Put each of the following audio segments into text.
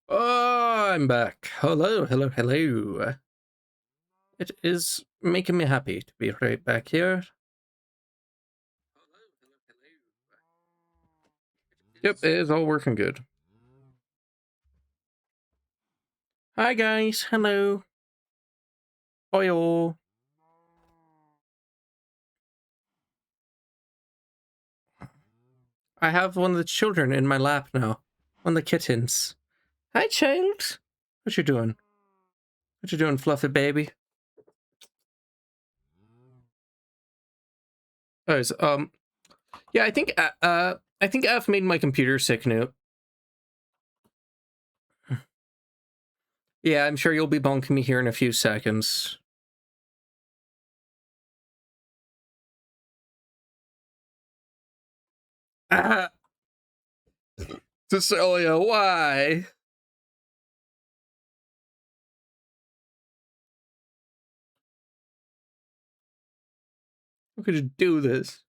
Oh, I'm back. Hello, hello, hello. It is making me happy to be right back here. Yep, it is all working good. Hi, guys. Hello. Oyo. I have one of the children in my lap now. One of the kittens. Hi, child. What you doing? What you doing, fluffy baby? Guys, yeah, I think I've made my computer sick now. Yeah, I'm sure you'll be bonking me here in a few seconds. Ah! Cecilia, why? How could you do this?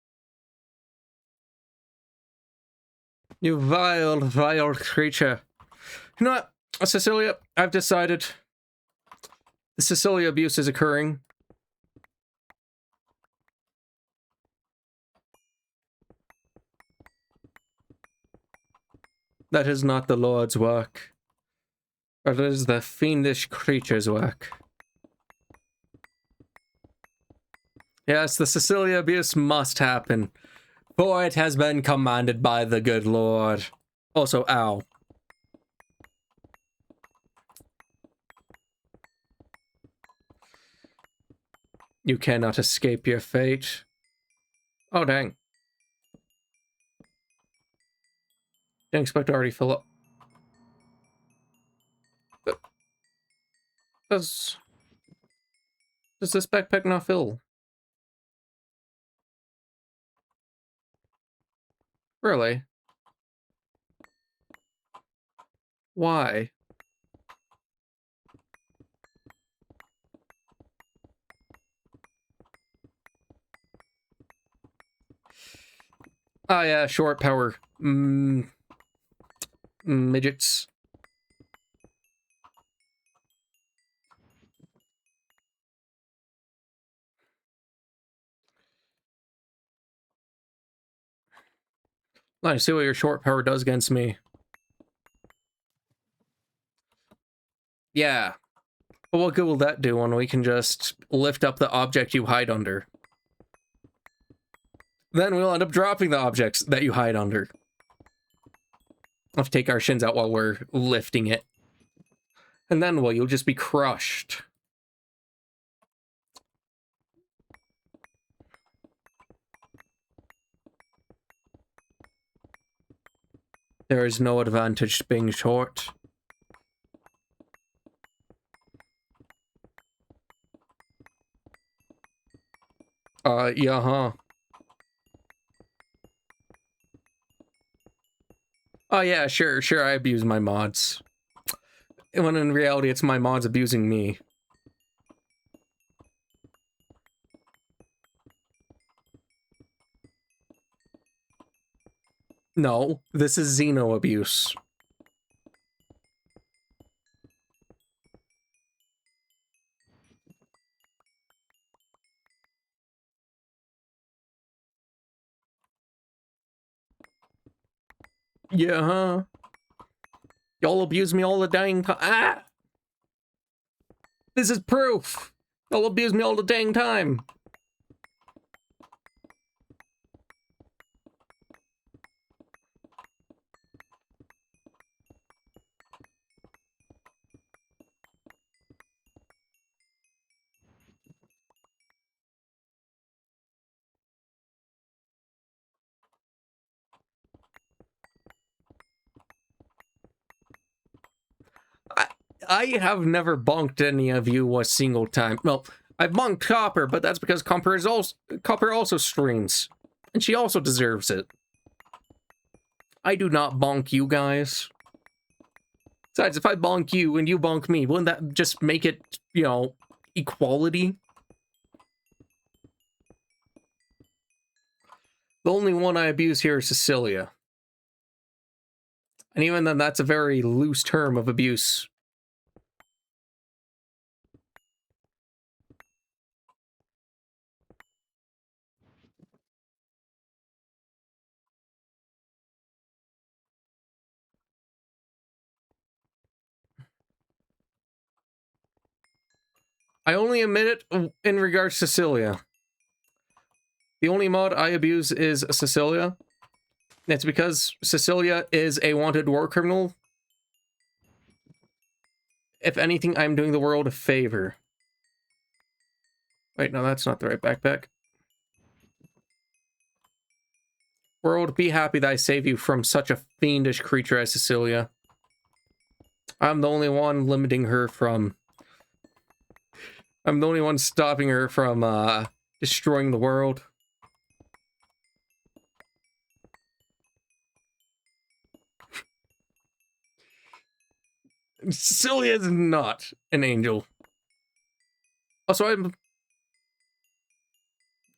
You vile, vile creature. You know what, Cecilia? I've decided the Cecilia abuse is occurring. That is not the Lord's work. But it is the fiendish creature's work. Yes, the Cecilia abuse must happen, for it has been commanded by the good Lord. Also, ow. You cannot escape your fate. Oh, dang. Didn't expect to already fill up. Does this backpack not fill? Really? Why? Oh yeah, short power. Midgets. I see what your short power does against me. Yeah. But what good will that do when we can just lift up the object you hide under? Then we'll end up dropping the objects that you hide under. We'll have to take our shins out while we're lifting it. And then, well, you'll just be crushed. There is no advantage to being short. Yeah, huh. Oh yeah, sure, I abuse my mods. When in reality, it's my mods abusing me. No, this is Xeno abuse. Yeah, huh? Y'all abuse me all the dang time. Ah! This is proof! Y'all abuse me all the dang time. I have never bonked any of you a single time. Well, I've bonked Copper, but that's because Copper also streams. And she also deserves it. I do not bonk you guys. Besides, if I bonk you and you bonk me, wouldn't that just make it, you know, equality? The only one I abuse here is Cecilia. And even then, that's a very loose term of abuse. I only admit it in regards to Cecilia. The only mod I abuse is Cecilia. It's because Cecilia is a wanted war criminal. If anything, I'm doing the world a favor. Wait, no, that's not the right backpack. World, be happy that I save you from such a fiendish creature as Cecilia. I'm the only one limiting her from... I'm the only one stopping her from, destroying the world. Cecilia is not an angel. Also,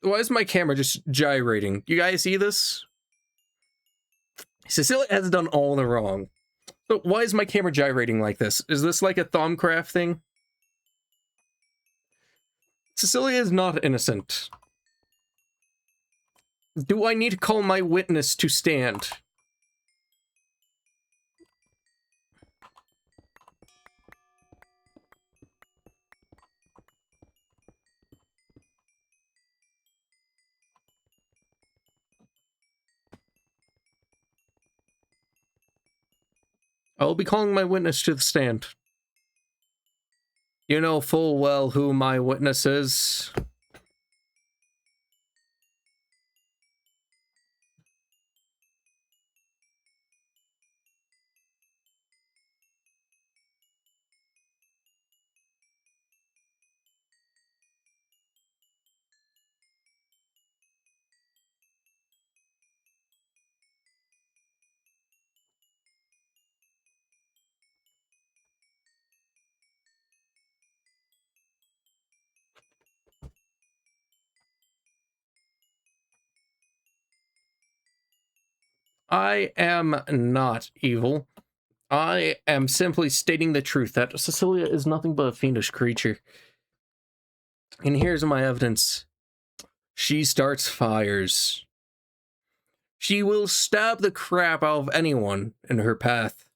why is my camera just gyrating? You guys see this? Cecilia has done all the wrong. So why is my camera gyrating like this? Is this like a Thaumcraft thing? Cecilia is not innocent. Do I need to call my witness to stand? I will be calling my witness to the stand. You know full well who my witness is. I am not evil. I am simply stating the truth that Cecilia is nothing but a fiendish creature. And here's my evidence. She starts fires. She will stab the crap out of anyone in her path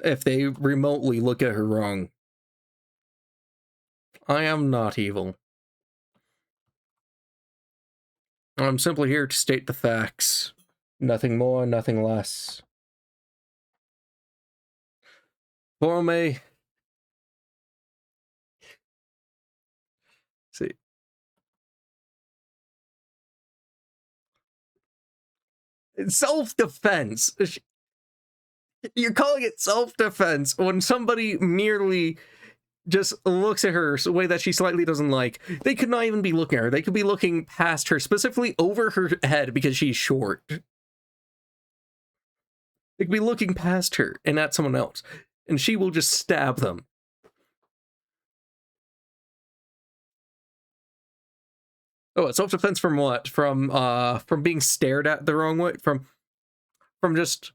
if they remotely look at her wrong. I am not evil. I'm simply here to state the facts. Nothing more, nothing less. Borome. See. It's self-defense. You're calling it self-defense when somebody merely just looks at her a way that she slightly doesn't like. They could not even be looking at her. They could be looking past her, specifically over her head because she's short. They could be looking past her and at someone else, and she will just stab them. Oh, self-defense from what? From being stared at the wrong way? From just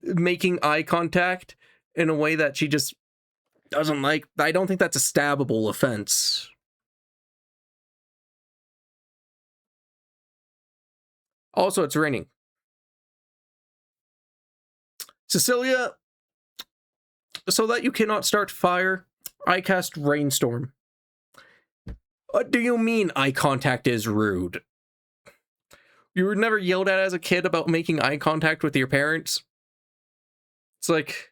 making eye contact in a way that she just doesn't like? I don't think that's a stabbable offense. Also, it's raining. Cecilia, so that you cannot start fire, I cast Rainstorm. What do you mean eye contact is rude? You were never yelled at as a kid about making eye contact with your parents? It's like,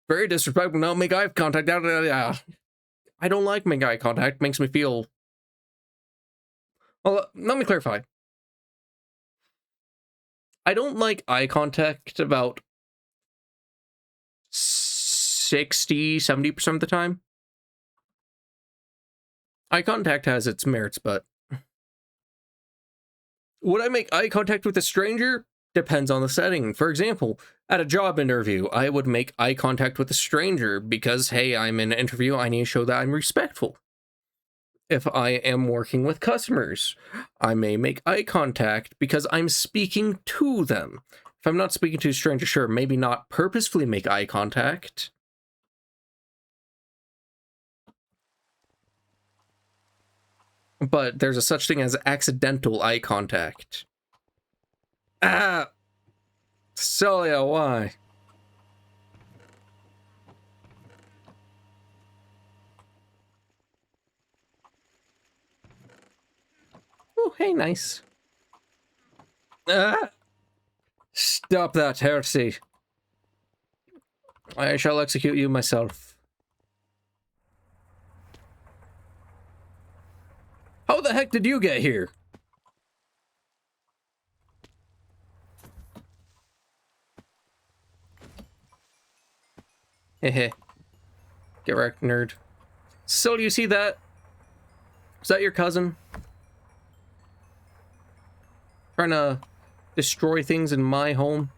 very disrespectful, no, make eye contact, I don't like making eye contact, makes me feel... Well, let me clarify. I don't like eye contact about 60-70% of the time. Eye contact has its merits, but... Would I make eye contact with a stranger? Depends on the setting. For example, at a job interview, I would make eye contact with a stranger because, hey, I'm in an interview, I need to show that I'm respectful. If I am working with customers, I may make eye contact because I'm speaking to them. If I'm not speaking to a stranger, sure, maybe not purposefully make eye contact. But there's a such thing as accidental eye contact. Ah! Celia, why? Oh, hey, nice. Ah! Stop that heresy. I shall execute you myself. How the heck did you get here? Hehe. Get wrecked, nerd. So, do you see that? Is that your cousin? Trying to destroy things in my home?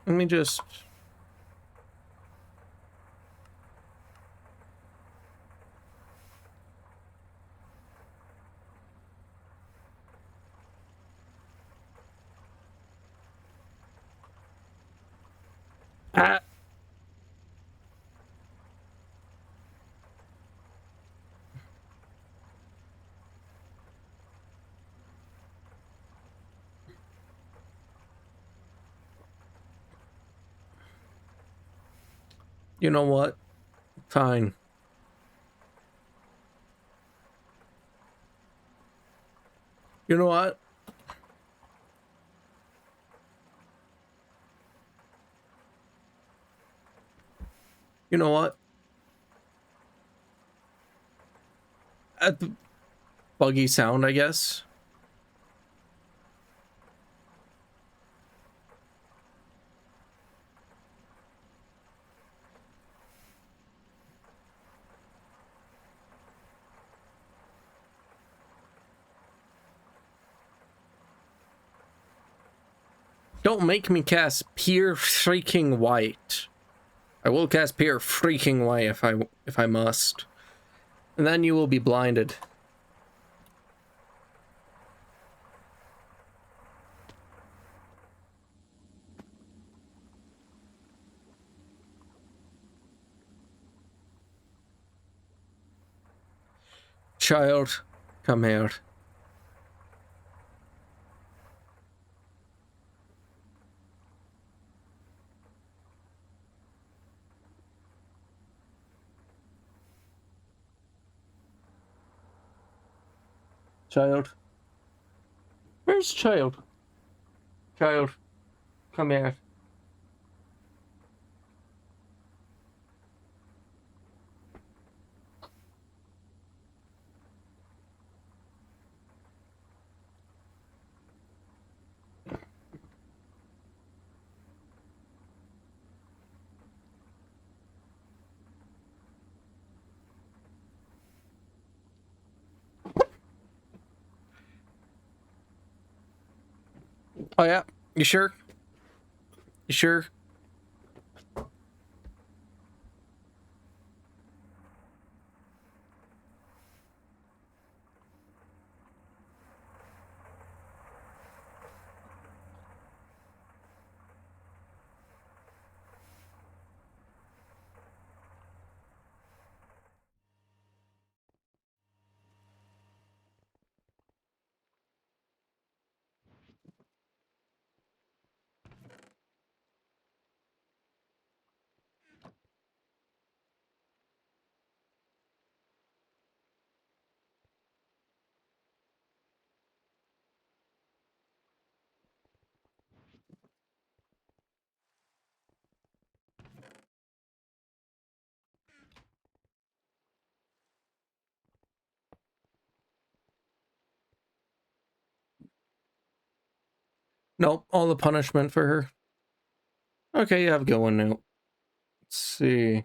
Let me just... Ah! You know what? Fine. You know what? You know what? Buggy sound, I guess. Don't make me cast pure freaking white. I will cast pure freaking white if I must. And then you will be blinded. Child, come here. Child. Where's child? Child, come here. Oh yeah, you sure? You sure? Nope, all the punishment for her. Okay, you have a good one now. Let's see.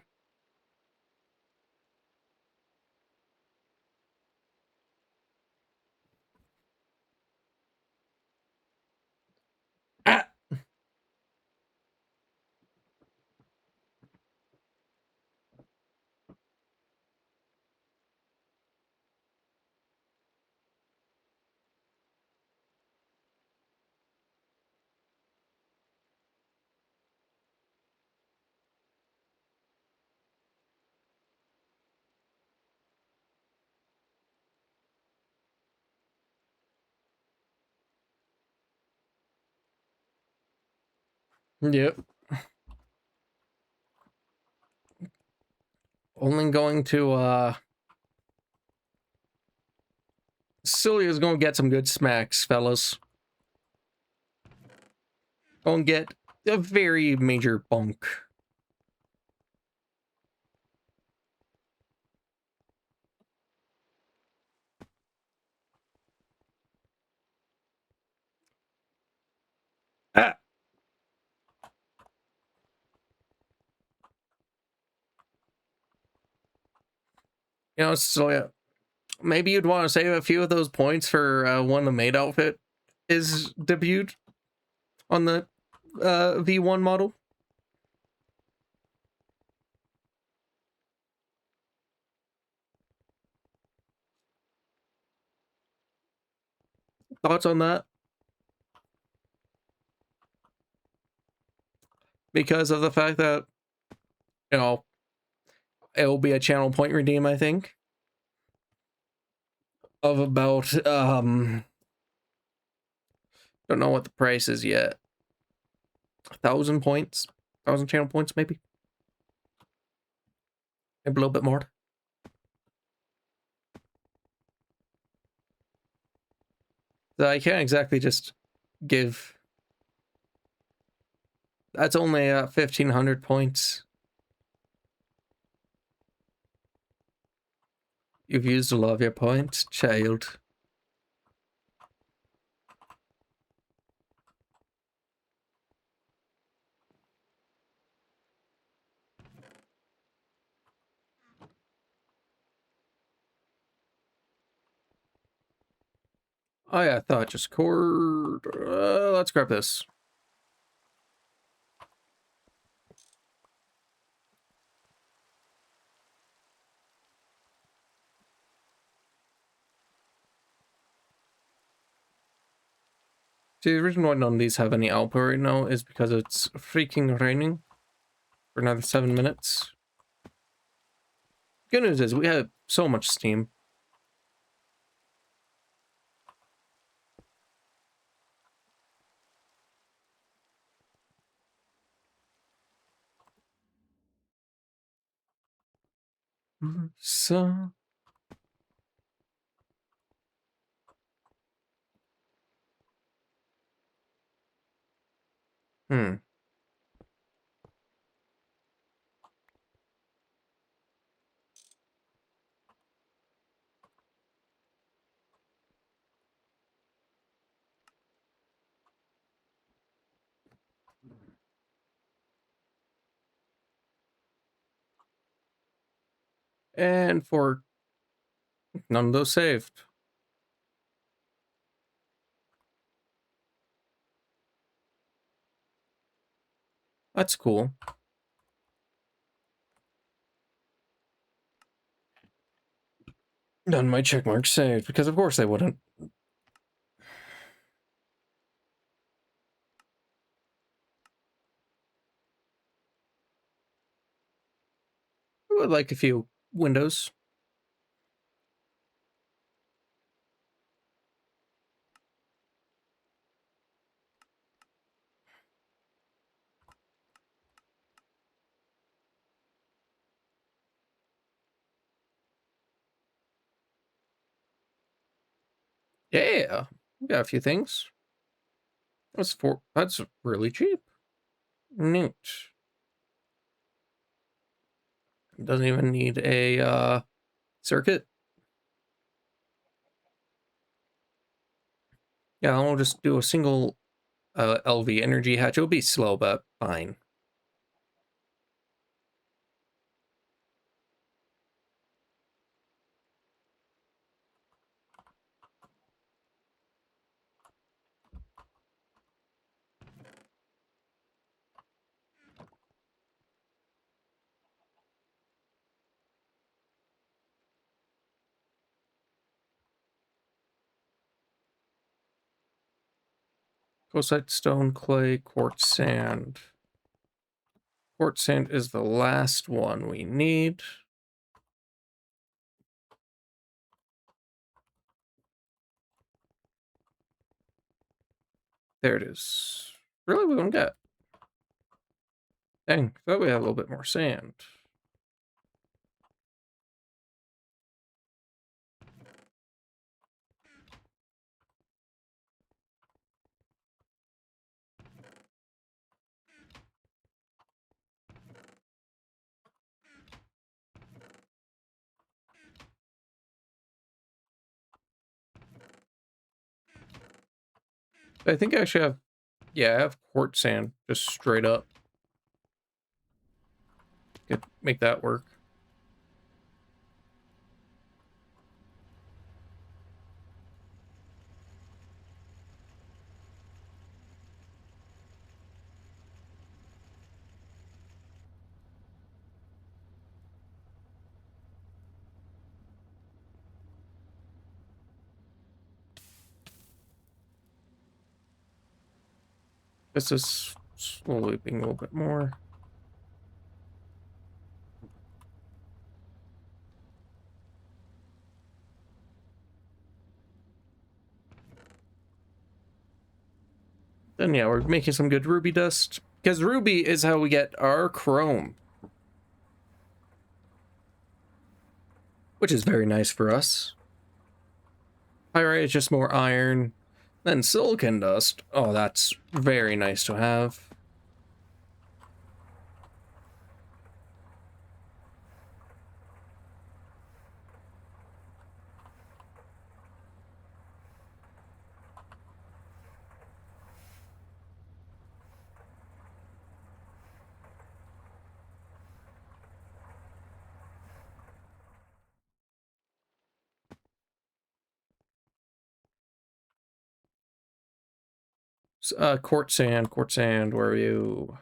Yep. Only going to, Celia's gonna get some good smacks, fellas. Gonna get a very major bunk. Ah, you know, Celia, maybe you'd want to save a few of those points for when the maid outfit is debuted on the V1 model. Thoughts on that? Because of the fact that, you know, it'll be a channel point redeem, I think, of about, don't know what the price is yet. 1,000 points? 1,000 channel points, maybe? Maybe a little bit more. So I can't exactly just give... That's only 1,500 points. You've used a lot of your points, child. Oh yeah, I thought just cord... let's grab this. See, the reason why none of these have any output right now is because it's freaking raining for another 7 minutes. Good news is we have so much steam. So... Hmm. And for none of those saved. That's cool. None of my check marks saved, because of course they wouldn't. I would like a few windows. Yeah, we got a few things. That's really cheap. Neat. Doesn't even need a circuit. Yeah, I'll just do a single LV energy hatch. It'll be slow, but fine. Calcite, stone, clay, quartz, sand. Quartz sand is the last one we need. There it is. Really, we won't get. Dang, thought we had a little bit more sand. I think I actually have, yeah, I have quartz sand, just straight up. Could make that work. This is slowly being a little bit more. Then yeah, we're making some good ruby dust. Because ruby is how we get our chrome. Which is very nice for us. Pyrite is just more iron. Then silicon dust. Oh, that's very nice to have. Quartz sand, where are you?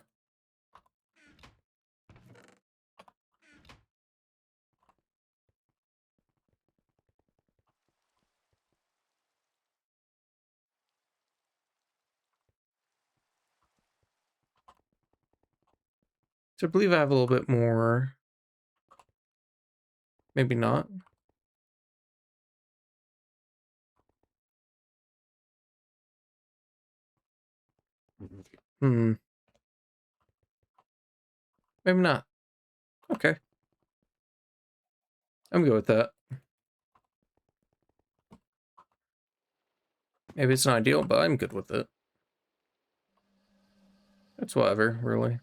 So I believe I have a little bit more. Maybe not. Hmm. Maybe not. Okay. I'm good with that. Maybe it's not ideal, but I'm good with it. It's whatever, really.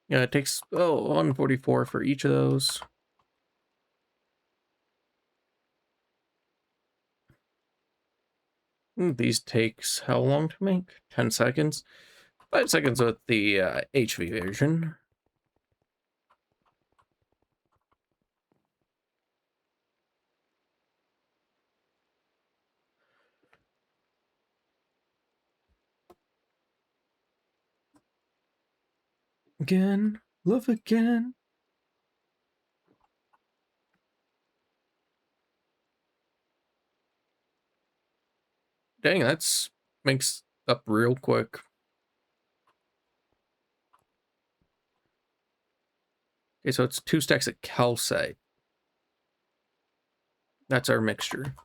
Yeah, it takes, 144 for each of those. These takes how long to make? 10 seconds? 5 seconds with the HV version. Again, love again. Dang, that's makes up real quick. Okay, so it's 2 stacks of calcite. That's our mixture.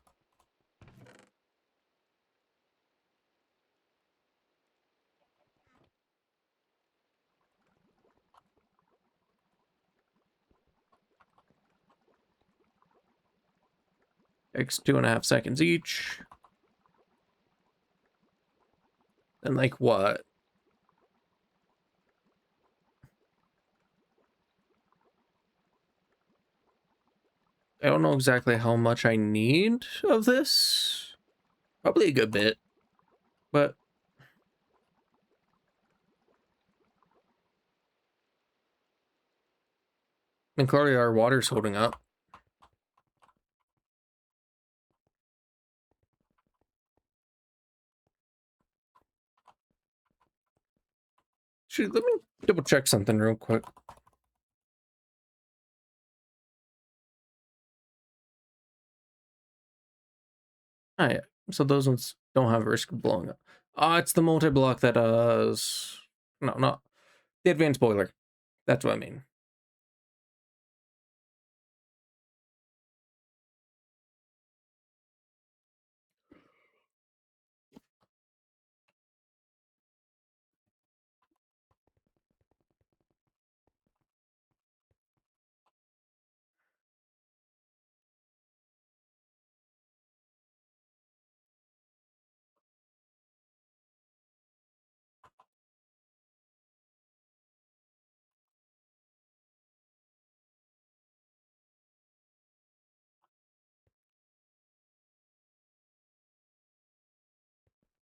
Takes 2.5 seconds each. And like what? I don't know exactly how much I need of this. Probably a good bit. But and clearly our water's holding up. Shoot, let me double check something real quick. Oh yeah, so those ones don't have risk of blowing up. It's the multi-block that no, not the advanced boiler. That's what I mean.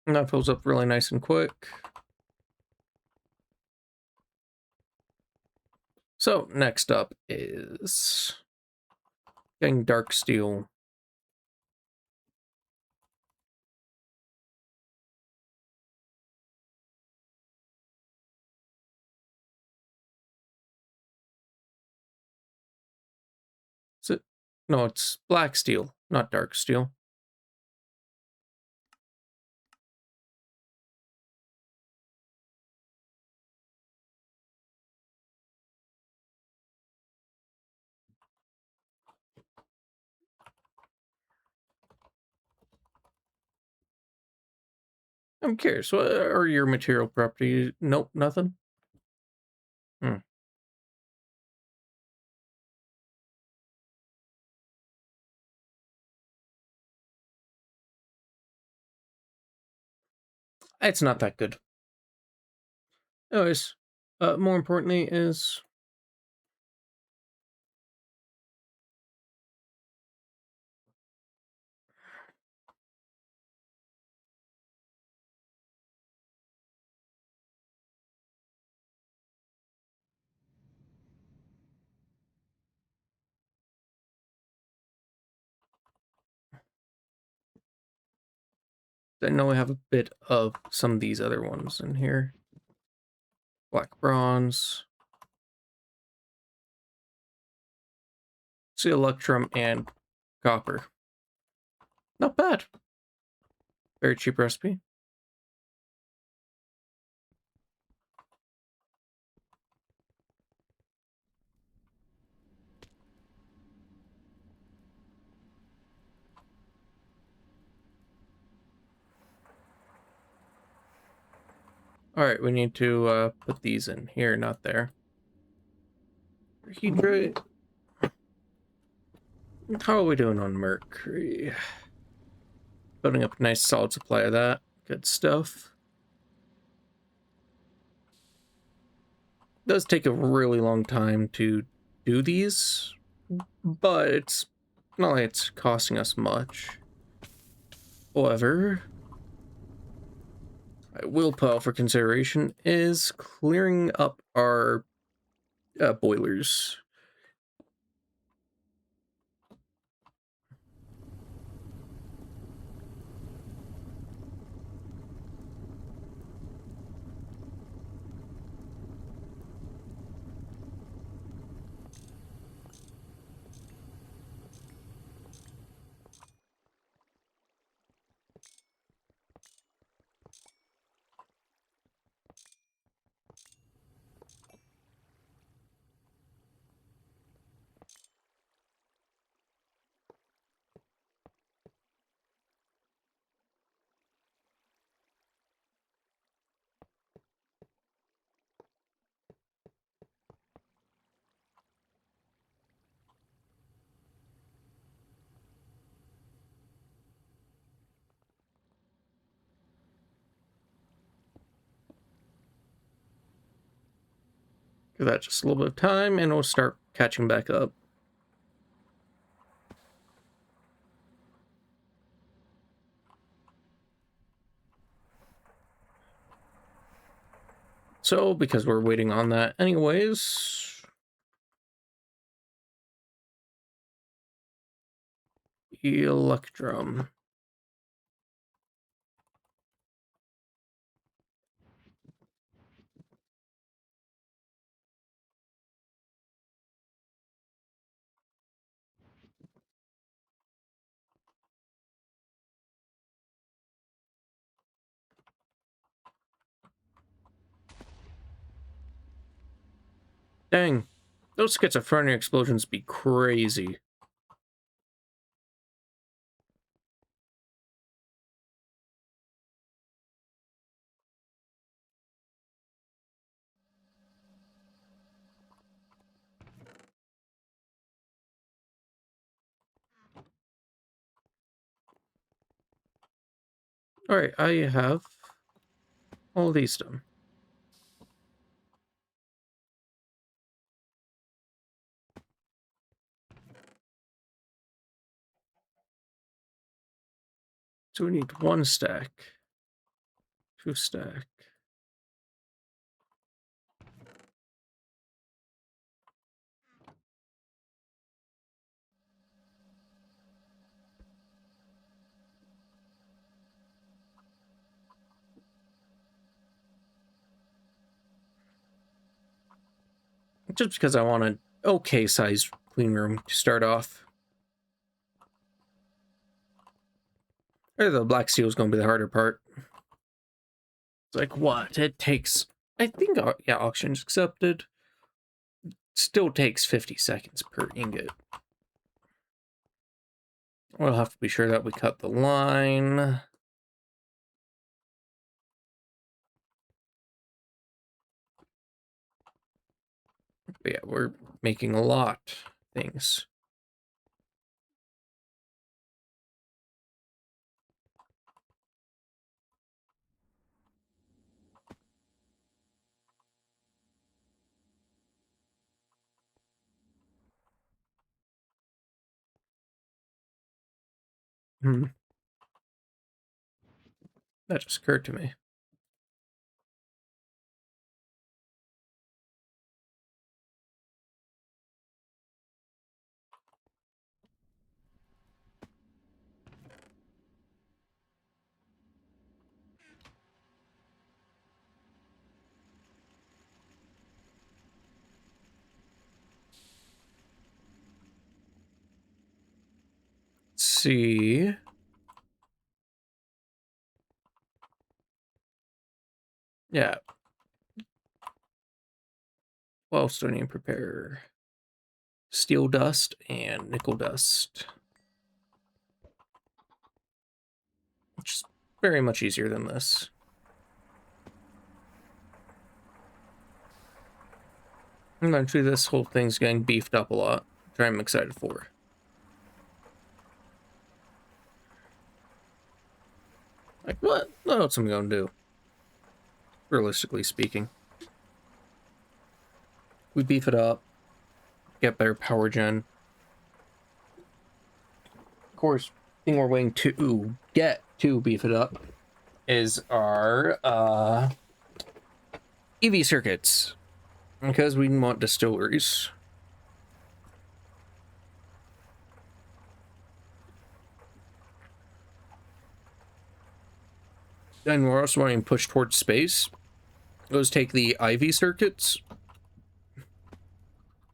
And that fills up really nice and quick. So next up is getting dark steel. Is it? No, it's black steel, not dark steel. I'm curious, what are your material properties? Nope, nothing. Hmm. It's not that good. Anyways, more importantly is I know I have a bit of some of these other ones in here. Black bronze, see electrum, and copper. Not bad. Very cheap recipe. Alright, we need to put these in here, not there. Heat rate. How are we doing on mercury? Building up a nice solid supply of that. Good stuff. It does take a really long time to do these, but it's not like it's costing us much. However, I will put out for consideration is clearing up our boilers. Give that just a little bit of time and we'll start catching back up. So, because we're waiting on that anyways, electrum. Dang, those schizophrenia explosions be crazy. Alright, I have all these done. So we need one stack. 2 stack. Just because I want an okay sized clean room to start off. Or the black steel is going to be the harder part. It's like, what? It takes, I think, yeah, auctions accepted. Still takes 50 seconds per ingot. We'll have to be sure that we cut the line. But yeah, we're making a lot of things. That just occurred to me. Let's see. Yeah. Well, still need to prepare steel dust and nickel dust. Which is very much easier than this. And actually, this whole thing's getting beefed up a lot, which I'm excited for. Like, what? What else am I going to do? Realistically speaking. We beef it up, get better power gen. Of course, thing we're waiting to get to beef it up is our EV circuits. Because we want distilleries. And we're also wanting to push towards space. Let's take the IV circuits.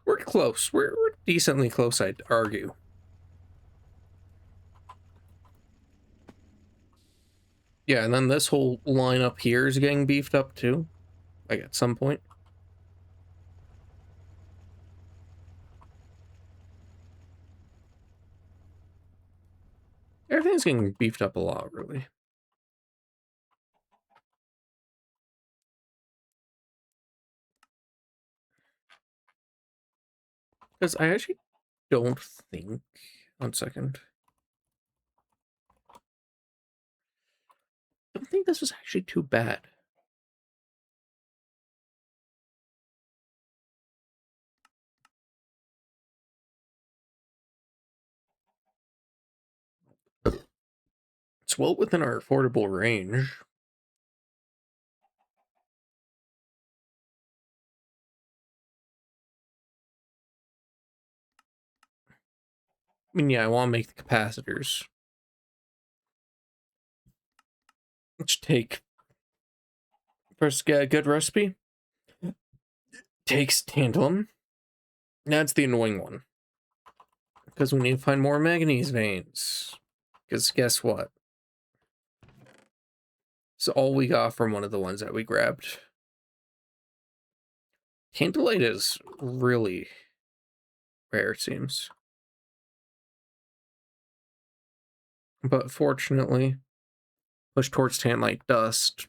We're close. We're decently close, I'd argue. Yeah, and then this whole line up here is getting beefed up too. Like at some point. Everything's getting beefed up a lot, really. Because I actually don't think... 1 second. I don't think this was actually too bad. It's well within our affordable range. I mean, yeah, I want to make the capacitors. Let's take... First, get a good recipe. Takes tantalum. That's the annoying one. Because we need to find more manganese veins. Because guess what? It's all we got from one of the ones that we grabbed. Tantalite is really rare, it seems. But fortunately, push towards tantalite dust.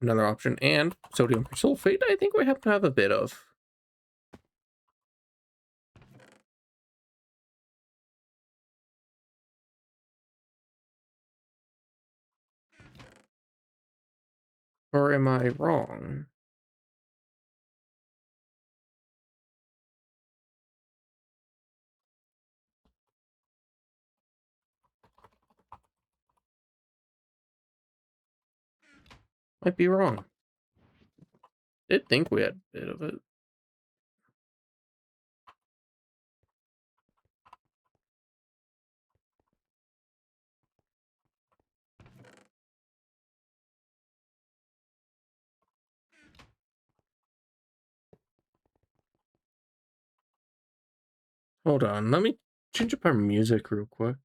Another option. And sodium persulfate, I think we have to have a bit of. Or am I wrong? Might be wrong. Did think we had a bit of it. Hold on, let me change up our music real quick.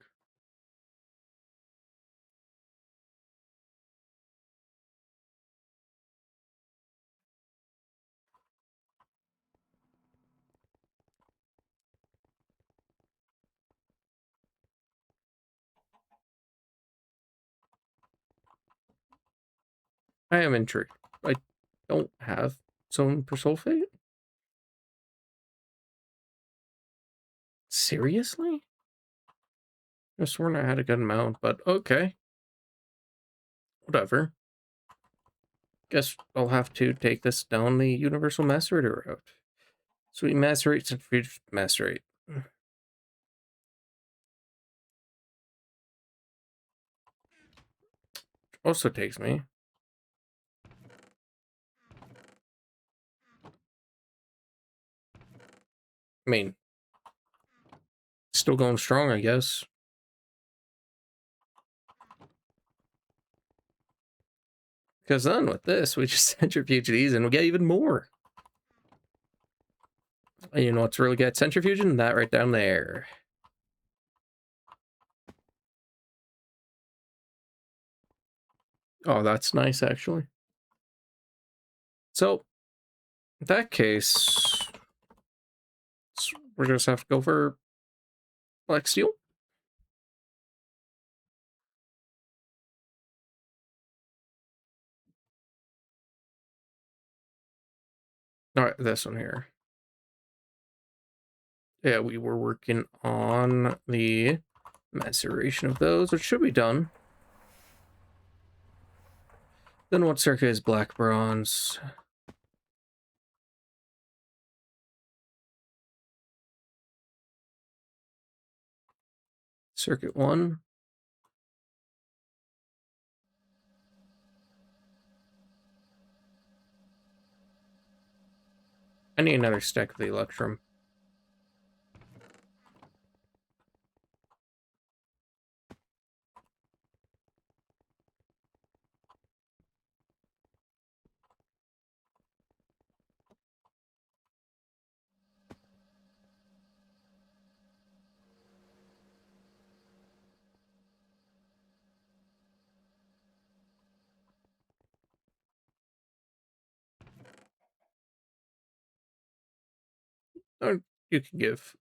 I am intrigued. I don't have zone persulfate? Seriously? I sworn I had a good amount, but okay. Whatever. Guess I'll have to take this down the universal macerator route. Sweet macerate, centrifuge macerate. Also takes me. I mean, still going strong, I guess. Because then with this, we just centrifuge these and we get even more. And you know what's really good? Centrifuging? That right down there. Oh, that's nice, actually. So, in that case, we're just have to go for black steel. All right, this one here. Yeah, we were working on the maceration of those, which should be done. Then what circuit is black bronze? Circuit 1. I need another stack of the electrum. Or you can give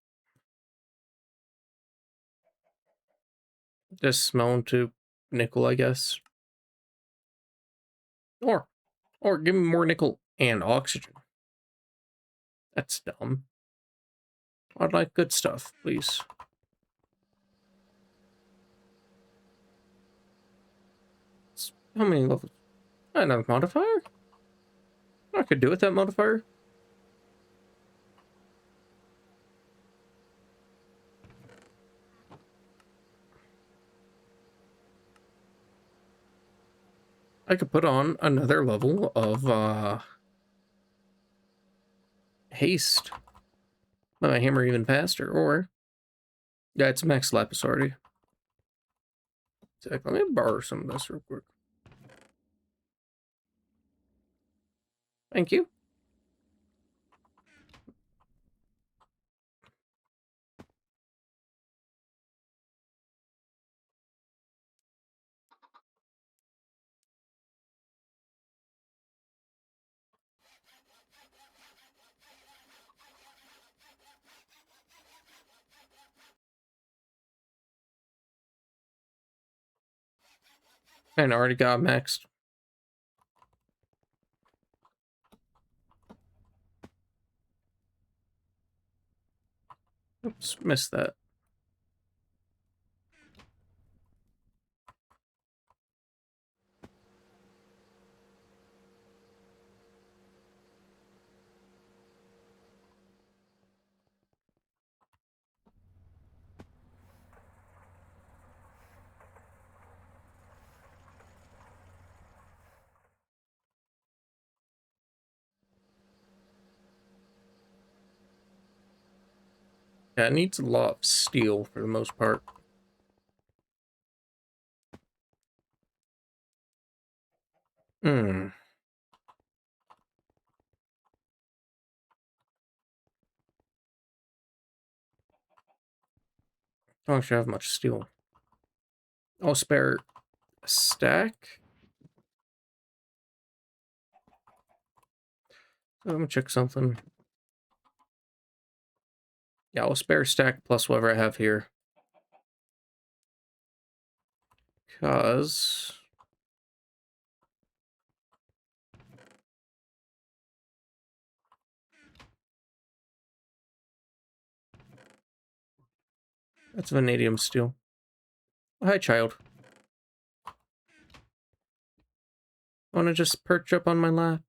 this smell to nickel, I guess. Or give me more nickel and oxygen. That's dumb. I'd like good stuff, please. How many levels? Another modifier? I could do with that modifier. I could put on another level of haste. My hammer even faster, or yeah, it's max lapis already. So let me borrow some of this real quick. Thank you. And I already got maxed. Oops, missed that. Yeah, it needs a lot of steel for the most part. Hmm. Don't actually have much steel. I'll spare a stack. So let me check something. Yeah, I'll spare a stack plus whatever I have here. Because that's vanadium steel. Oh, hi, child. Wanna just perch up on my lap?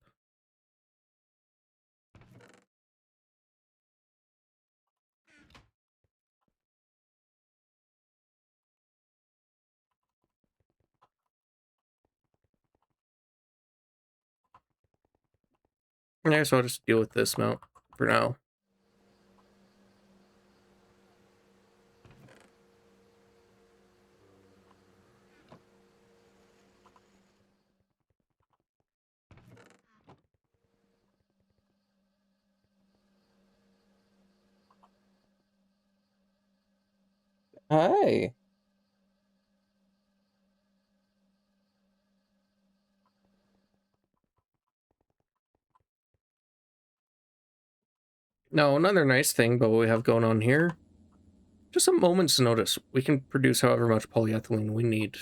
I guess I'll just deal with this mount for now. Hi. Now, another nice thing about what we have going on here, just a moment's notice, we can produce however much polyethylene we need.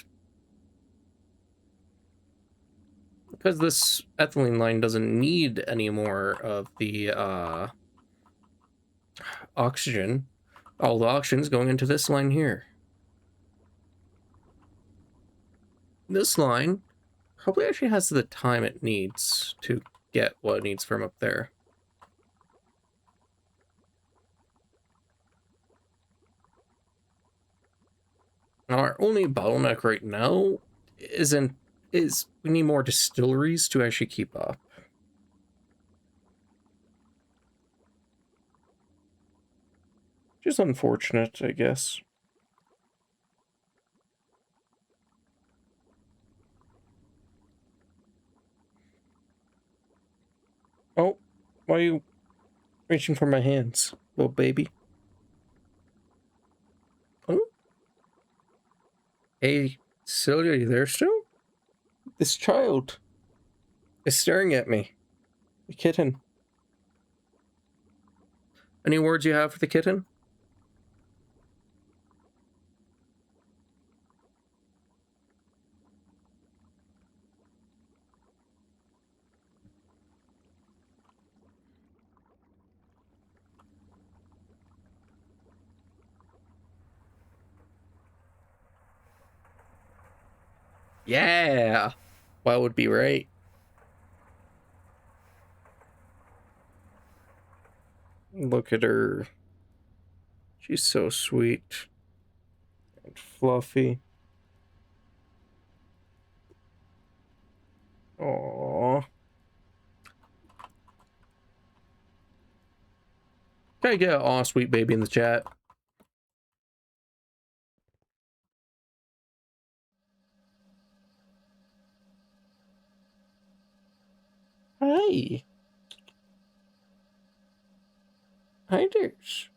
Because this ethylene line doesn't need any more of the oxygen, all the oxygen's going into this line here. This line probably actually has the time it needs to get what it needs from up there. Our only bottleneck right now is we need more distilleries to actually keep up. Just unfortunate, I guess. Oh, why are you reaching for my hands, little baby? Oh, hey, Celia, are you there still? This child is staring at me. The kitten. Any words you have for the kitten? Yeah. Well, would be right. Look at her. She's so sweet and fluffy. Aww. Can I get an aw sweet baby in the chat? Hi. Hi, dears.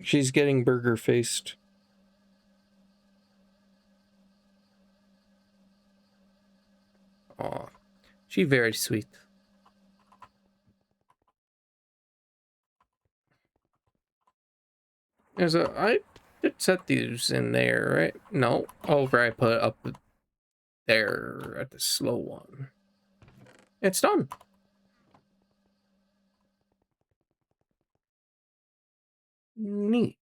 She's getting burger faced. Aw. She very sweet. I did set these in there, right? No. Over I put it up there at the slow one. It's done. Neat.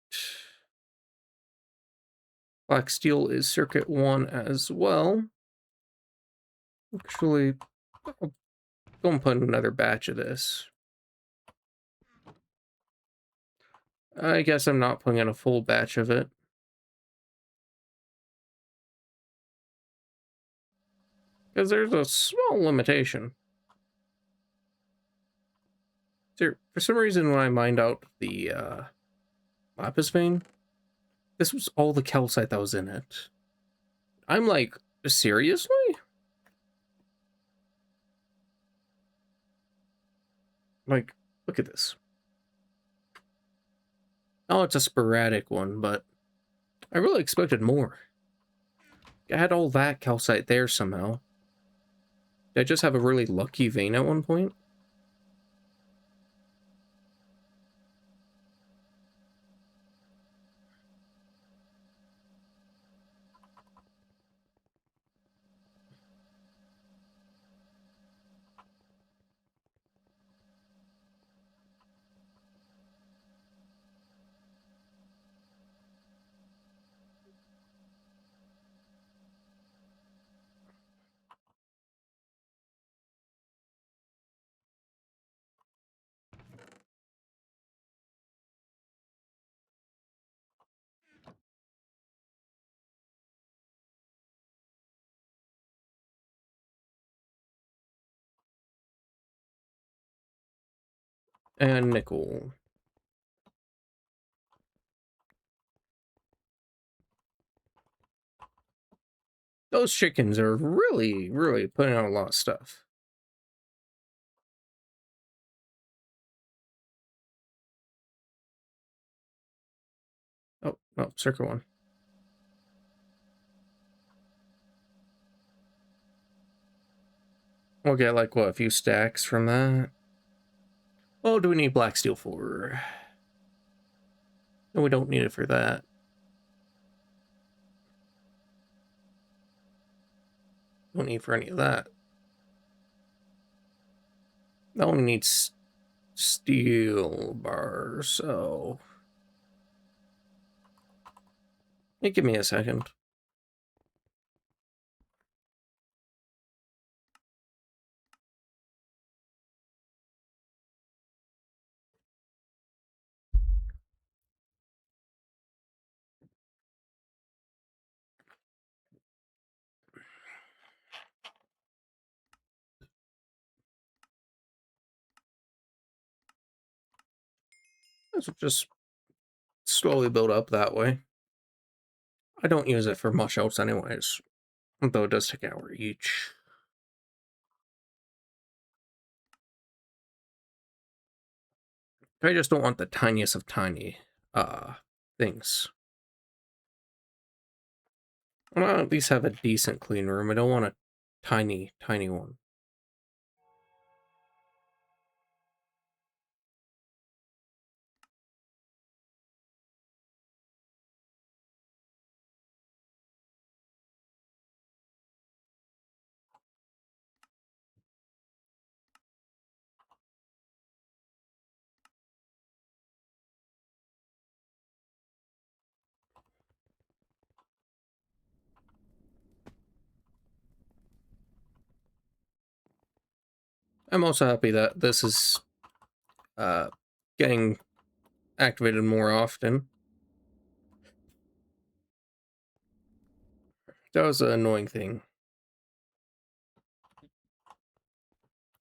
Black steel is circuit 1 as well. Actually, I'll go and put another batch of this. I guess I'm not putting in a full batch of it. Because there's a small limitation. There, for some reason, when I mined out the lapis vein, this was all the calcite that was in it. I'm like, seriously? Like, look at this. Oh, it's a sporadic one, but I really expected more. I had all that calcite there somehow. Did I just have a really lucky vein at one point? And nickel. Those chickens are really, really putting out a lot of stuff. Oh, no, circle one. We'll get like, what, a few stacks from that? Oh, do we need black steel for? No, we don't need it for that. Don't need for any of that. That only needs steel bars, so... Hey, give me a second. This will just slowly build up that way. I don't use it for much else anyways, though it does take an hour each. I just don't want the tiniest of tiny things. I want to at least have a decent clean room. I don't want a tiny, tiny one. I'm also happy that this is getting activated more often. That was an annoying thing.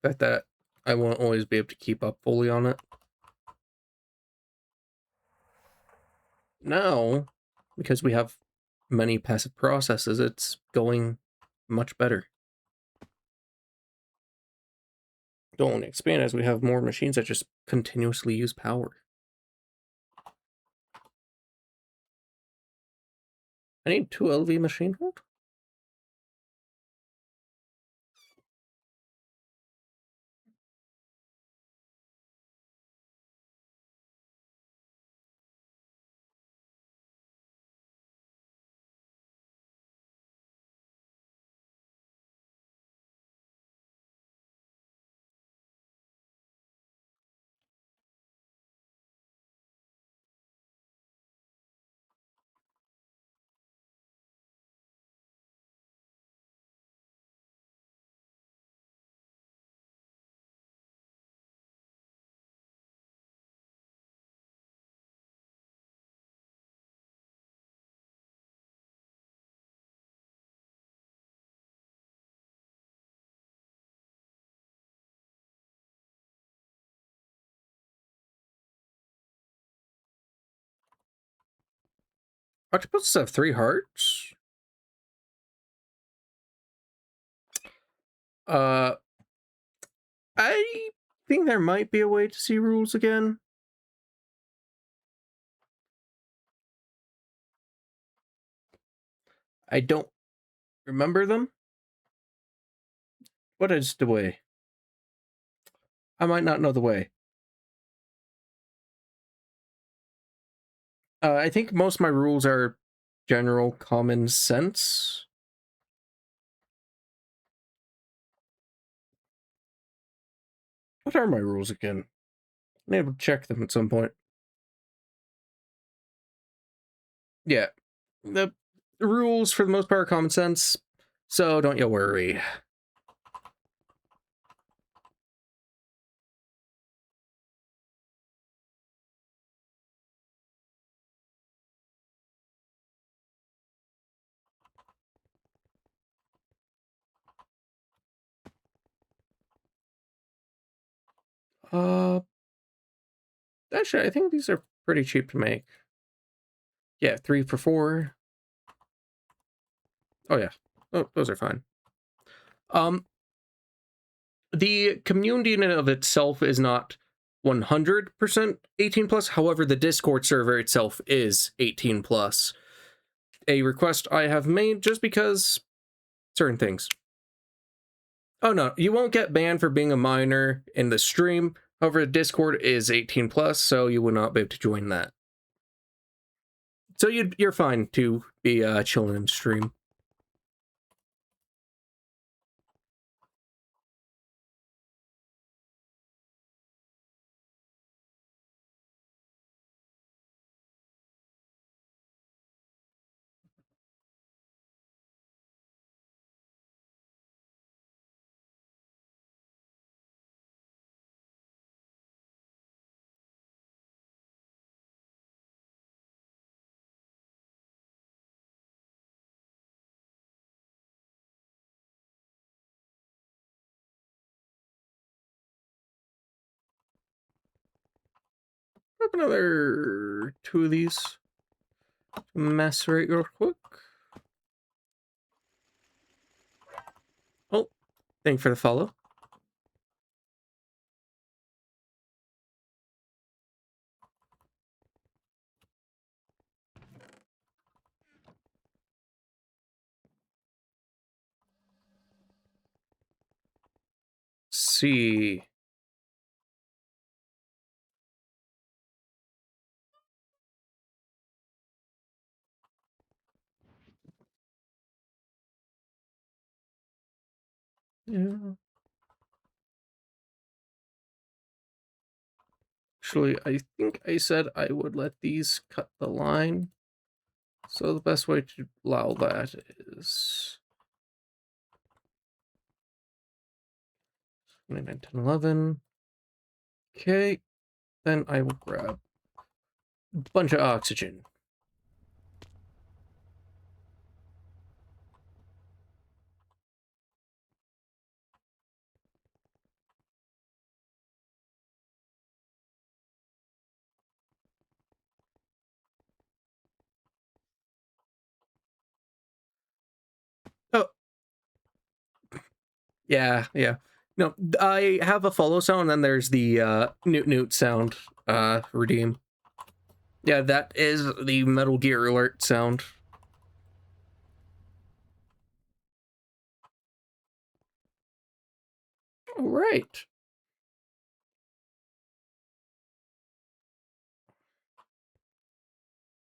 That I won't always be able to keep up fully on it. Now, because we have many passive processes, it's going much better. Don't want to expand as we have more machines that just continuously use power. I need 2 LV machine hold? Octopuses have 3 hearts? I think there might be a way to see rules again. I don't remember them. What is the way? I might not know the way. I think most of my rules are general common sense. What are my rules again? I'm able to check them at some point. Yeah. The rules, for the most part, are common sense, so don't you worry. Uh, Actually, I think these are pretty cheap to make. Yeah, 3 for 4. Oh, yeah. Oh, those are fine. The community in and of itself is not 100% 18 plus. However, the Discord server itself is 18 plus. A request I have made just because certain things. Oh no, you won't get banned for being a minor in the stream. However, Discord is 18 plus, so you will not be able to join that. So you're fine to be chilling in stream. Grab another 2 of these. Macerate real quick. Oh, thank you for the follow. See. Yeah. Actually, I think I said I would let these cut the line. So the best way to allow that is 9, 10, 11. Okay, then I will grab a bunch of oxygen. Oh, yeah, yeah. No, I have a follow sound, and then there's the newt newt sound redeem. Yeah, that is the Metal Gear Alert sound. All right.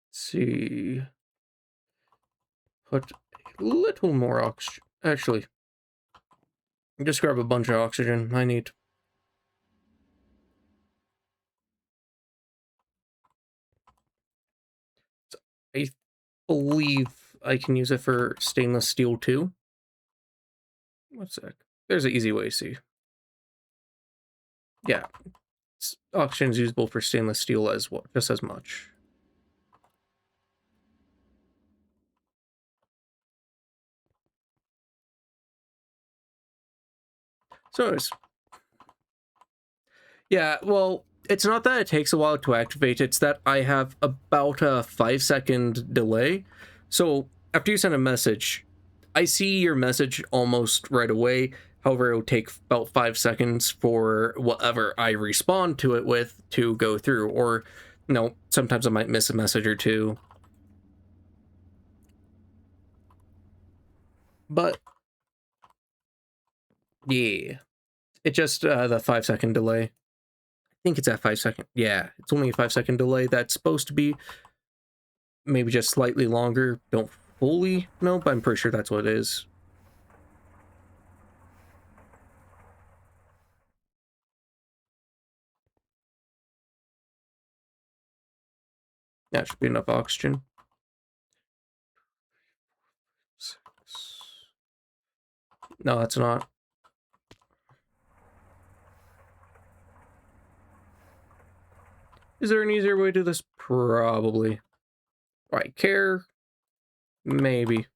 Let's see. Put a little more oxygen. Actually, just grab a bunch of oxygen. I need. I believe I can use it for stainless steel too. One sec. There's an easy way to see. Yeah. Oxygen is usable for stainless steel as well, just as much. So anyways, yeah, well, It's not that it takes a while to activate, it's that I have about a 5-second delay. So after you send a message, I see your message almost right away. However, it will take about 5 seconds for whatever I respond to it with to go through. Or, you know, sometimes I might miss a message or two. But, yeah. It just, the 5-second delay. I think it's at 5 second. Yeah, it's only a 5-second delay. That's supposed to be maybe just slightly longer. Don't fully know, but I'm pretty sure that's what it is. That should be enough oxygen. 6. No, that's not. Is there an easier way to do this? Probably. Right, care? Maybe.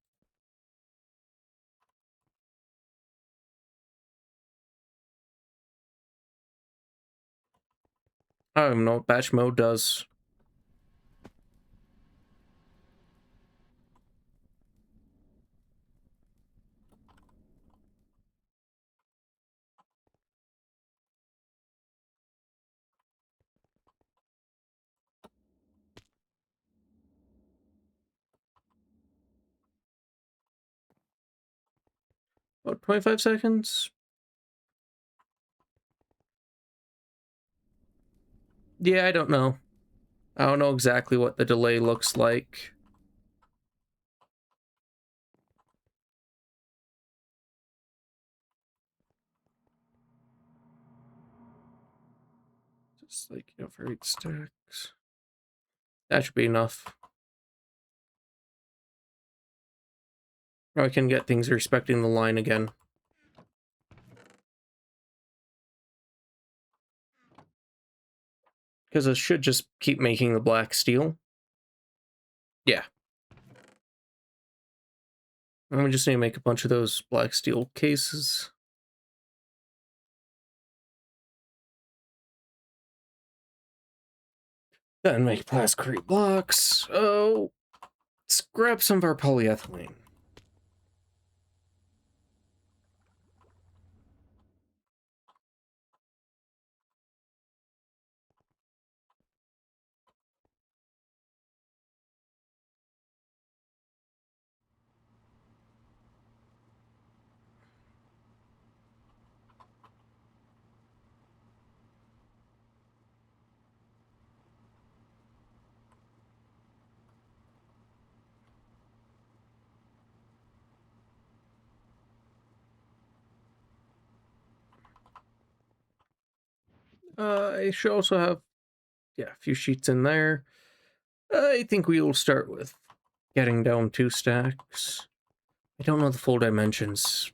I don't know what batch mode does. About 25 seconds? Yeah, I don't know. I don't know exactly what the delay looks like. Just like, you know, for 8 stacks. That should be enough. Now I can get things respecting the line again. Because it should just keep making the black steel. Yeah. And we just need to make a bunch of those black steel cases. Then make plasticrete blocks. Oh, let's grab some of our polyethylene. I should also have, yeah, a few sheets in there. I think we will start with getting down 2 stacks. I don't know the full dimensions.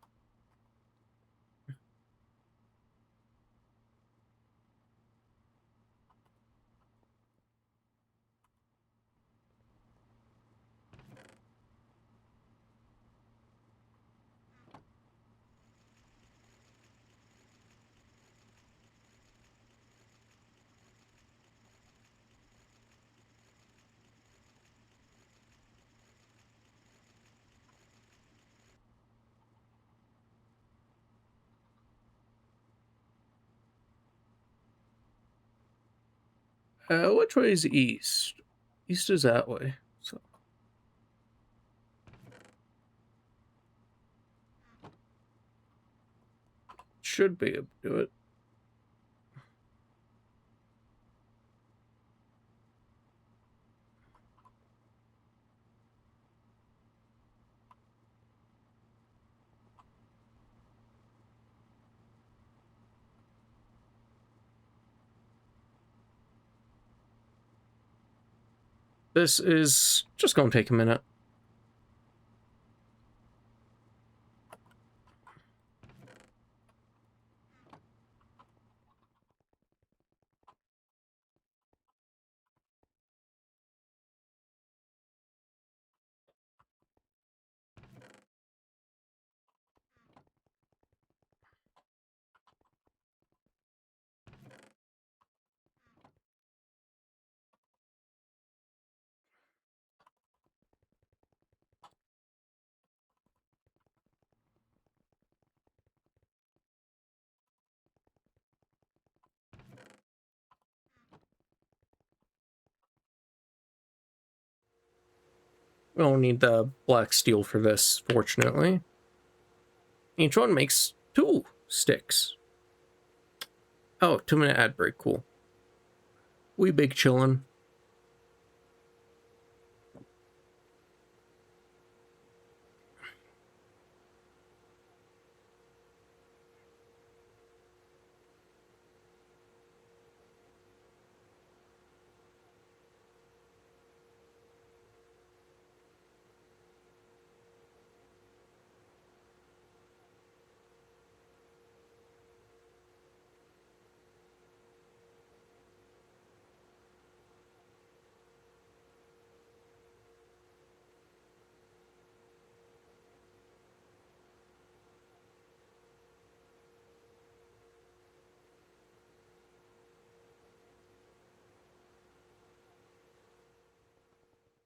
Which way is east? East is that way, so should be able to do it. This is just gonna take a minute. We don't need the black steel for this, fortunately. Each one makes 2 sticks. Oh, 2-minute ad break, cool. We big chillin'.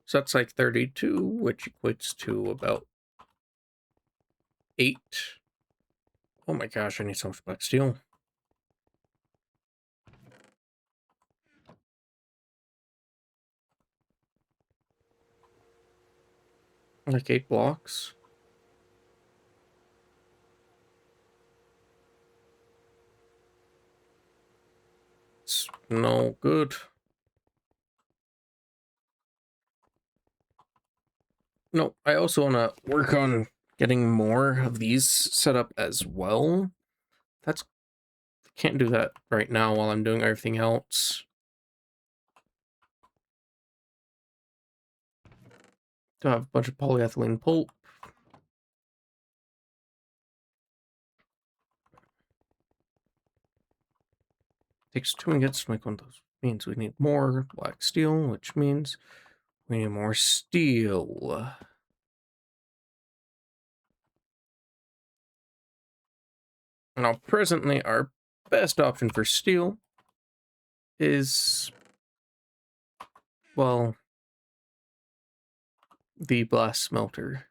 So that's like 32, which equates to about 8. Oh my gosh, I need so much black steel. Like 8 blocks. It's no good. No, I also want to work on getting more of these set up as well. That's can't do that right now while I'm doing everything else. To have a bunch of polyethylene pulp. Takes 2 ingots to make one of those. Means we need more black steel, which means we need more steel. Now, presently, our best option for steel is, well, the blast smelter.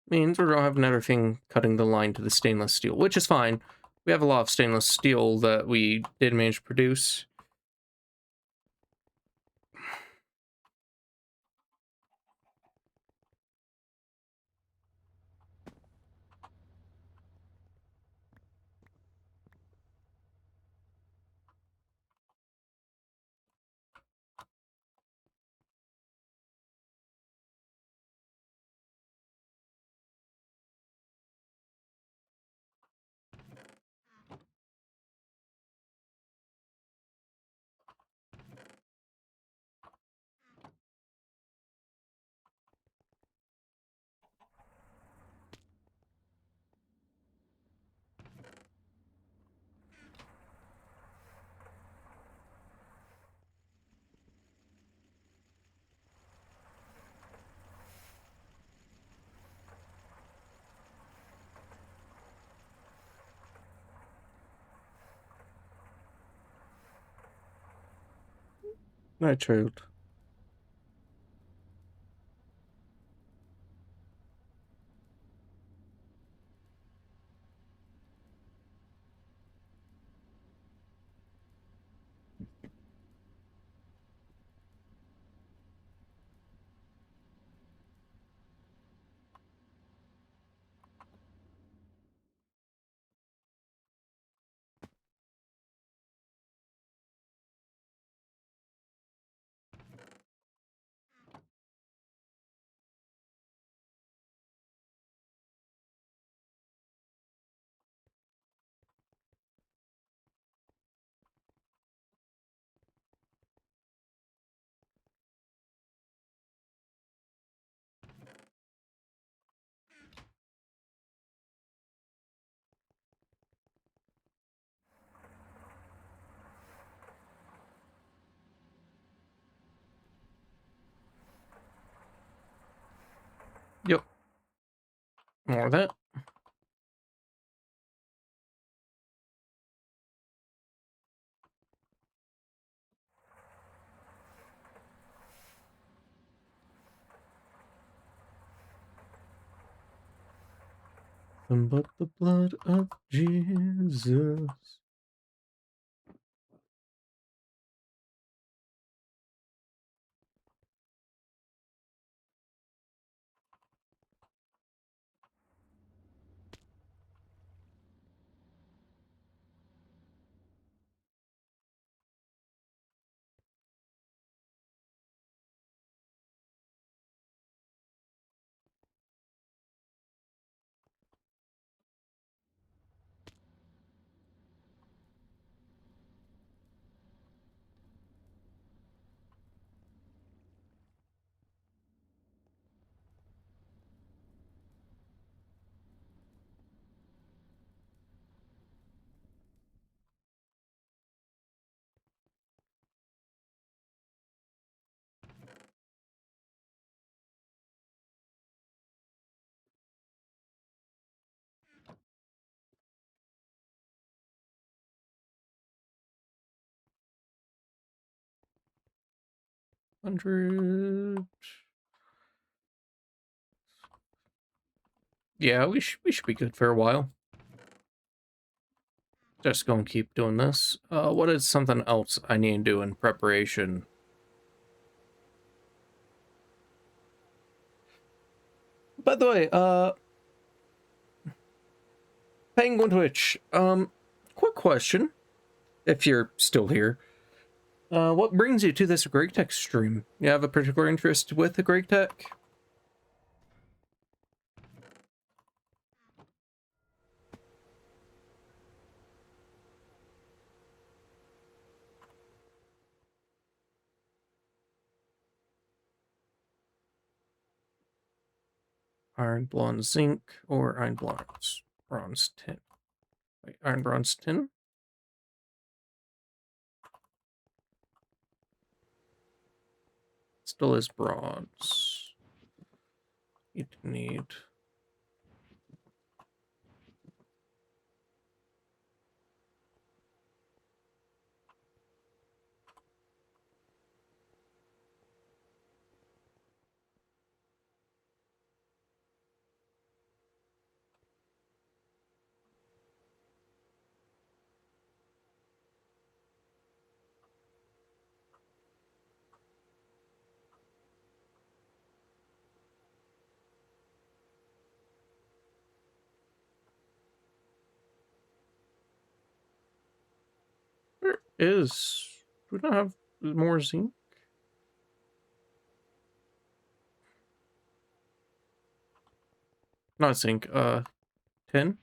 Means we don't have another thing cutting the line to the stainless steel, which is fine. We have a lot of stainless steel that we did manage to produce. My child. Yep. More of that. Nothing but the blood of Jesus. $100. Yeah, we should be good for a while. Just gonna keep doing this. What is something else I need to do in preparation? By the way, Penguin Twitch, quick question, if you're still here. What brings you to this Great Tech stream? You have a particular interest with the Great Tech? Iron, blonde, zinc, or iron, bronze, tin. Wait, iron, bronze, tin? Still is bronze. You need... There is... Do we not have more zinc? Not zinc, tin?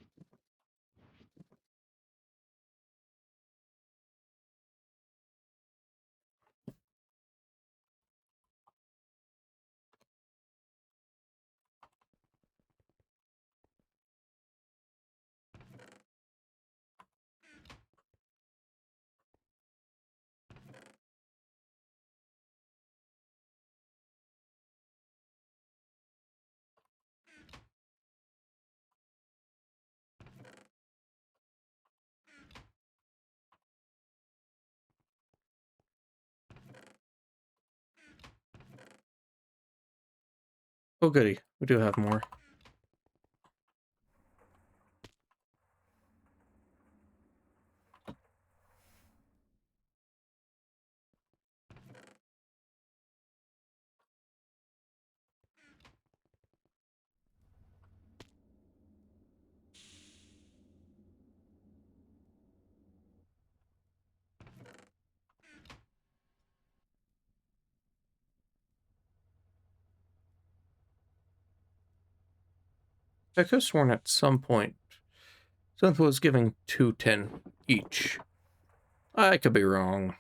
Oh goody, we do have more. I could have sworn at some point Synth was giving 210 each. I could be wrong.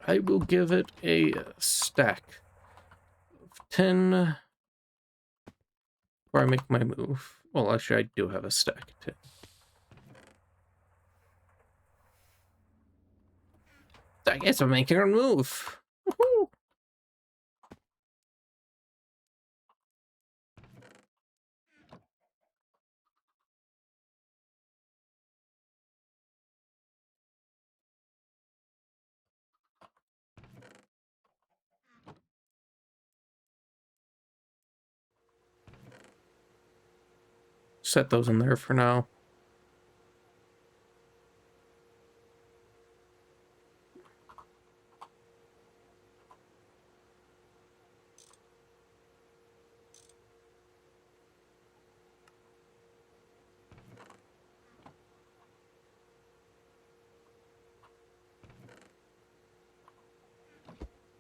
I will give it a stack of 10 before I make my move. Well, actually, I do have a stack of 10. I guess I'm making a move. Woohoo! set those in there for now.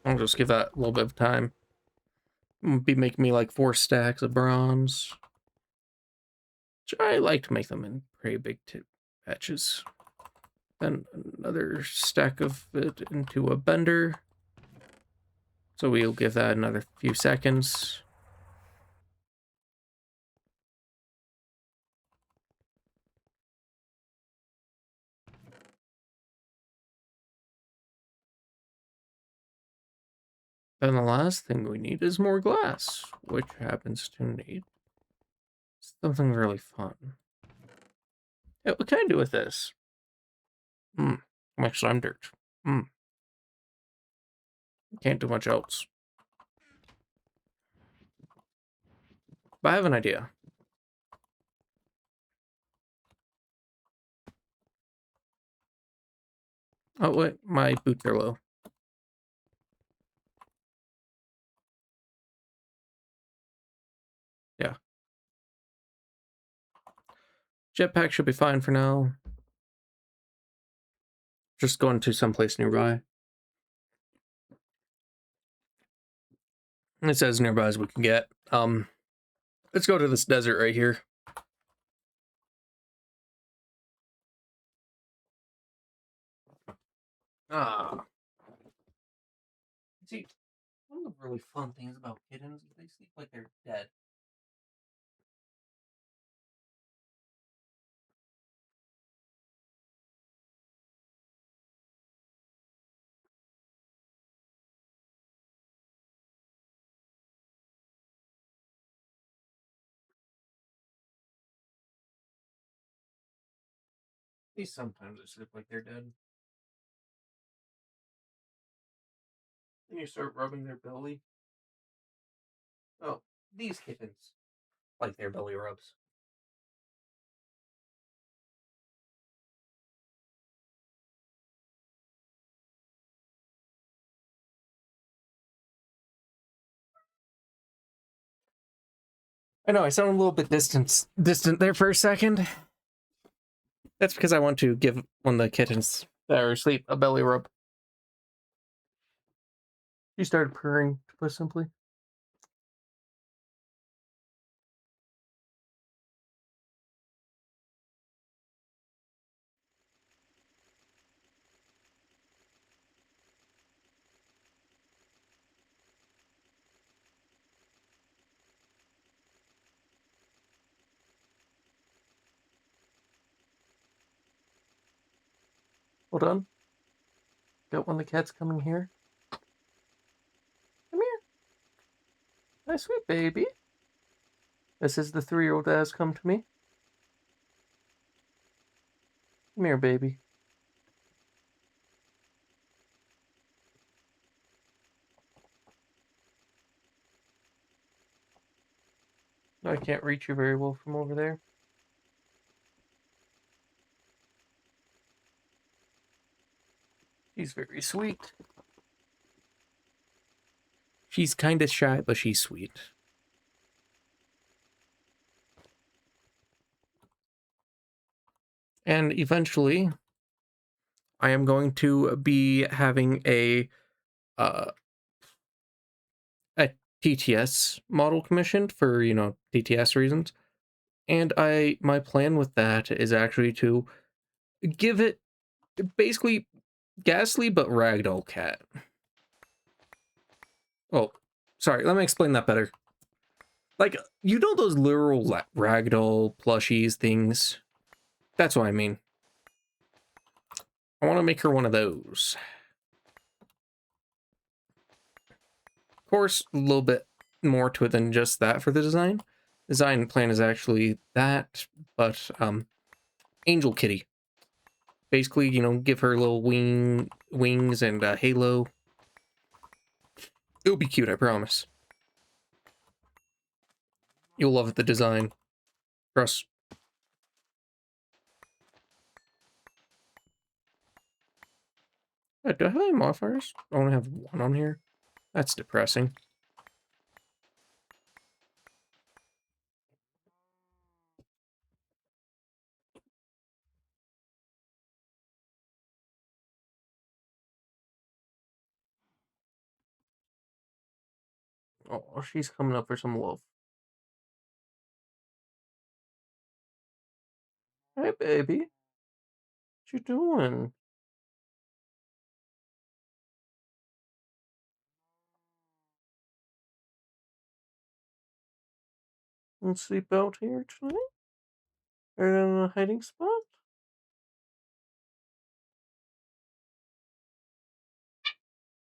I'll just give that a little bit of time. Be making me like 4 stacks of bronze. Which I like to make them in pretty big batches. Then another stack of it into a bender. So we'll give that another few seconds. Then the last thing we need is more glass, which happens to need something really fun. Yeah, what can I do with this? Make slime dirt. Can't do much else. But I have an idea. Oh wait, my boots are low. Yeah. Jetpack should be fine for now. Just going to someplace nearby. It's as nearby as we can get. Let's go to this desert right here. See, one of the really fun things about kittens is they sleep like they're dead. At least sometimes they sleep like they're dead. Then you start rubbing their belly. Oh, these kittens like their belly rubs. I know I sound a little bit distant there for a second. That's because I want to give one of the kittens that are asleep a belly rub. She started purring, to put simply. Hold on. Got one of the cats coming here. Come here. My sweet baby. This is the 3-year-old that has come to me. Come here, baby. No, I can't reach you very well from over there. She's very sweet. She's kind of shy, but she's sweet. And eventually, I am going to be having a TTS model commissioned for, TTS reasons. And my plan with that is actually to give it basically Ghastly but Ragdoll Cat. Oh, sorry, let me explain that better. Like, those literal Ragdoll plushies things? That's what I mean. I want to make her one of those. Of course, a little bit more to it than just that for the design. Design plan is actually that, but Angel Kitty. Basically, give her little wings and a halo. It'll be cute, I promise. You'll love the design. Trust. Do I have any modifiers? I only have one on here. That's depressing. Oh, she's coming up for some love. Hey, baby. What you doing? And sleep out here tonight? Or in a hiding spot?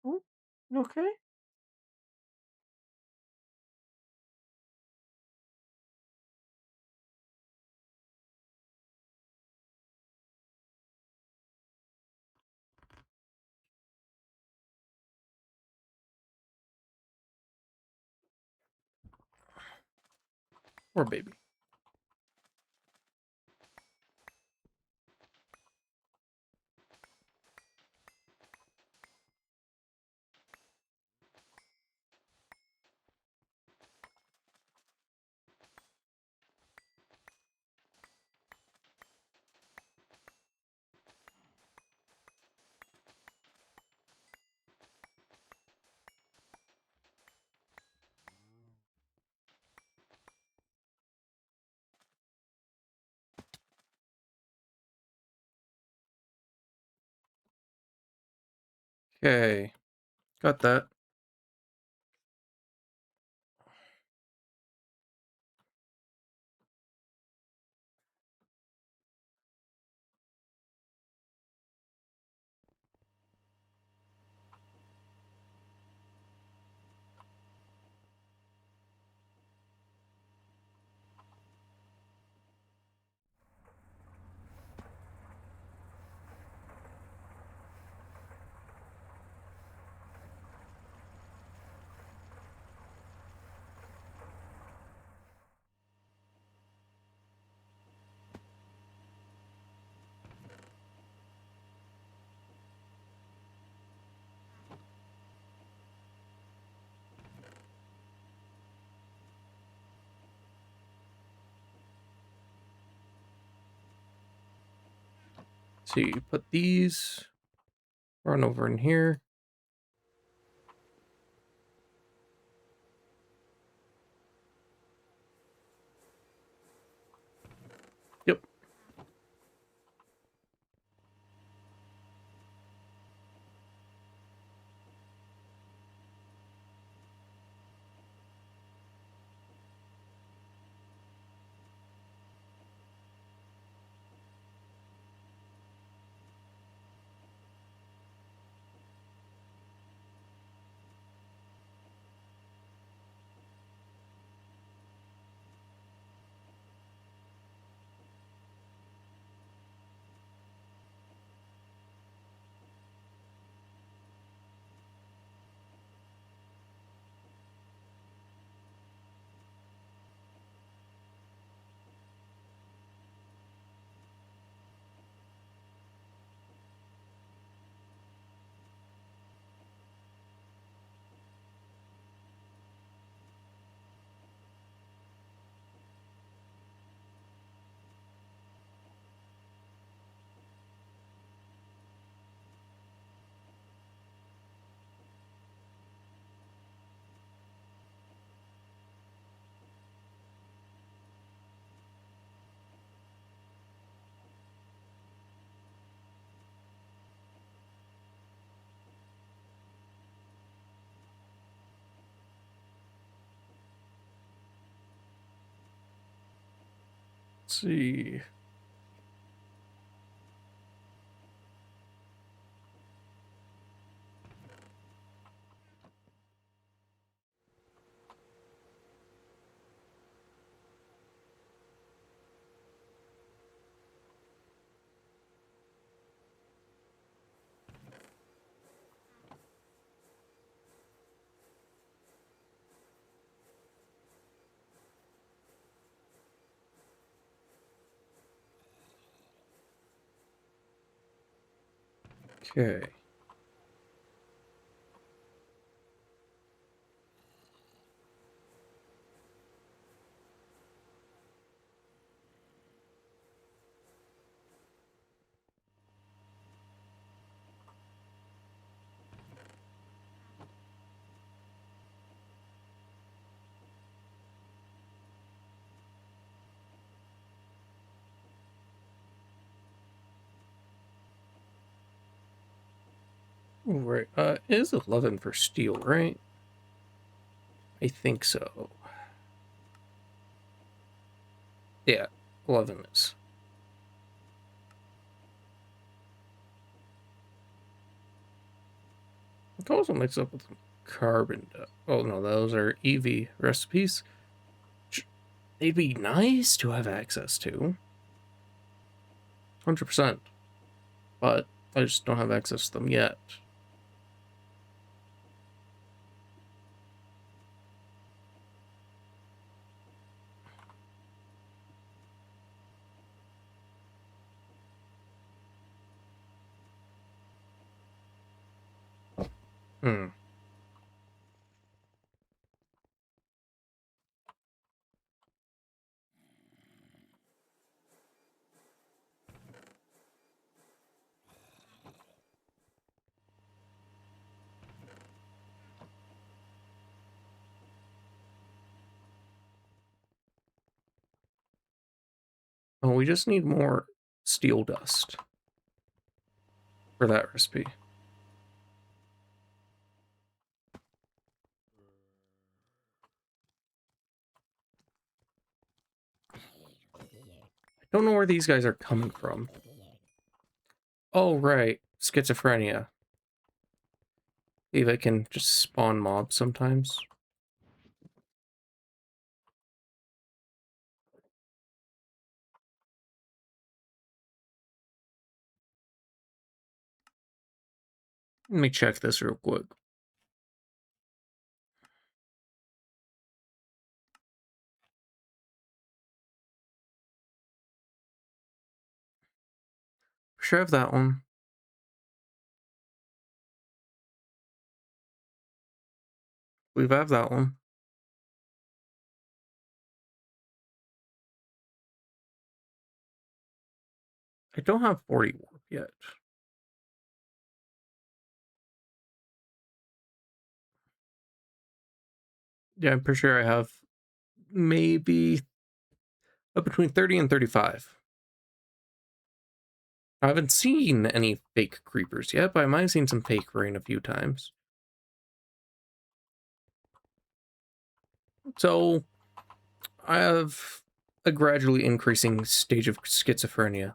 Oh, you okay? Poor baby. Okay. Got that. So you put these, run over in here. Yep. Let's see. Okay. Right. It is 11 for steel, right? I think so. Yeah, 11 is. It also mixed up with carbon. Oh no, those are EV recipes. They'd be nice to have access to. 100%. But I just don't have access to them yet. Hmm. Oh, we just need more steel dust for that recipe. I don't know where these guys are coming from. Oh, right. Schizophrenia. Maybe I can just spawn mobs sometimes. Let me check this real quick. Sure have that one. We have that one. I don't have 40 warp yet. Yeah, I'm pretty sure I have maybe between 30 and 35. I haven't seen any fake creepers yet, but I might have seen some fake rain a few times. So I have a gradually increasing stage of schizophrenia.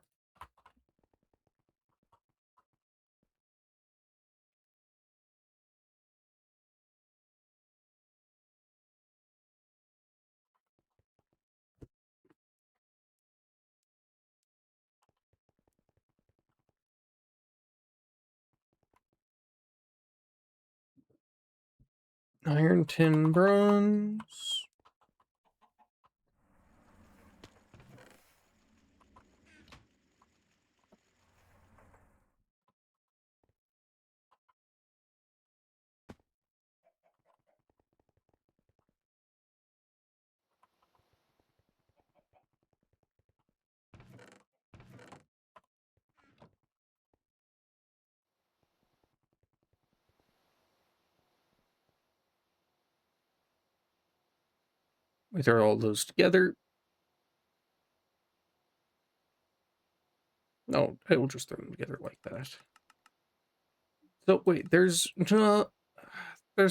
Iron, tin, bronze. We throw all those together. No, I will just throw them together like that. So wait, there's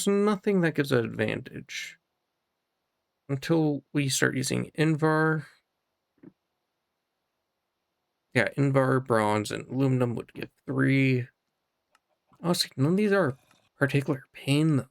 nothing that gives an advantage until we start using Invar. Yeah, Invar, bronze, and aluminum would give 3. Honestly, none of these are particular pain though.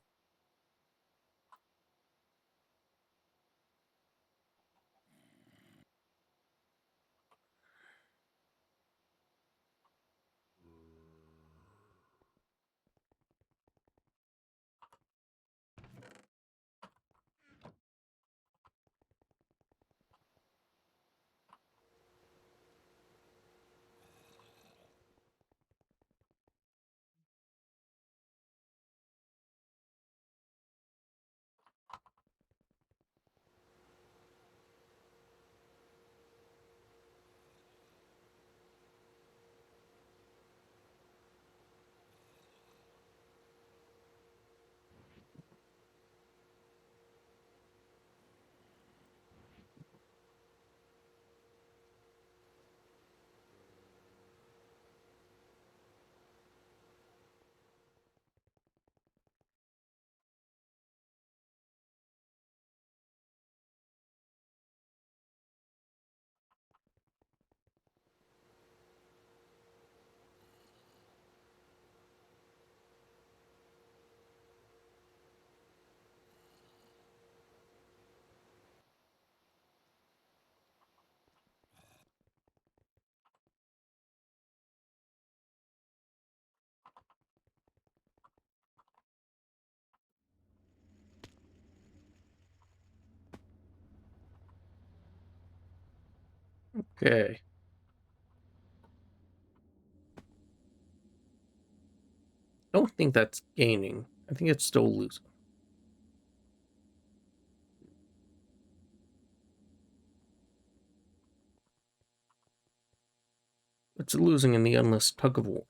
Okay. I don't think that's gaining. I think it's still losing. It's losing in the endless tug of war.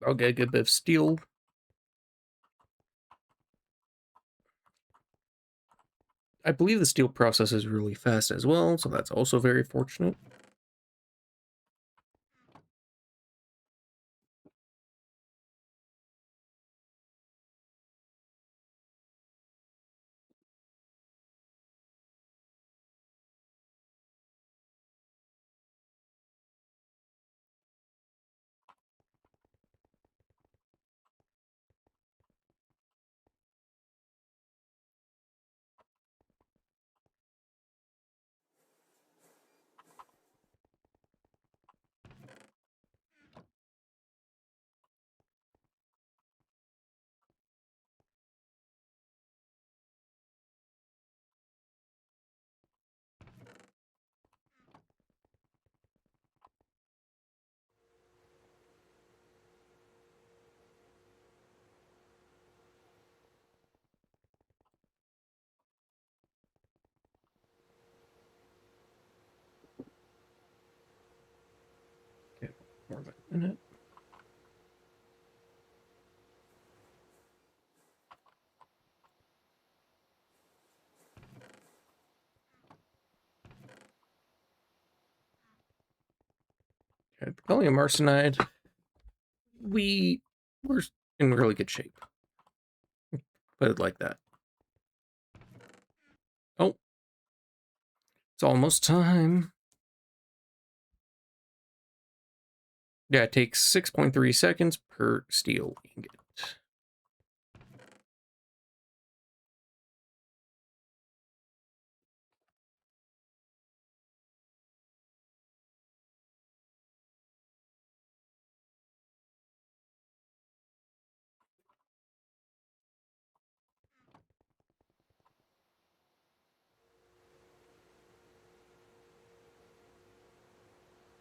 I'll get a good bit of steel. I believe the steel process is really fast as well, so that's also very fortunate. Okay, more than a minute. Okay, gallium arsenide. We're in really good shape. Put it like that. Oh, it's almost time. Yeah, it takes 6.3 seconds per steel ingot.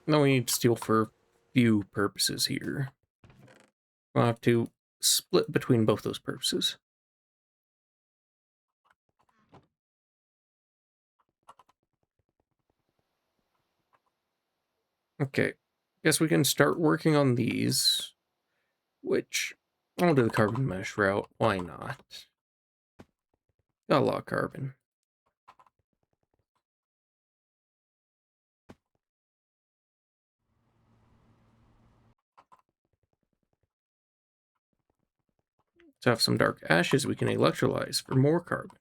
Now we need steel for few purposes here. We'll have to split between both those purposes. Okay, guess we can start working on these, which I'll do the carbon mesh route. Why not? Got a lot of carbon. To have some dark ashes we can electrolyze for more carbon.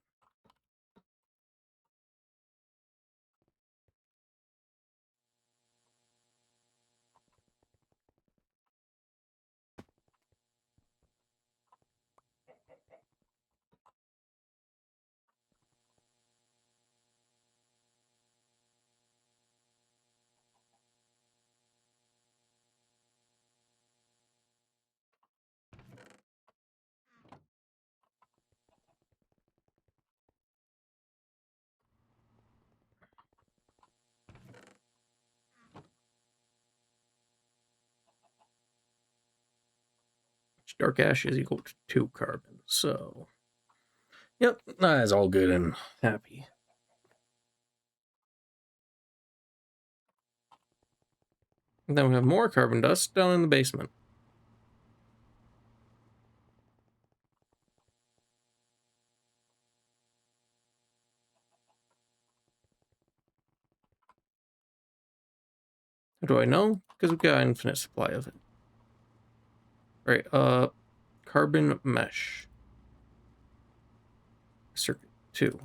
Dark ash is equal to 2 carbon, so... Yep, that is all good and happy. And then we have more carbon dust down in the basement. How do I know? Because we've got an infinite supply of it. Right, carbon mesh. Circuit 2.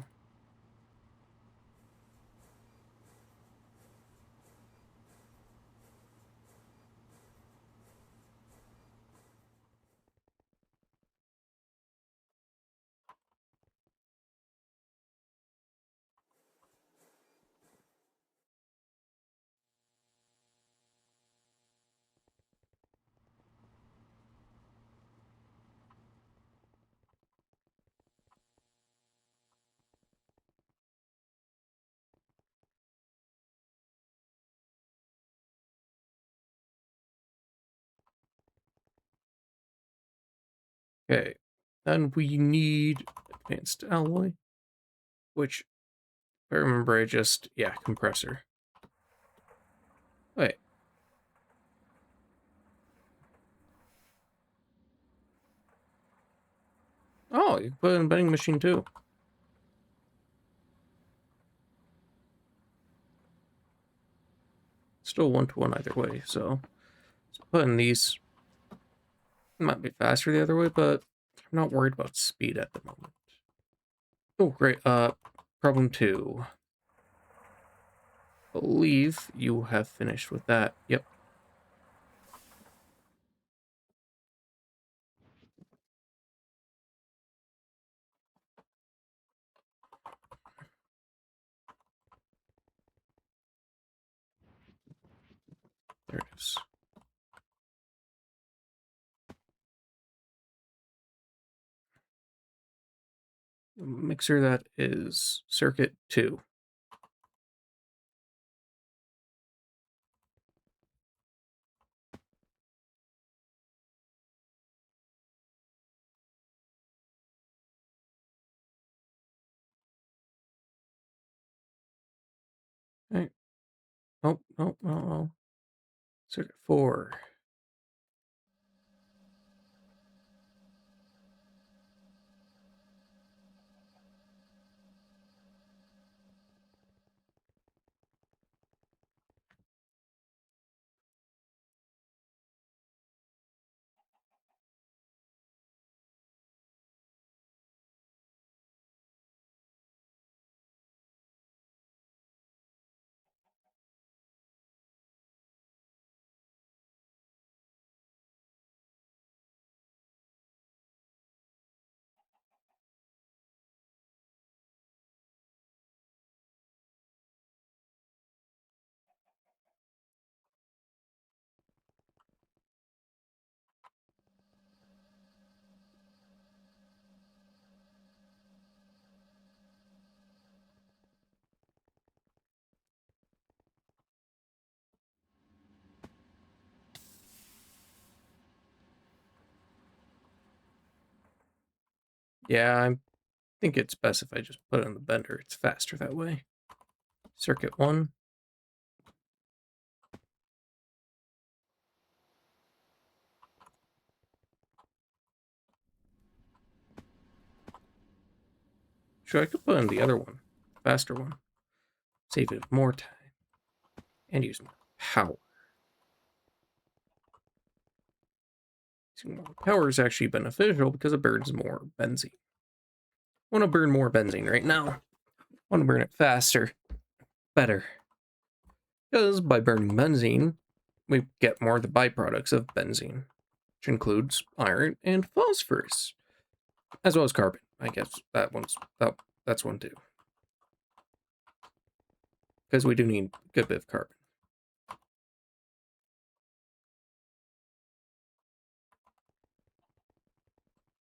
Okay, then we need advanced alloy, which, if I remember, yeah, compressor. Wait. Oh, you can put in a vending machine too. Still 1-to-1 either way, so put in these. Might be faster the other way, but I'm not worried about speed at the moment. Oh, great. Problem 2. Believe you have finished with that. Yep. There it is. Mixer that is circuit 2. Okay. Oh, no, no, no. Circuit 4. Yeah, I think it's best if I just put it in the bender. It's faster that way. Circuit 1. Sure, I could put in the other one. Faster one. Save it more time. And use more power. Using more power is actually beneficial because it burns more benzene. I want to burn more benzene right now. I want to burn it faster. Better. Because by burning benzene, we get more of the byproducts of benzene, which includes iron and phosphorus, as well as carbon. I guess that's one too. Because we do need a good bit of carbon.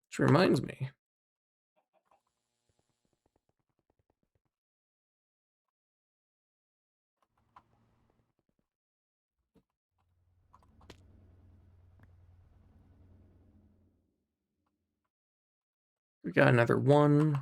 Which reminds me. We got another one.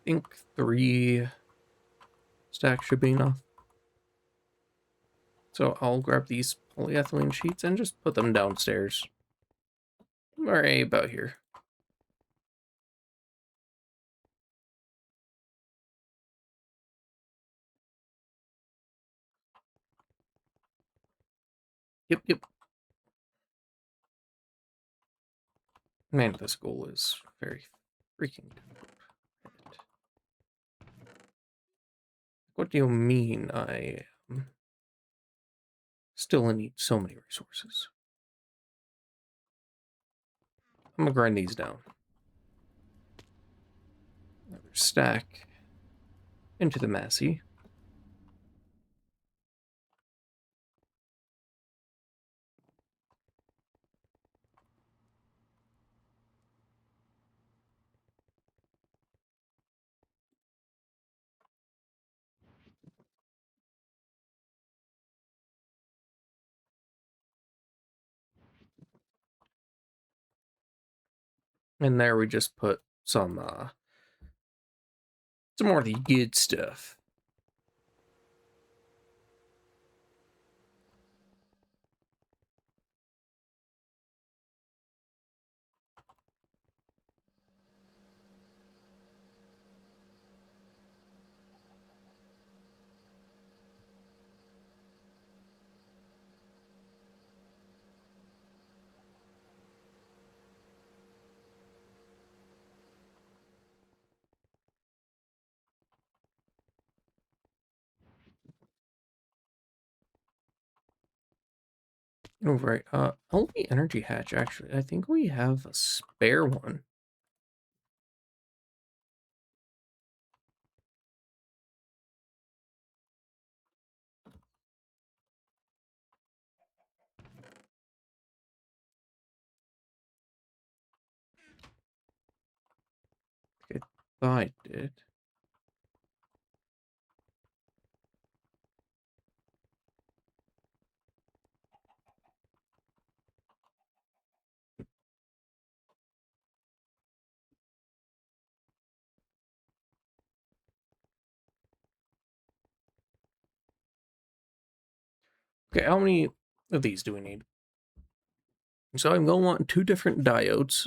think 3 stacks should be enough. So I'll grab these polyethylene sheets and just put them downstairs. Right about here. Yep. Man, this goal is very freaking difficult. What do you mean I still need so many resources? I'm gonna grind these down. Another stack into the Massey. And there we just put some more of the good stuff. Oh, right. LV Energy Hatch, actually. I think we have a spare one. I thought I did. Okay, how many of these do we need? So I'm going to want 2 different diodes.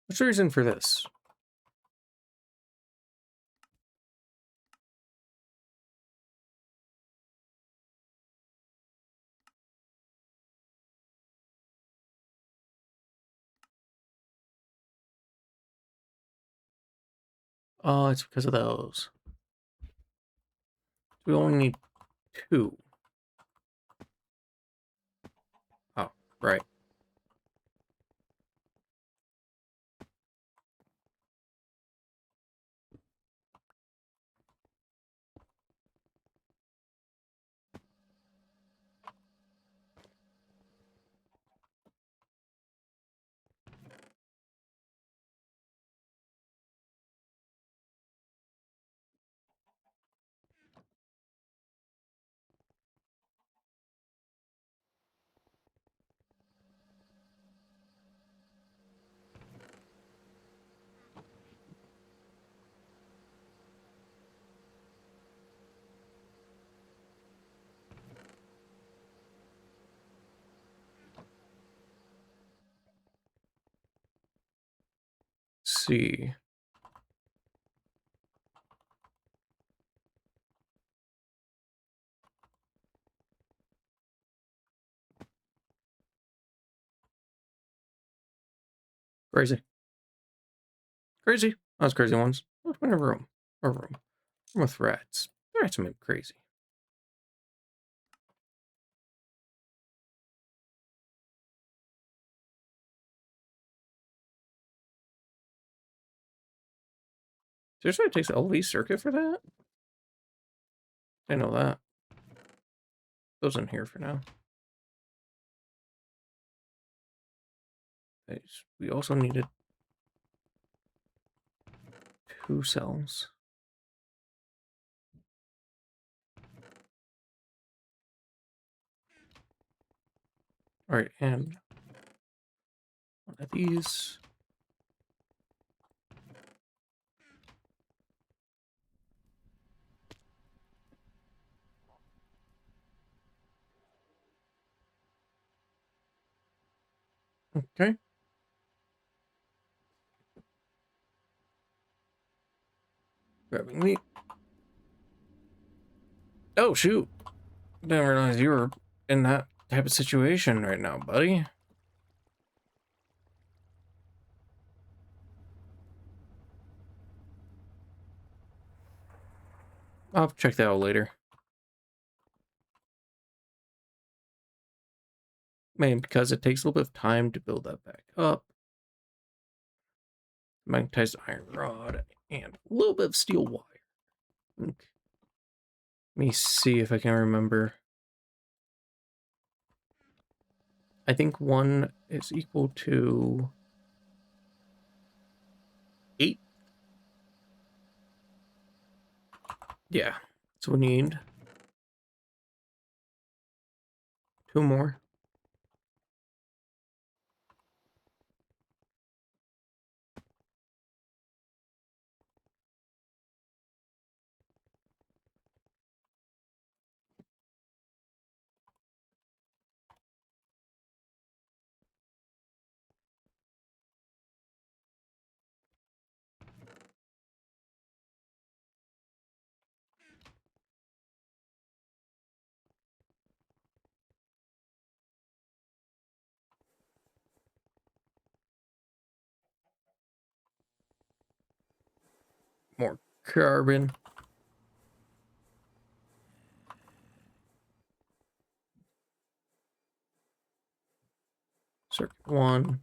What's the reason for this? Oh, it's because of those. We only need 2. Oh, right. Let's see. Crazy. Crazy. That's crazy ones. Let's find a room. A room. Room with rats. Rats make crazy. Seriously, it takes an LV circuit for that? I know that. Those in here for now. We also needed 2 cells. All right, and one of these. Okay. Grabbing meat. Oh, shoot. Didn't realize you were in that type of situation right now, buddy. I'll check that out later. Maybe because it takes a little bit of time to build that back up. Magnetized iron rod and a little bit of steel wire. Okay. Let me see if I can remember. I think 1 is equal to 8. Yeah. So we need 2 more. More carbon. Circuit 1.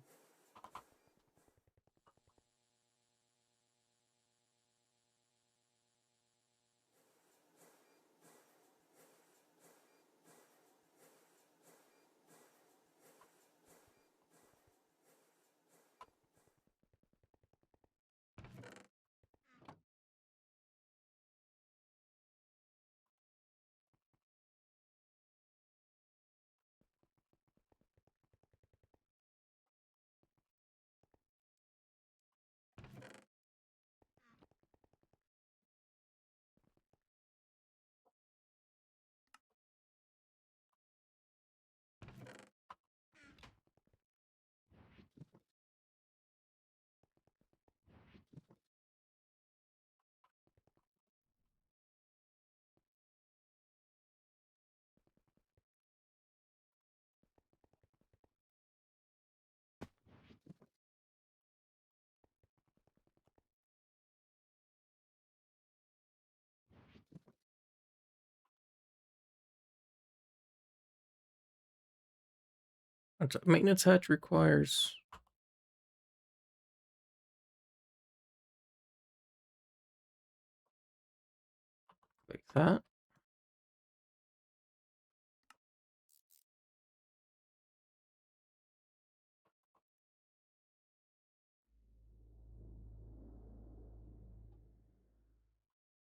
Maintenance hatch requires like that.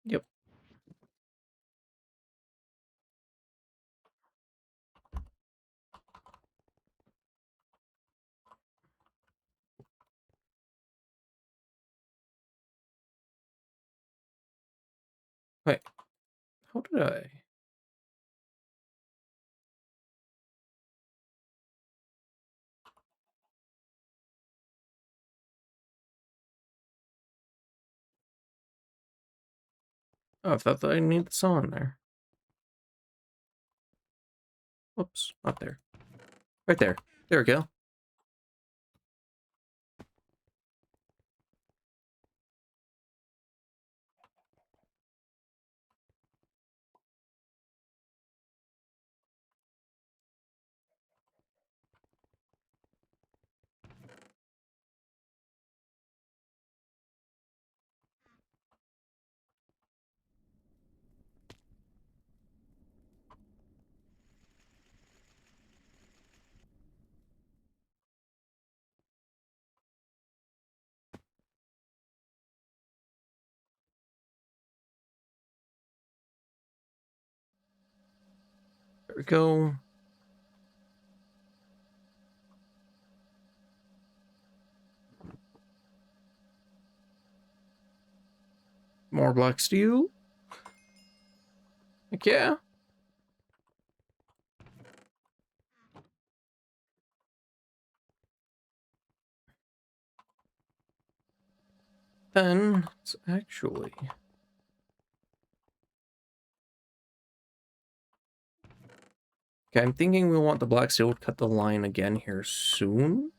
Yep. Wait, how did I? Oh, I thought that I need this on there. Whoops, not there. Right there. There we go. we go. More black steel. Heck yeah. Then it's actually... Okay, I'm thinking we want the black steel to cut the line again here soon.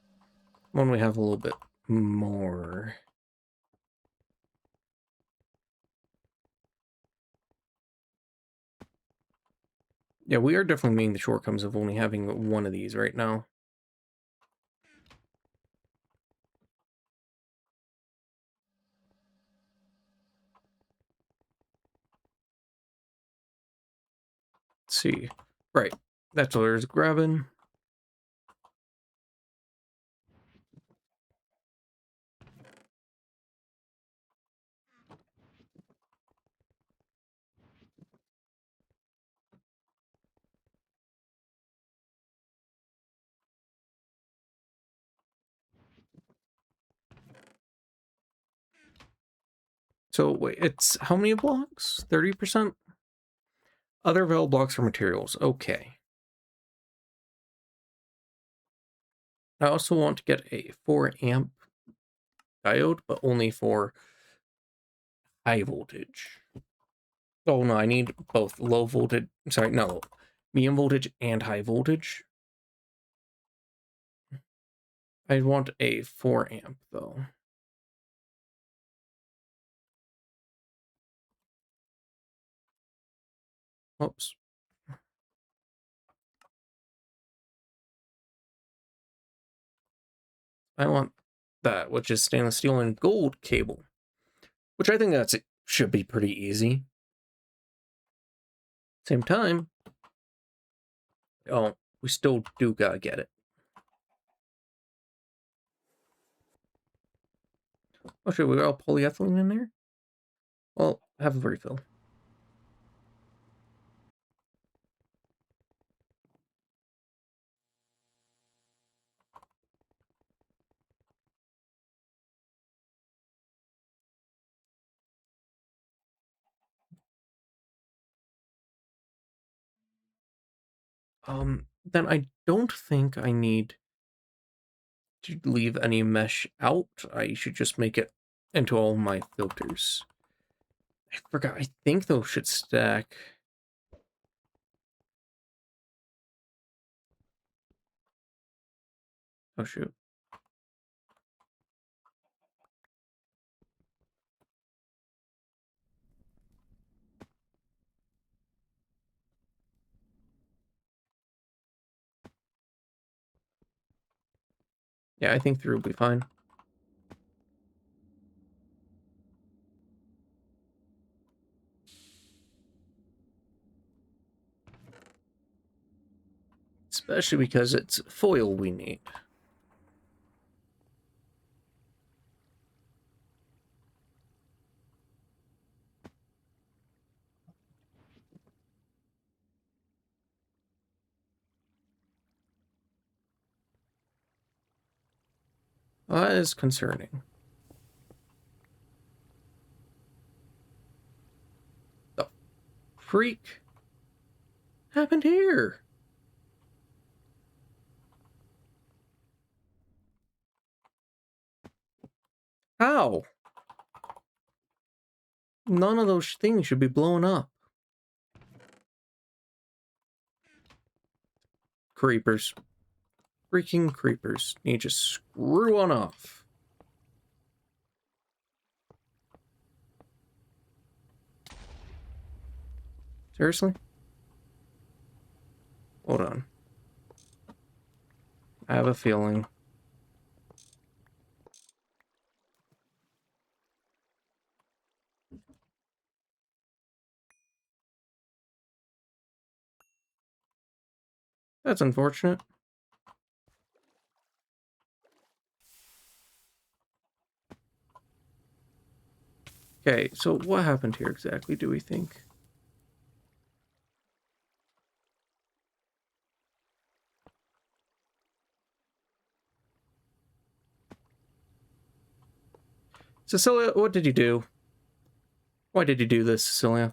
When we have a little bit more. Yeah, we are definitely meeting the shortcomings of only having one of these right now. Let's see. Right. That's what there's grabbing. So wait, it's how many blocks? 30%? Other available blocks for materials. Okay. I also want to get a 4 amp diode, but only for high voltage. Oh no, I need both low voltage, sorry, no, medium voltage and high voltage. I want a 4 amp though. Oops. I want that, which is stainless steel and gold cable, which I think that's should be pretty easy. Same time, oh, we still do gotta get it. Oh, should we got all polyethylene in there? Well, have a refill. Then I don't think I need to leave any mesh out. I should just make it into all my filters. I forgot, I think those should stack. Oh shoot. Yeah, I think 3 will be fine. Especially because it's foil we need. That is concerning. The freak happened here? How? None of those things should be blowing up. Creepers. Freaking creepers. You just screw on off. Seriously? Hold on. I have a feeling. That's unfortunate. Okay, so what happened here exactly, do we think? Cecilia, what did you do? Why did you do this, Cecilia?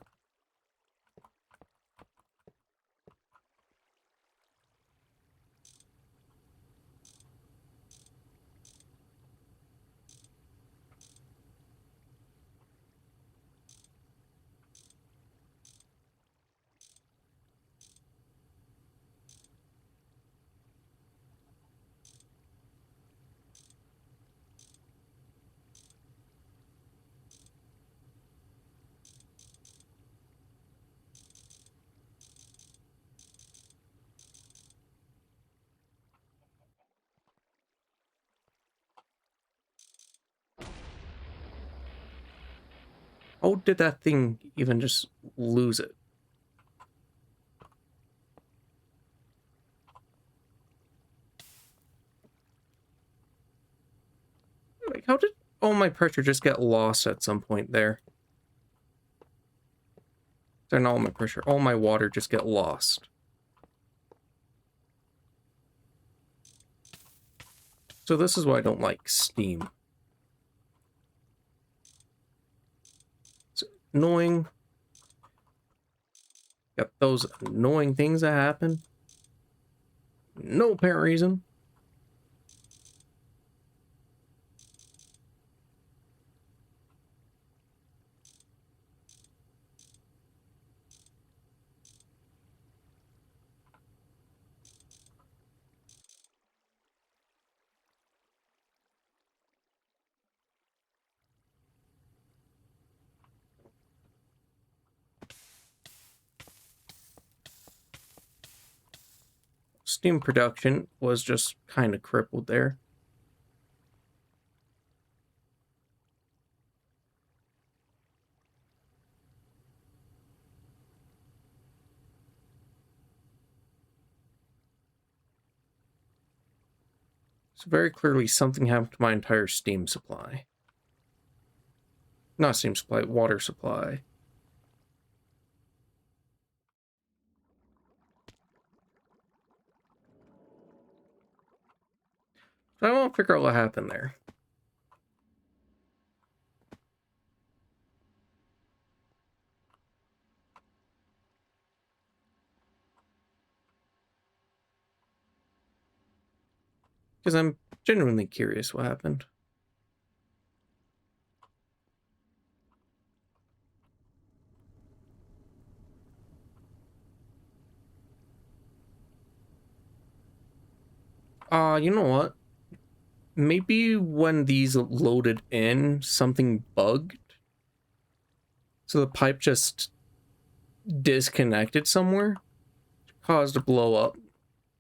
How did that thing even just lose it? Like, how did all my pressure just get lost at some point there? Sorry, not all my pressure, all my water just get lost. So this is why I don't like steam. It's annoying. Got those annoying things that happen. No apparent reason. Steam production was just kind of crippled there. So very clearly something happened to my entire steam supply. Not steam supply, water supply. So I want to figure out what happened there. Because I'm genuinely curious what happened. You know what? Maybe when these loaded in, something bugged. So the pipe just disconnected somewhere, caused a blow up,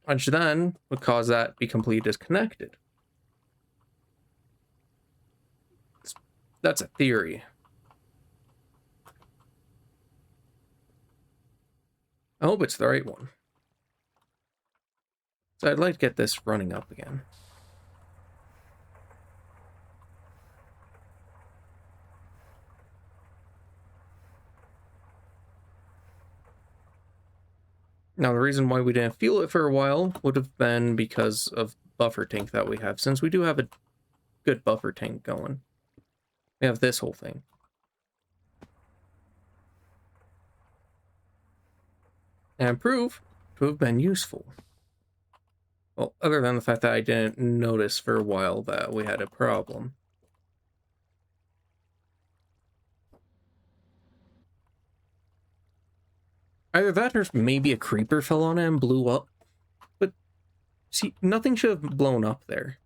which then would cause that to be completely disconnected. That's a theory. I hope it's the right one. So I'd like to get this running up again. Now, the reason why we didn't feel it for a while would have been because of buffer tank that we have, since we do have a good buffer tank going. We have this whole thing. And prove to have been useful. Well, other than the fact that I didn't notice for a while that we had a problem. Either that or maybe a creeper fell on it and blew up. But, see, nothing should have blown up there.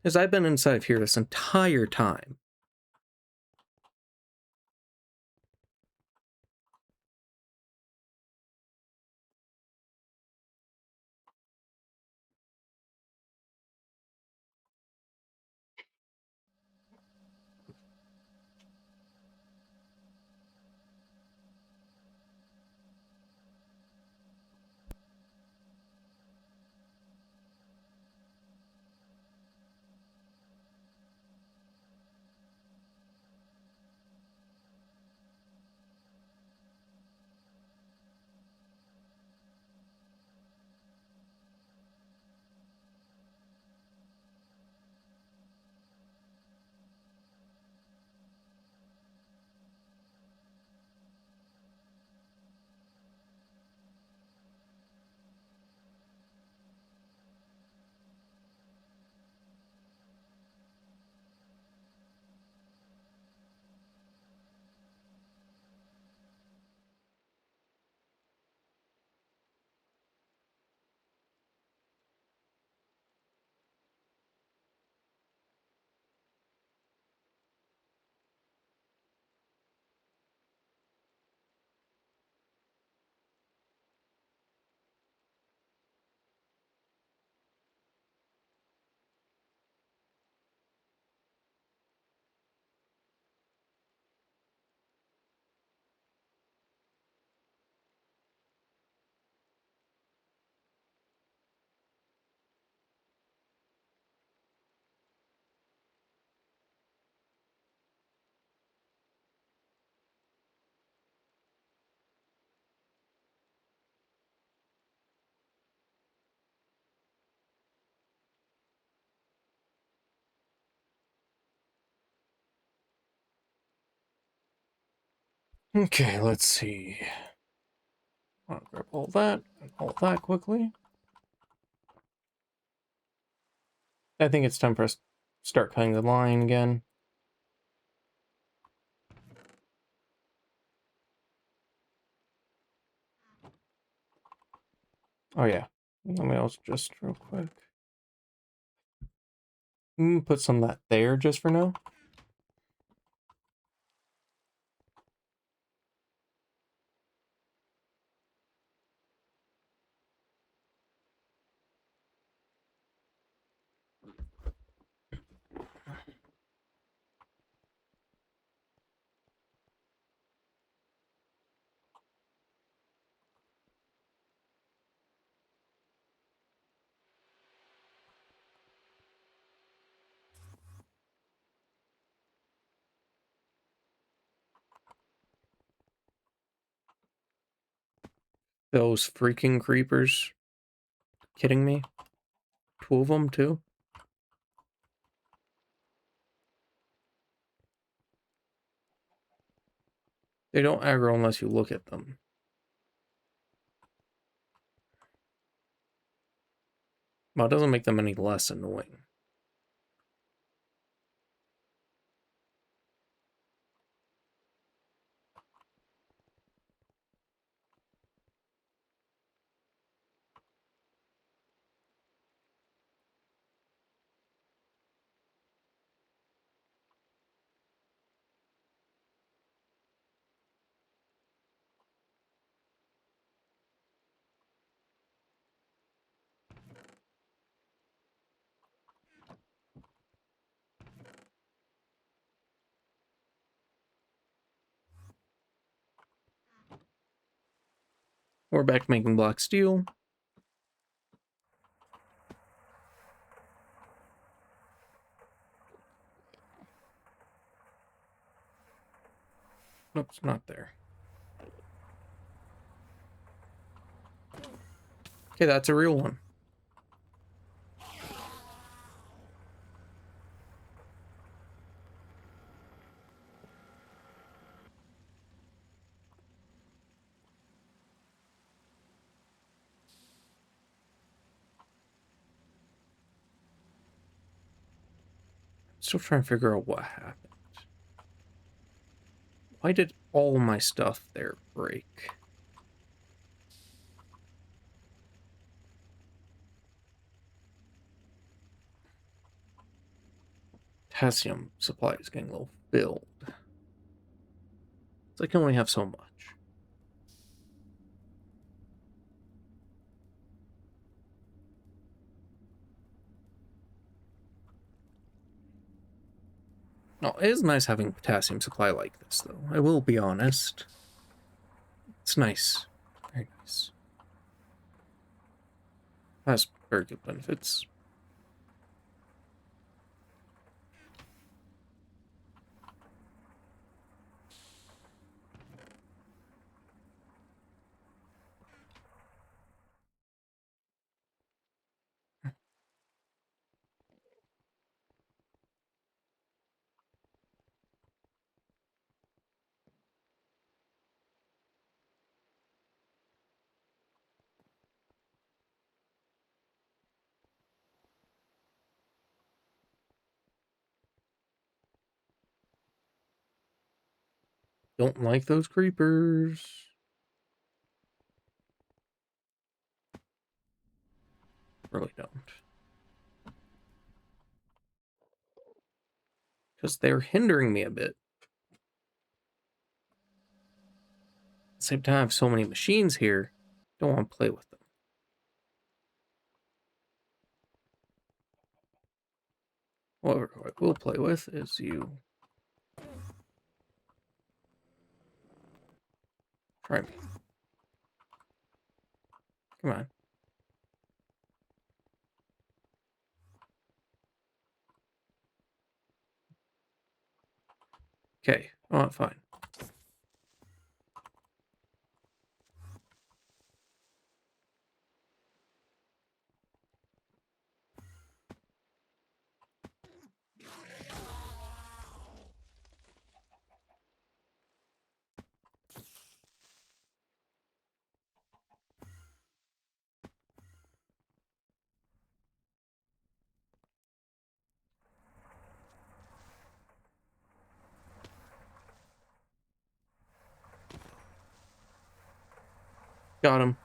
Because I've been inside of here this entire time. Okay, let's see. I'll grab all that and all that quickly. I think it's time for us to start cutting the line again. Oh yeah, let me also just real quick. Put some of that there just for now. Those freaking creepers. Kidding me? 2 of them too? They don't aggro unless you look at them. Well, it doesn't make them any less annoying. We're back to making black steel. Nope, it's not there. Okay, that's a real one. Still trying to figure out what happened. Why did all my stuff there break? Potassium supply is getting low filled. So I can only have so much. No, it is nice having potassium supply like this, though. I will be honest. It's nice. Very nice. Has very good benefits. Don't like those creepers. Really don't. Because they're hindering me a bit. At the same time, I have so many machines here. Don't want to play with them. What I will play with is you. Try me. Come on. Okay. Oh, fine. Got him.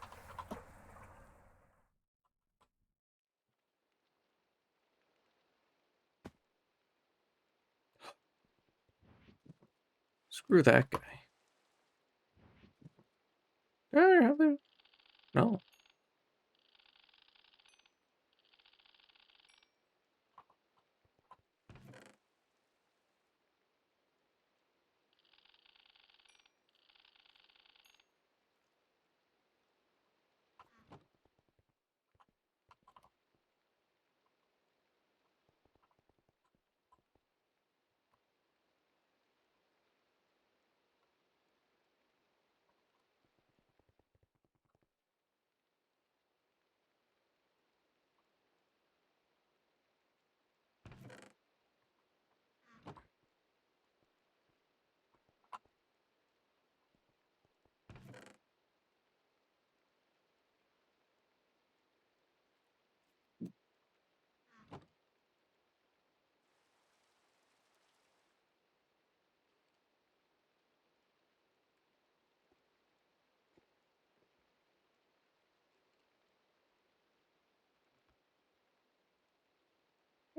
Screw that guy. No.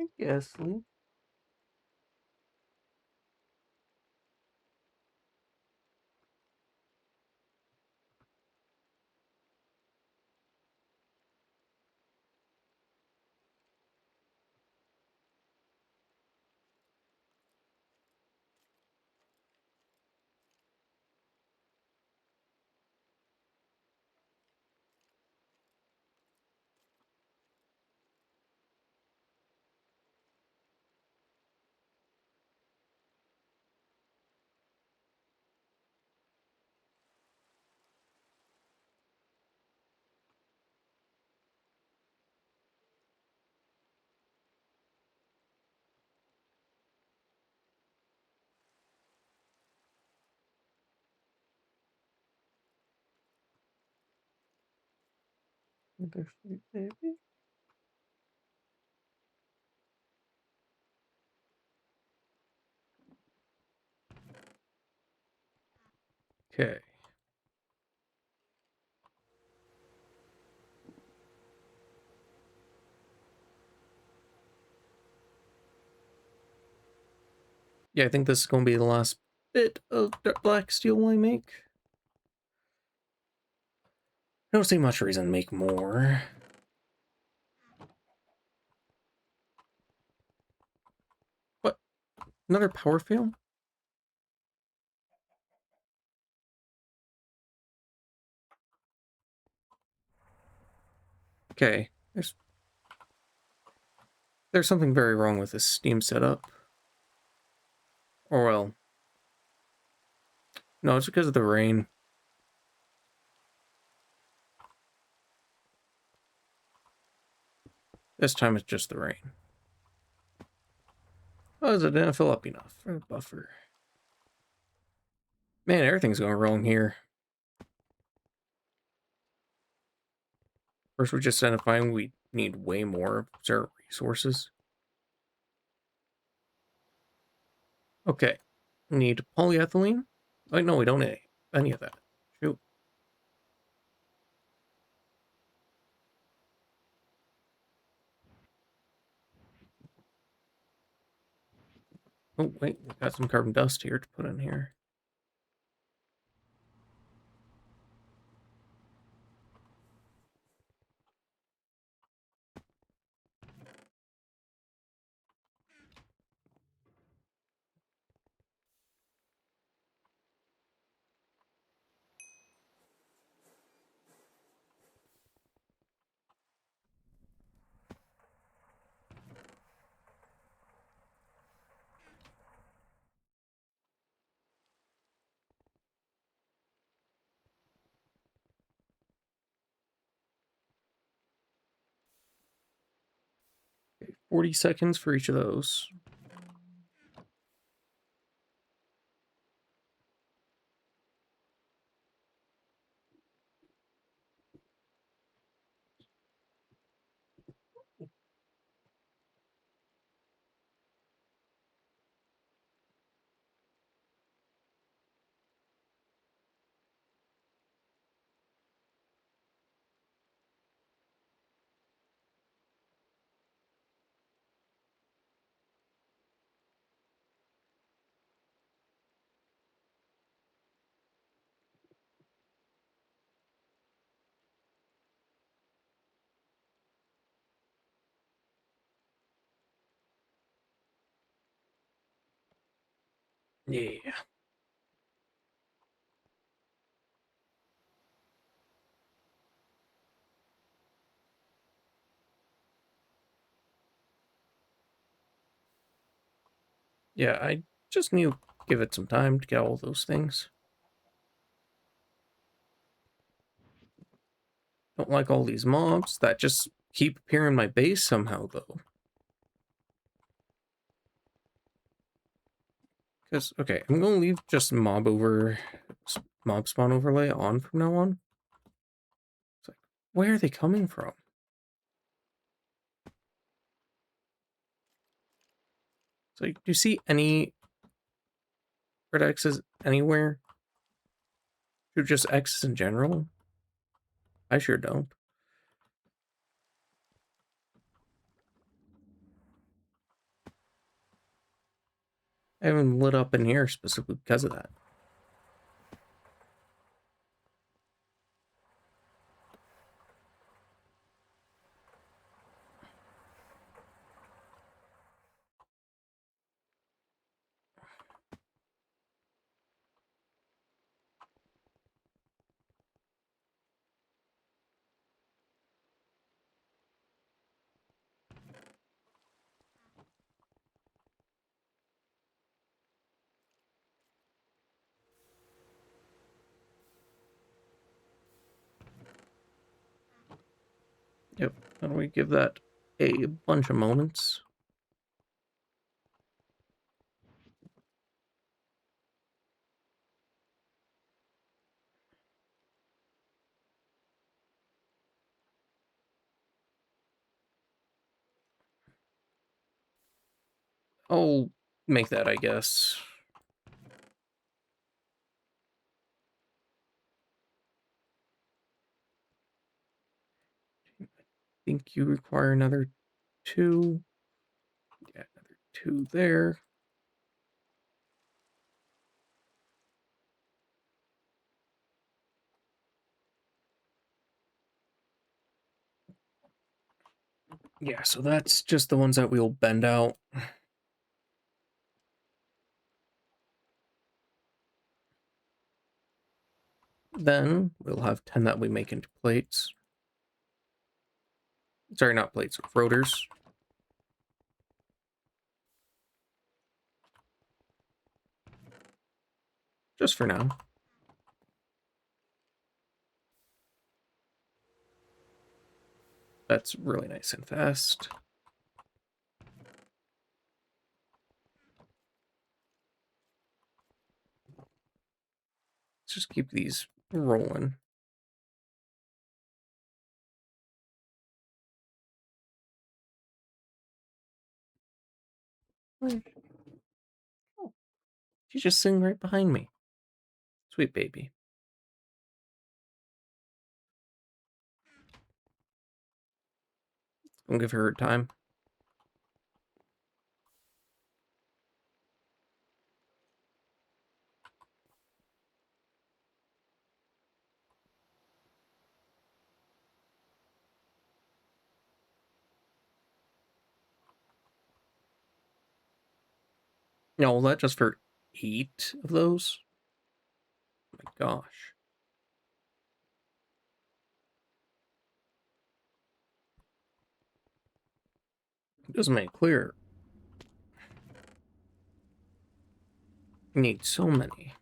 I guess. Okay. Yeah, I think this is going to be the last bit of black steel I make. I don't see much reason to make more. What? Another power fail? Okay. There's something very wrong with this Steam setup. Or well. No, it's because of the rain. This time it's just the rain. Oh, it didn't fill up enough for the buffer. Man, everything's going wrong here. First, we just identifying we need way more observed resources. Okay. We need polyethylene. Oh, no, we don't need any of that. Shoot. Oh, wait. We got some carbon dust here to put in here. Okay, 40 seconds for each of those. Yeah. Yeah, I just need to give it some time to get all those things. Don't like all these mobs that just keep appearing in my base somehow, though. Because, okay, I'm going to leave just mob spawn overlay on from now on. It's like, where are they coming from? So, do you see any red X's anywhere? Or just X's in general? I sure don't. I haven't lit up in here specifically because of that. Yep, how do we give that a bunch of moments? I'll make that, I guess. I think you require another 2. Yeah, another 2 there. Yeah, so that's just the ones that we'll bend out. Then we'll have 10 that we make into plates. Sorry, not plates, rotors. Just for now. That's really nice and fast. Let's just keep these rolling. Oh, she's just sitting right behind me. Sweet baby. Don't give her time. No, that just for 8 of those? Oh my gosh. It doesn't make it clear. You need so many.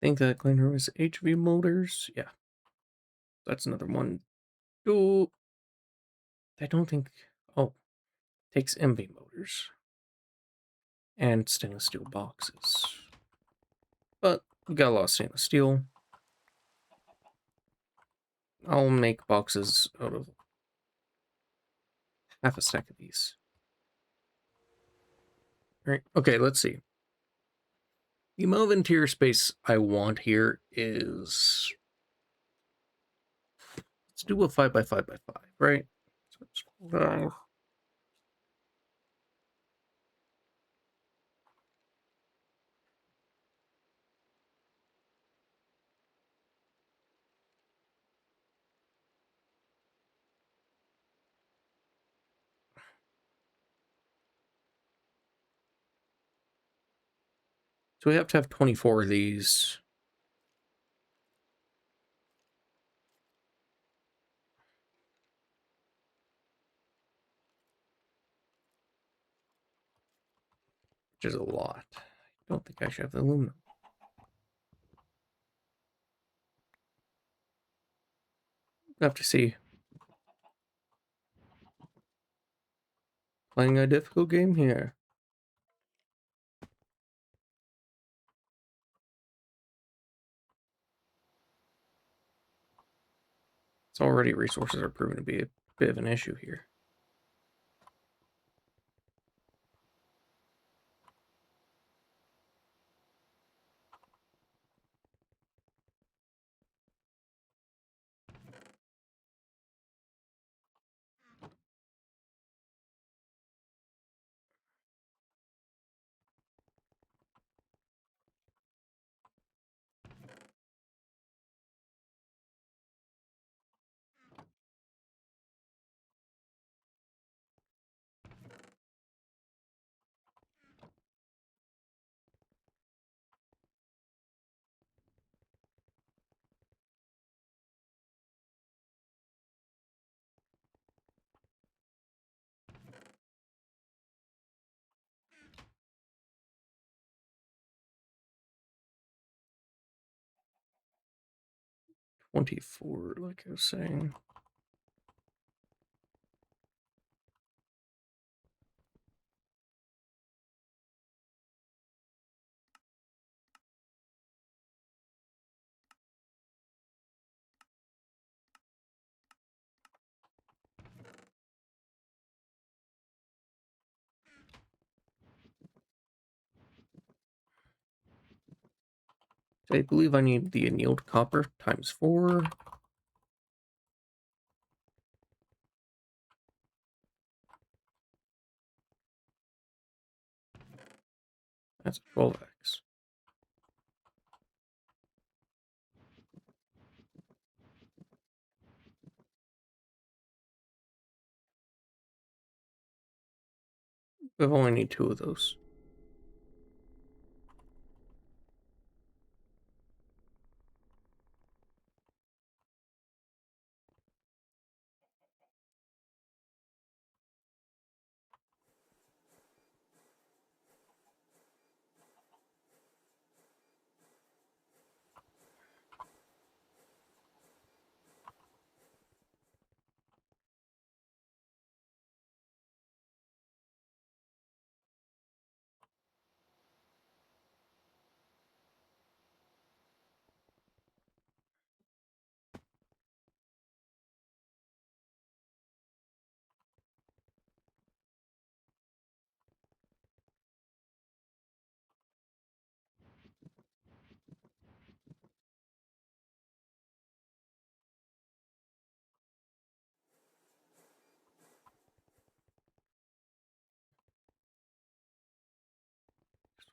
Think that Cleanroom is HV motors? Yeah. That's another one. Oh, I don't think. Oh, takes MV motors and stainless steel boxes. But we got a lot of stainless steel. I'll make boxes out of half a stack of these. All right. Okay, let's see. The amount of interior space I want here is... Let's do a 5 by 5 by 5, right? So it's 5. So we have to have 24 of these. Which is a lot. I don't think I should have the aluminum. I have to see. Playing a difficult game here. It's already resources are proven to be a bit of an issue here. $24, like I was saying. I believe I need the annealed copper times 4. That's 12x. We only need 2 of those.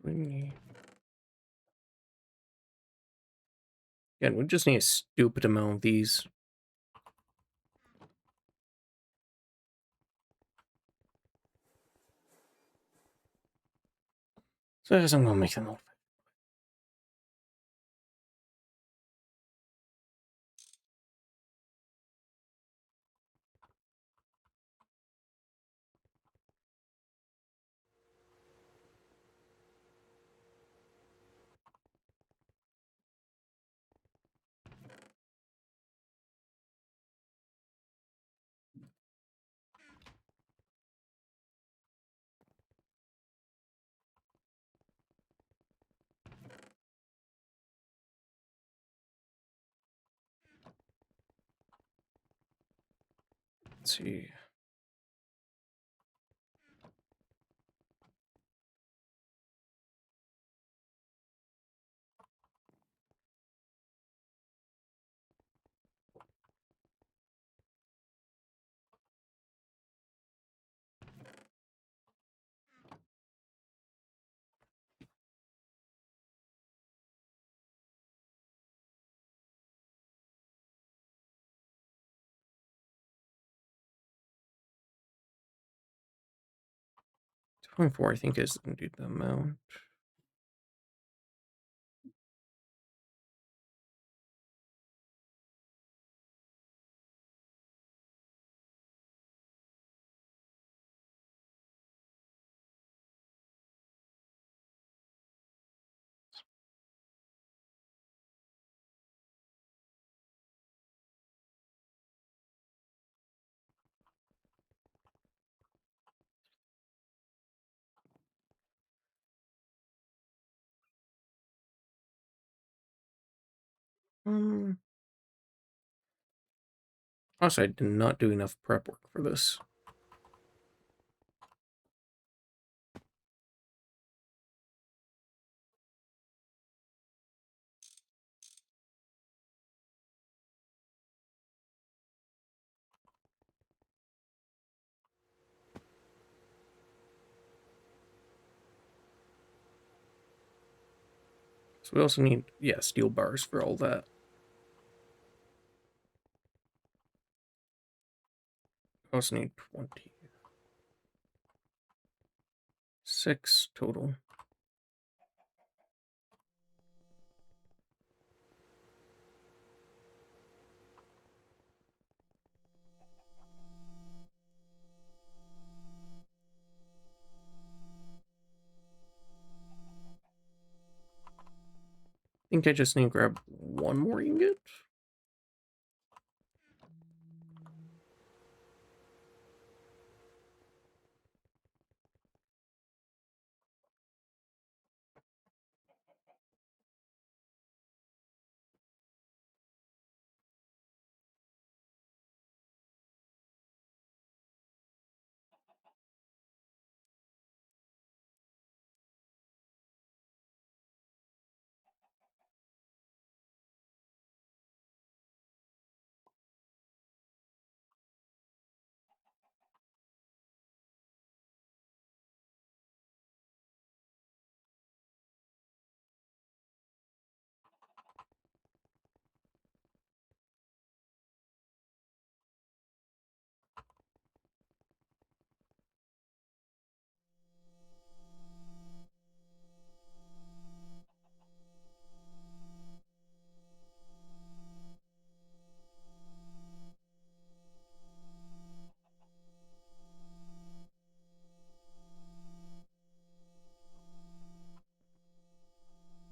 We need... Again, we just need a stupid amount of these. So I guess I'm gonna make them all. Let's see. $24, I think, is indeed the amount. Also, I did not do enough prep work for this. So we also need, yeah, steel bars for all that. We also need 26 total. I think I just need to grab one more ingot.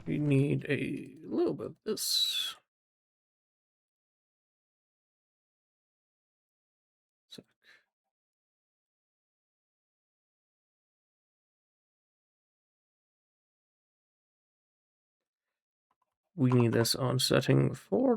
We need a little bit of this. So we need this on setting 4.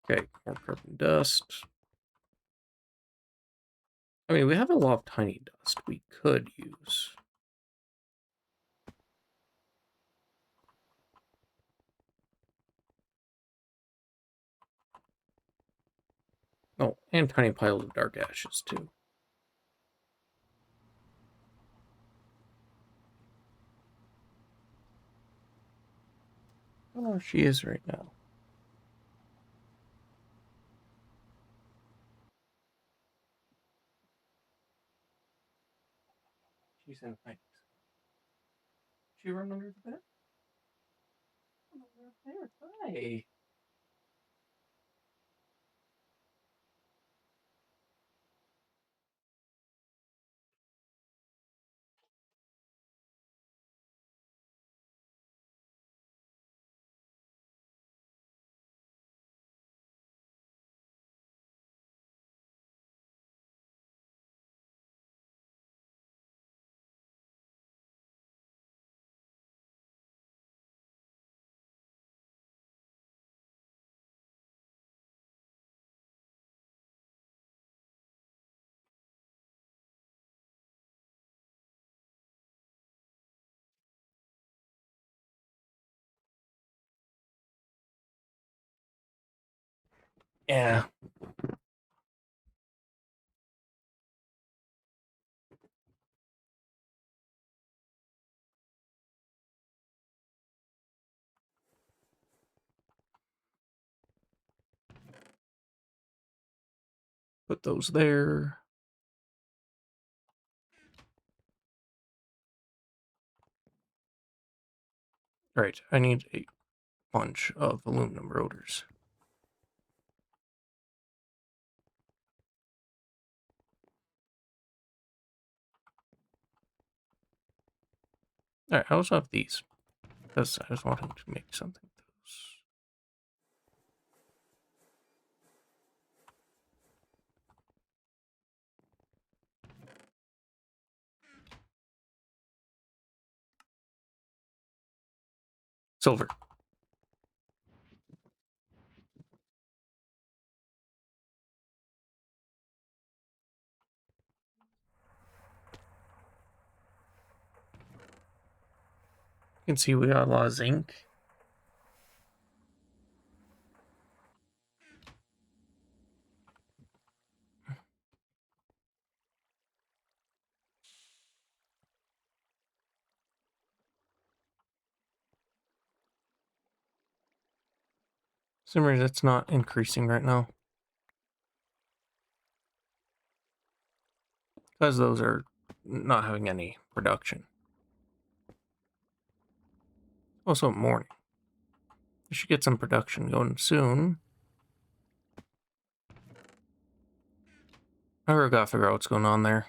Okay, more carbon dust. I mean, we have a lot of tiny dust we could use. Oh, and tiny piles of dark ashes, too. Oh, she is right now. She's in fight. She run under the bed? There. Hi. Yeah. Put those there. Right, I need a bunch of aluminum rotors. Alright, I also have these. Because I was wanting to make something of those. Silver. You can see we got a lot of zinc. Simmer, that's not increasing right now. Because those are not having any production. Also morning. We should get some production going soon. I really gotta figure out what's going on there.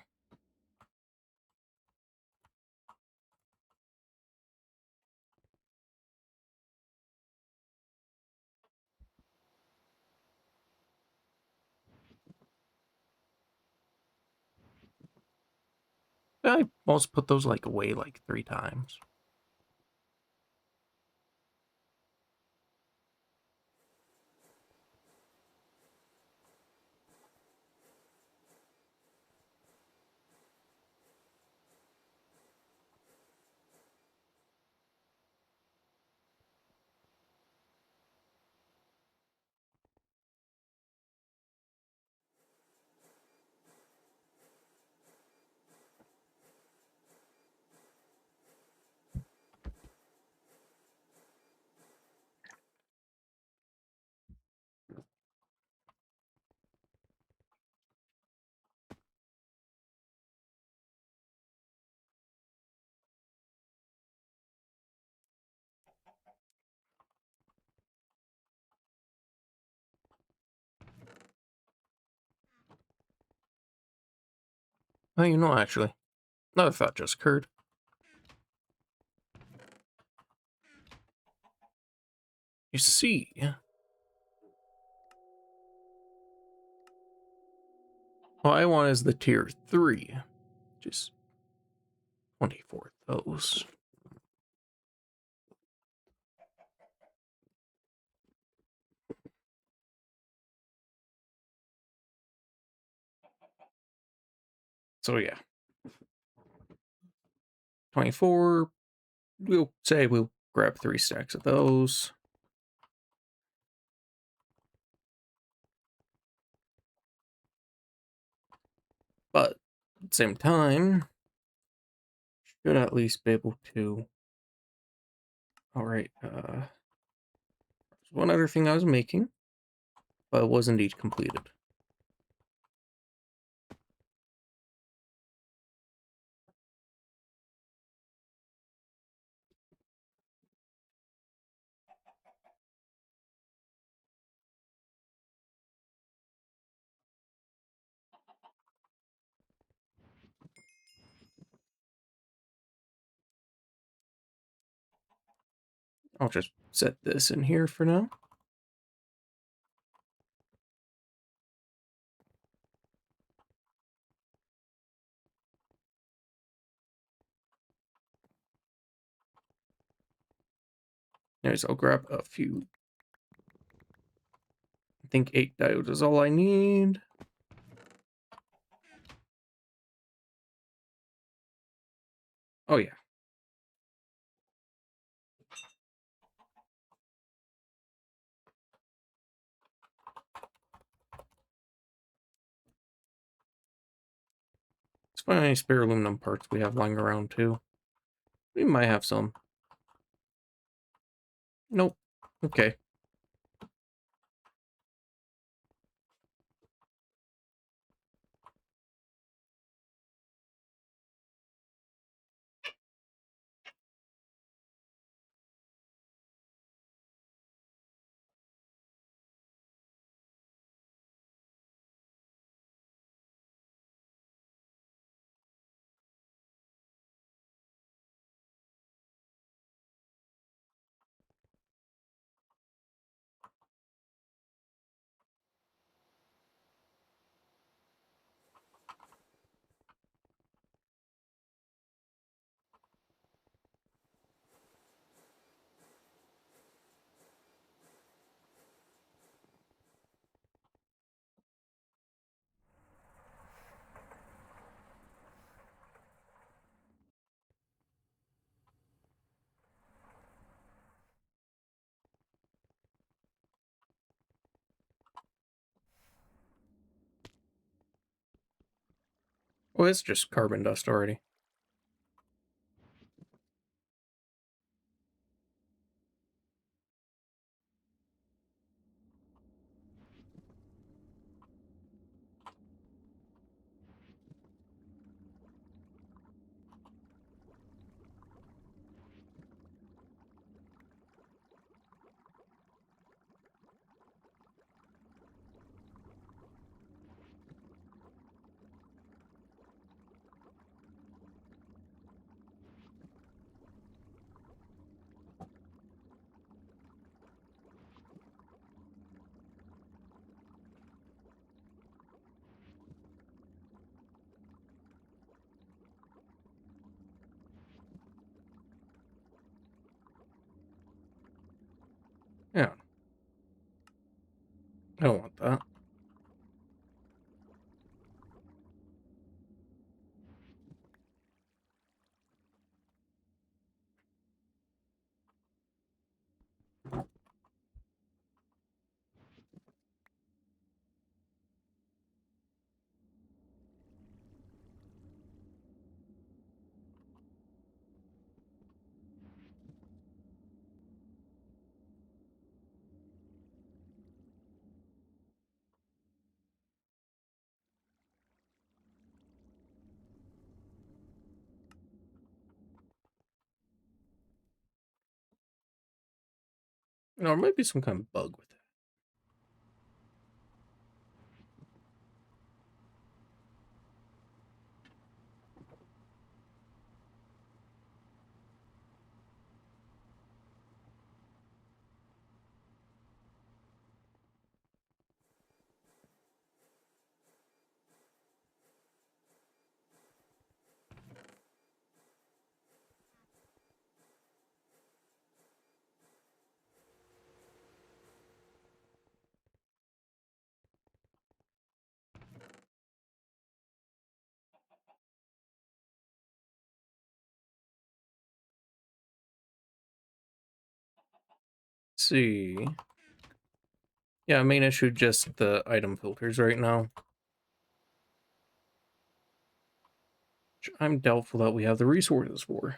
I almost put those like away like 3 times. Oh, you know, actually, another thought just occurred. You see, what I want is the tier 3, which is 24 of those. So yeah, 24. We'll say we'll grab 3 stacks of those. But at the same time, should at least be able to. All right. There's one other thing I was making, but it was indeed completed. I'll just set this in here for now. Anyways, I'll grab a few. I think 8 diodes is all I need. Oh yeah. find any spare aluminum parts we have lying around, too. We might have some. Nope. Okay. Oh, it's just carbon dust already. Yeah. I don't want that. You know, there might be some kind of bug with it. Let's see. Yeah, main issue just the item filters right now. Which I'm doubtful that we have the resources for.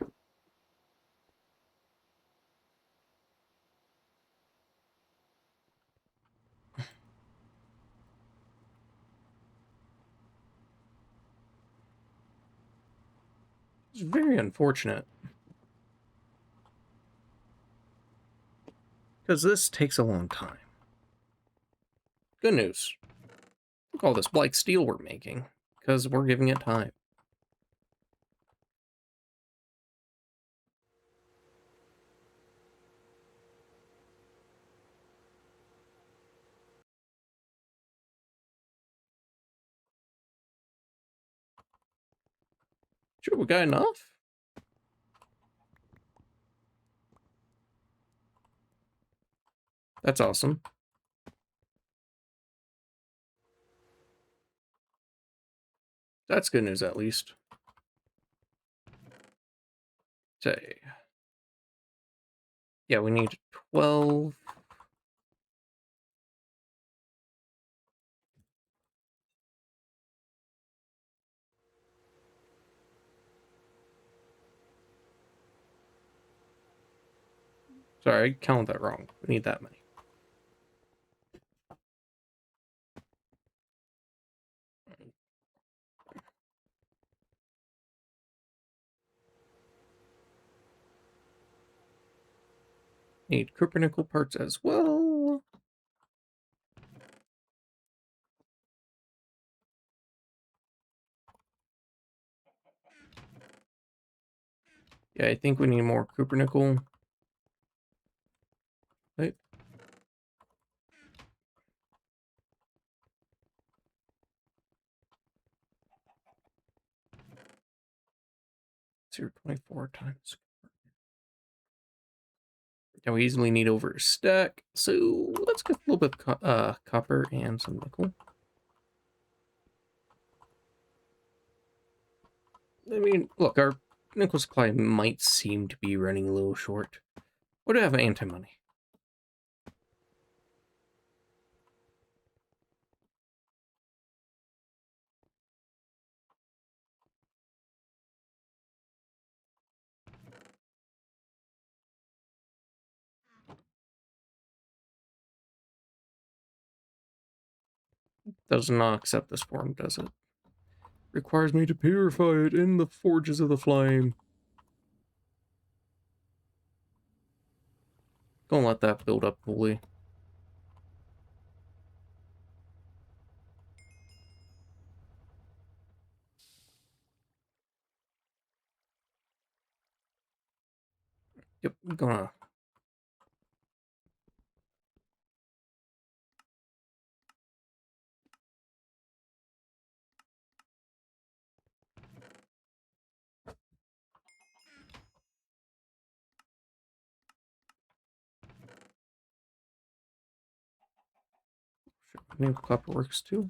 It's very unfortunate. Because this takes a long time. Good news. Look at all this black steel we're making. Because we're giving it time. Sure, we got enough? That's awesome. That's good news, at least. Say. Yeah, we need 12. Sorry, I counted that wrong. We need that many. Need copper-nickel parts as well. Yeah, I think we need more copper-nickel. Wait. 0.24 times. Now we easily need over a stack, so let's get a little bit of copper and some nickel. I mean, look, our nickel supply might seem to be running a little short. What do I have anti-money? Does not accept this form, does it? Requires me to purify it in the forges of the flame. Don't let that build up fully. Yep, I'm gonna... New copper works too.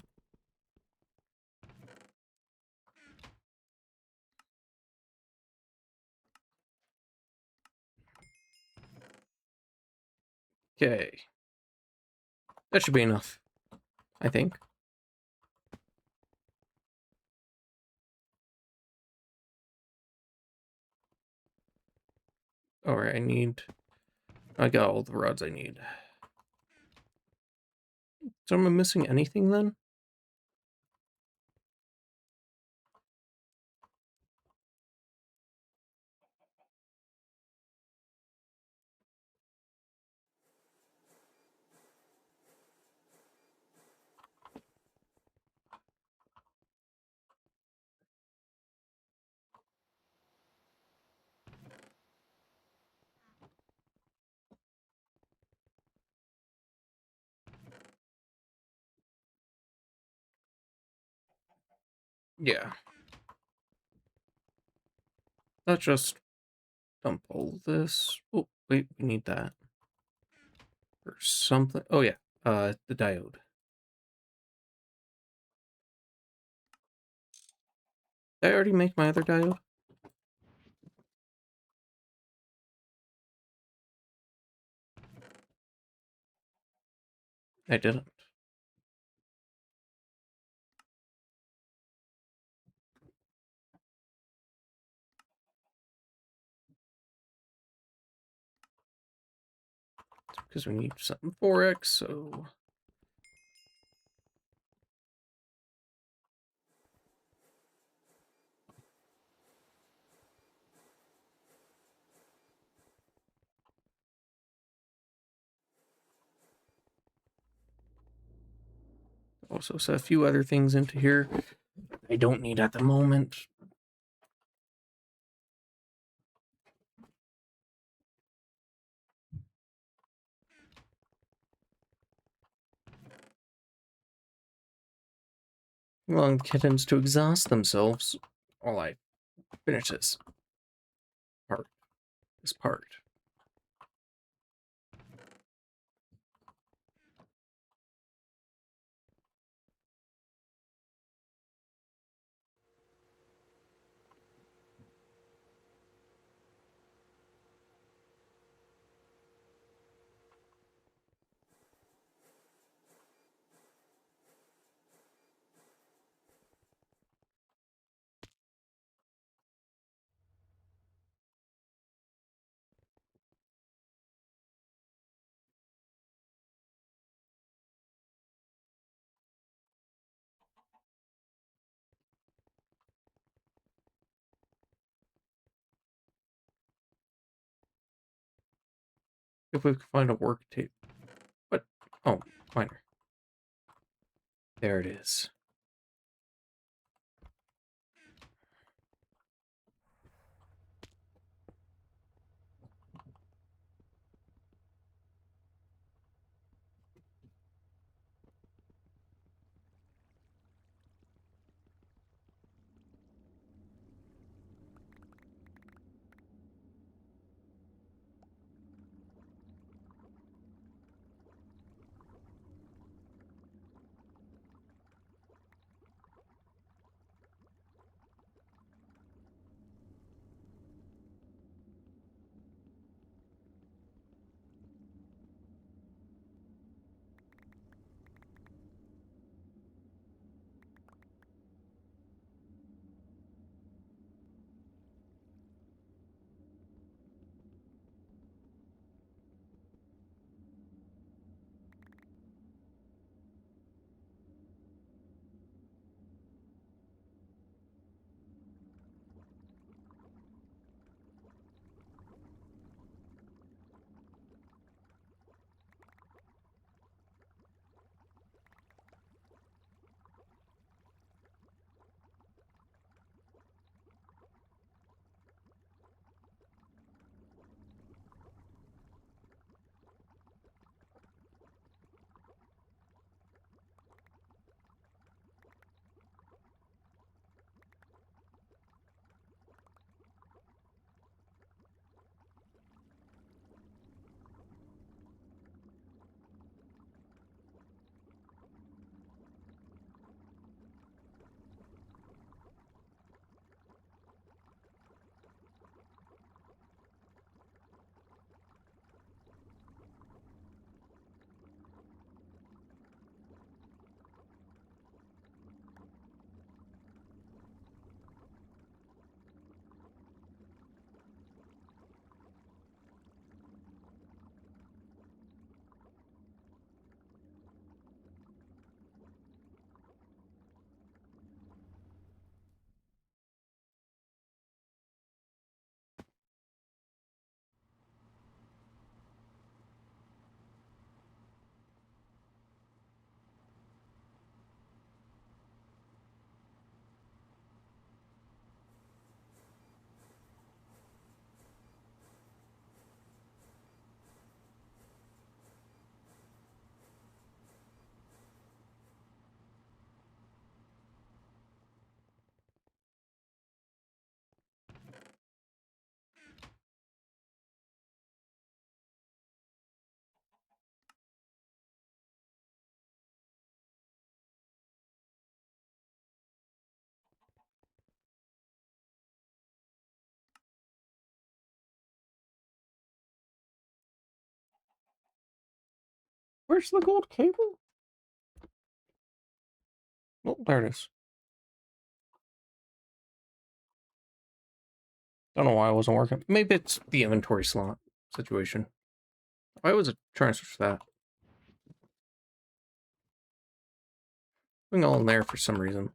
Okay. That should be enough, I think. Alright, I got all the rods I need. So am I missing anything then? Yeah. Let's just dump all this. Oh, wait, we need that. Or something. Oh, yeah. The diode. Did I already make my other diode? I didn't. It's because we need something 4x, so... Also set a few other things into here I don't need at the moment. Allowing the kittens to exhaust themselves while I finish part. This part. if we can find a work tape. What? Oh, miner. There it is. Where's the gold cable? Oh, there it is. Don't know why it wasn't working. Maybe it's the inventory slot situation. Why was it trying to switch that? Putting all in there for some reason.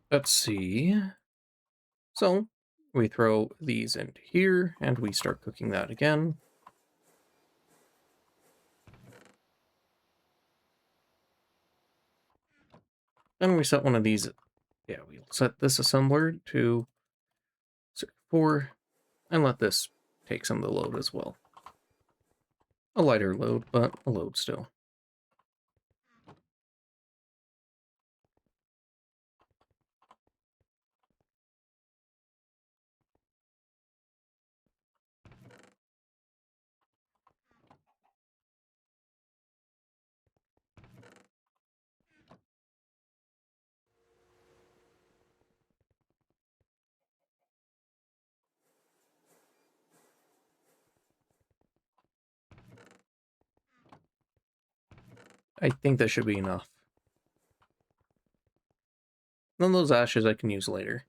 Let's see. So, we throw these into here, and we start cooking that again. Then we set one of these. Yeah, we'll set this assembler to circuit 4, and let this take some of the load as well. A lighter load, but a load still. I think that should be enough. Then those ashes I can use later.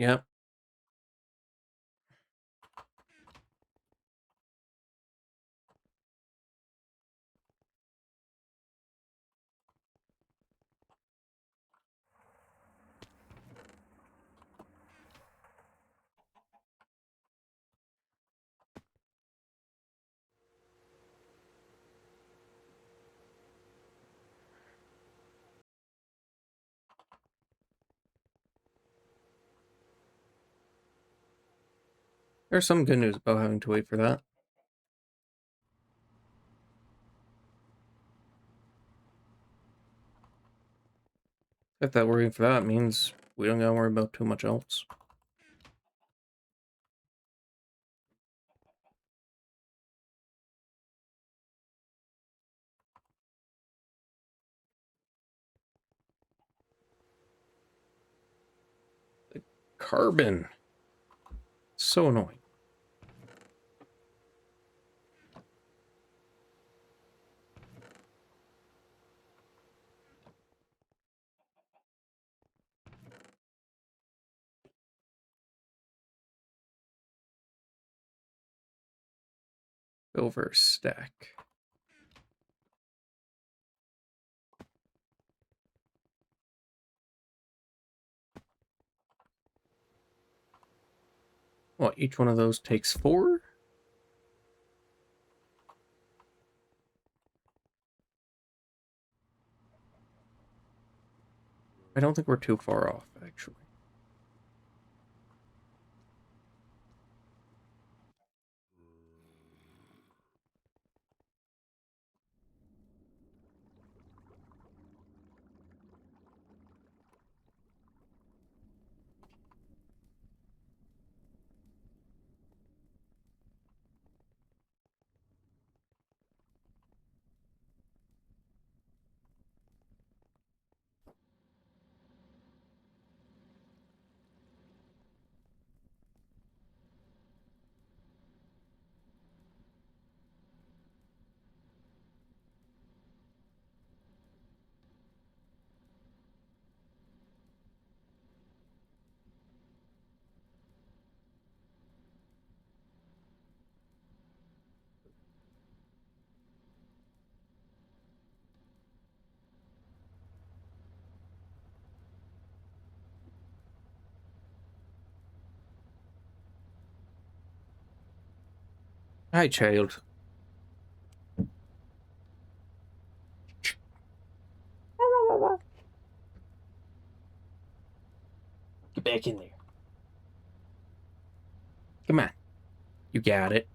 Yep. There's some good news about having to wait for that. If that worrying for that means we don't gotta worry about too much else. Carbon. So annoying. Silver stack. What, each one of those takes 4? I don't think we're too far off, actually. Hi, child. Get back in there. Come on. You got it.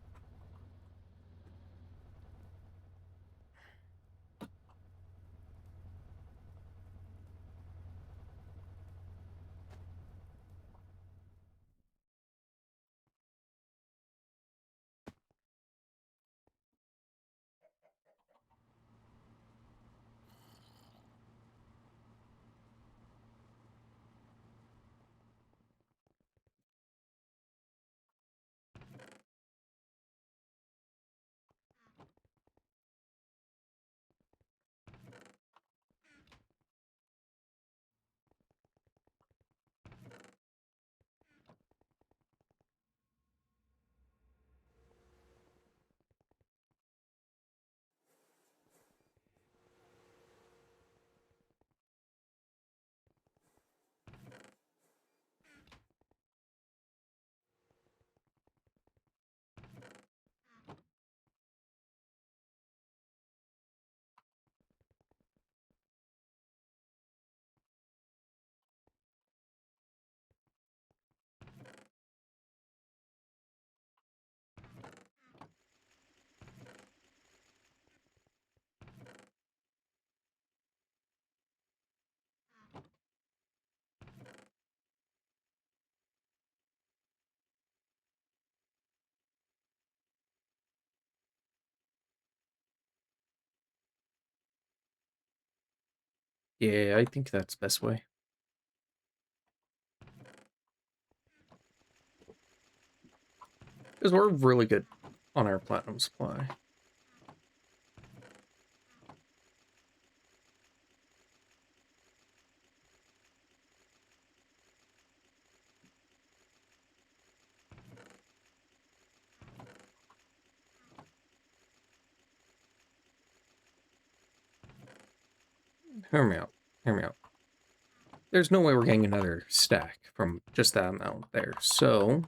Yeah, I think that's the best way. Because we're really good on our platinum supply. Hear me out. Hear me out. There's no way we're getting another stack from just that amount there. So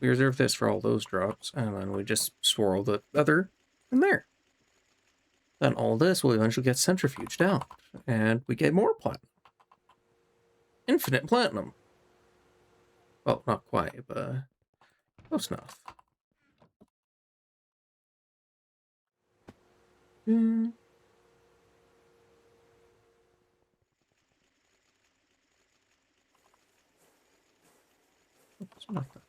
we reserve this for all those drops, and then we just swirl the other in there. Then all this will eventually get centrifuged out, and we get more platinum. Infinite platinum. Well, not quite, but close enough. Oops, not that.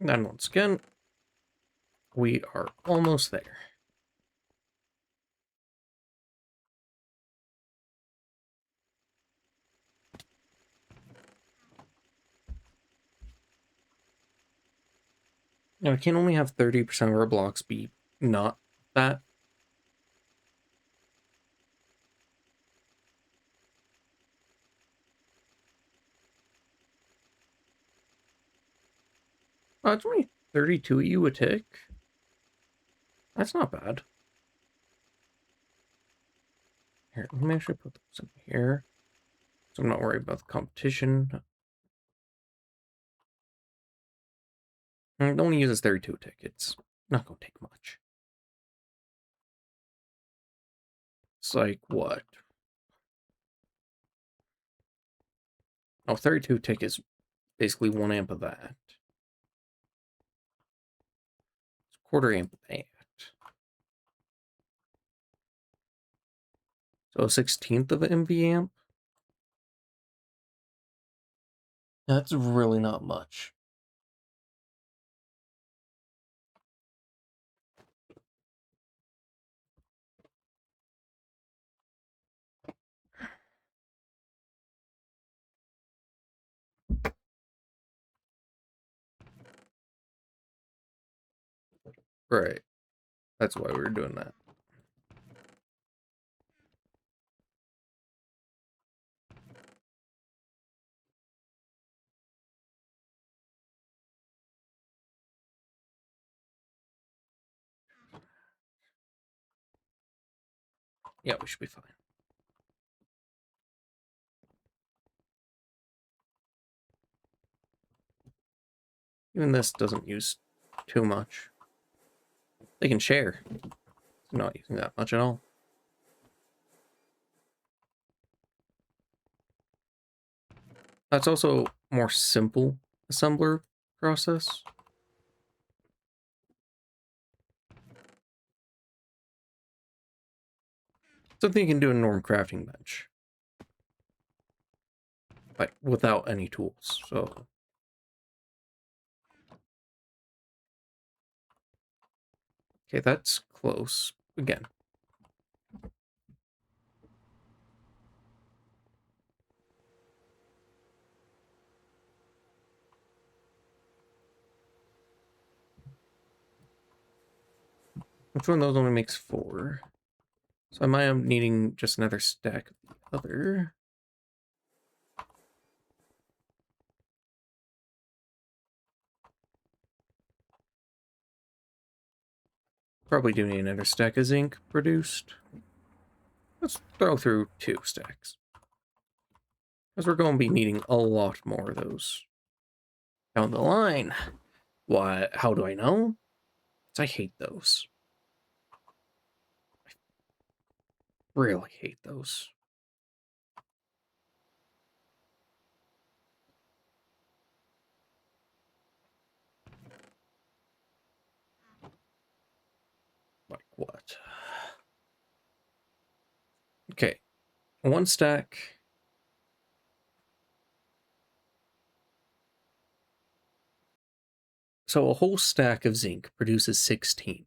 Then once again, we are almost there. Now, we can only have 30% of our blocks be not that. Oh, it's only 32 you a tick. That's not bad. Here, let me actually put those in here, so I'm not worried about the competition. It only uses 32 tickets. Not gonna take much. It's like, what? Oh, 32 tick is basically 1 amp of that. It's a quarter amp of that. So a 16th of an MV amp? That's really not much. Right. That's why we were doing that. Yeah, we should be fine. Even this doesn't use too much. They can share. It's not using that much at all. That's also more simple assembler process. Something you can do in norm crafting bench. Like without any tools. So okay, that's close. Again. Which one of those only makes 4? So I might am needing just another stack of the other. Probably do need another stack of zinc produced. Let's throw through 2 stacks. Because we're going to be needing a lot more of those down the line. Why? How do I know? Because I hate those. I really hate those. Like what? Okay. 1 stack. So a whole stack of zinc produces 16.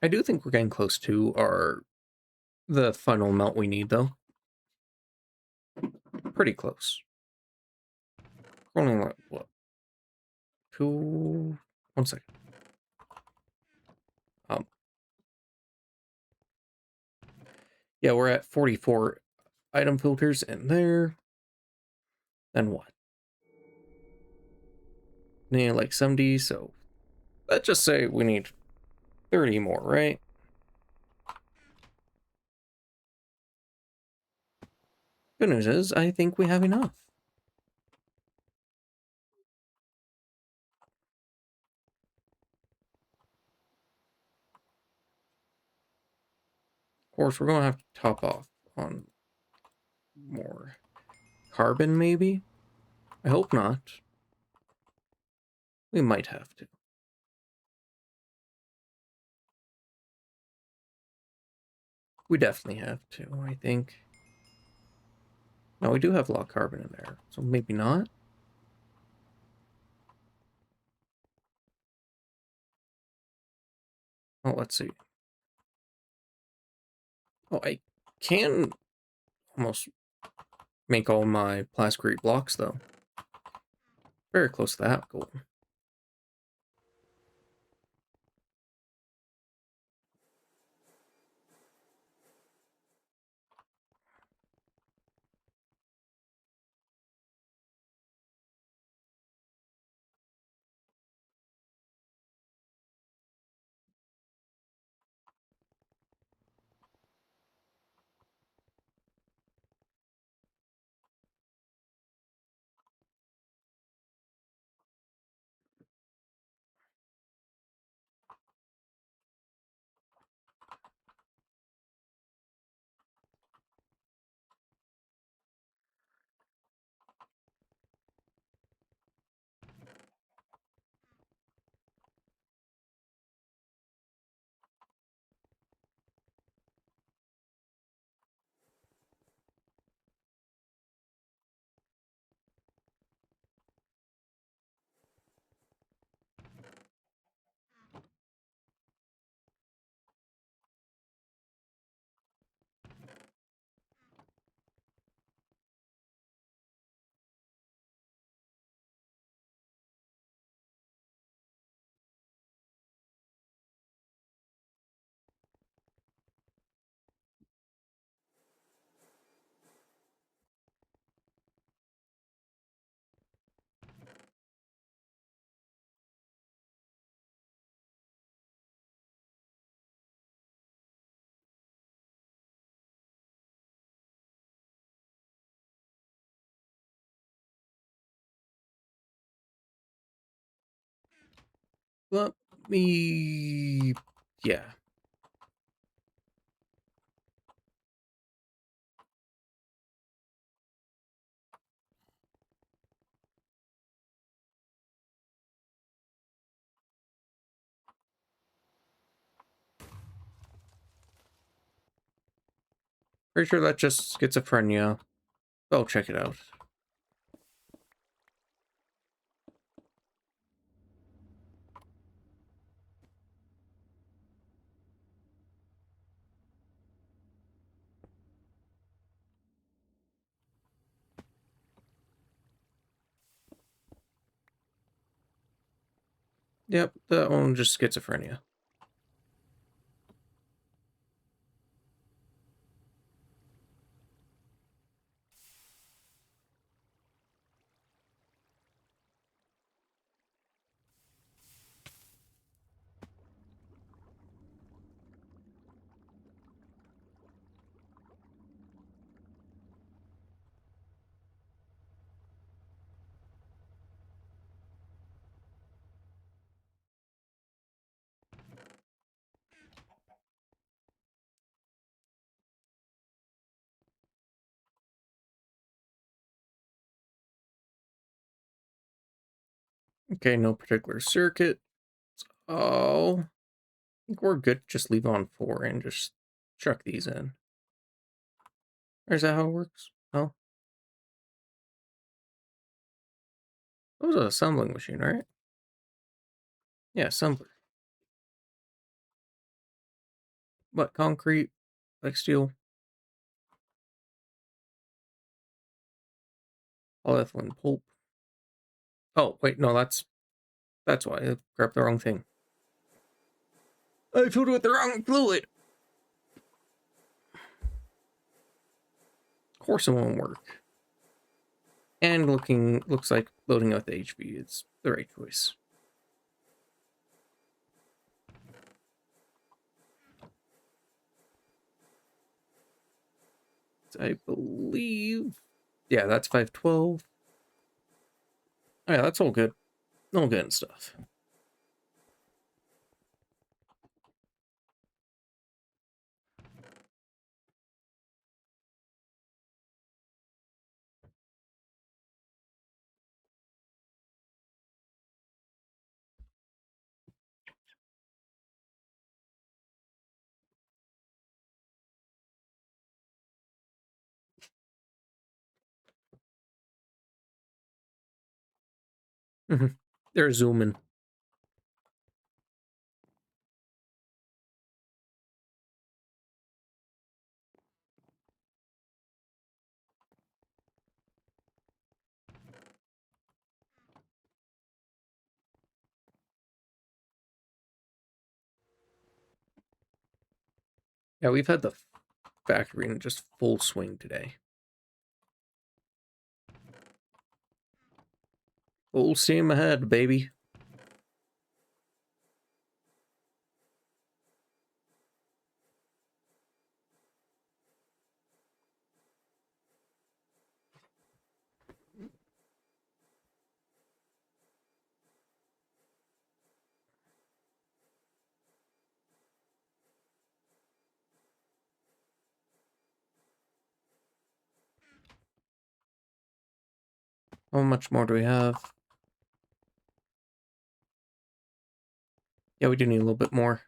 I do think we're getting close to the final amount we need, though. Pretty close. We're only like, what? 1 second. Um, yeah, we're at 44 item filters in there. Then what? Yeah, like 70, so let's just say we need 30 more, right? Good news is, I think we have enough. Of course, we're going to have to top off on more carbon, maybe? I hope not. We might have to. We definitely have to, I think. No, we do have a lot of carbon in there, so maybe not. Oh, let's see. Oh, I can almost make all my plastic blocks, though. Very close to that goal. Let me... Yeah. Pretty sure that's just schizophrenia. Oh, check it out. Yep, that one just schizophrenia. Okay, no particular circuit. Oh, I think we're good. Just leave on 4 and just chuck these in. Or is that how it works? Oh, that was an assembling machine, right? Yeah, assembler. What, concrete? Like steel? Polyethylene pulp. Oh, wait, no, that's why I grabbed the wrong thing. I filled it with the wrong fluid! Of course it won't work. And looks like loading out the HV is the right choice. I believe... Yeah, that's 512. Oh, yeah, that's all good. All good and stuff. They're zooming. Yeah, we've had the factory in just full swing today. Full steam ahead, baby. How much more do we have? Yeah, we do need a little bit more.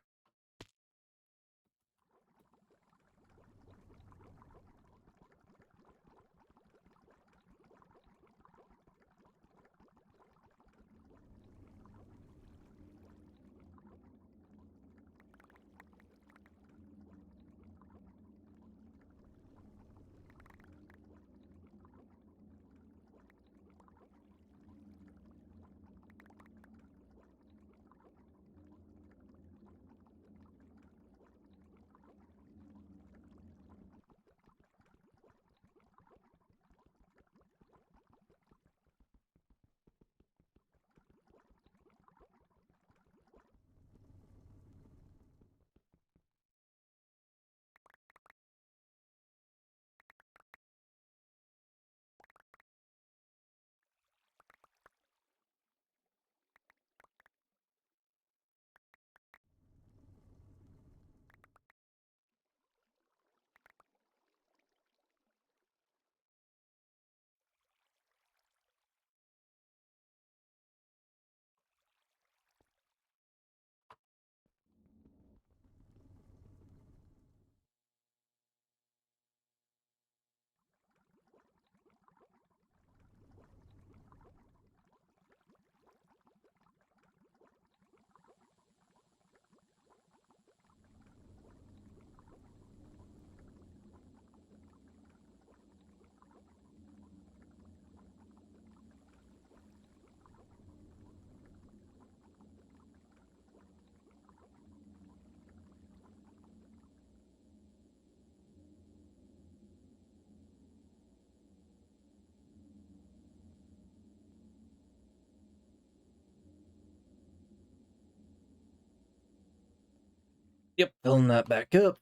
Yep, filling that back up.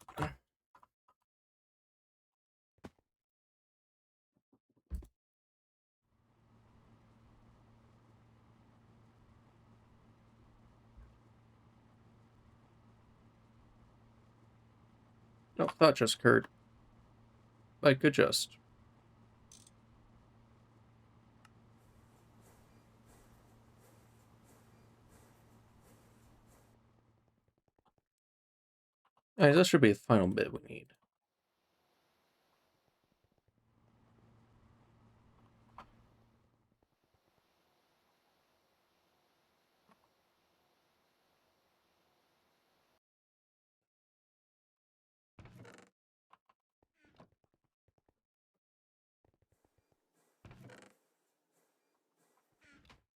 No, thought just occurred. I could just. Alright, that should be the final bit we need.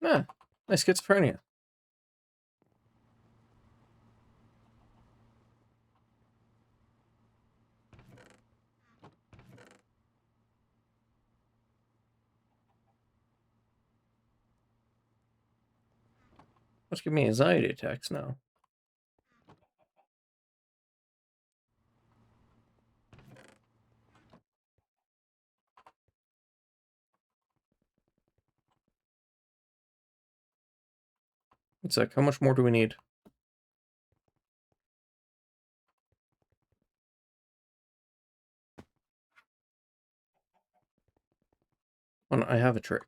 Ah, nice schizophrenia. Let's give me anxiety attacks now. It's like, how much more do we need? Well, I have a trick.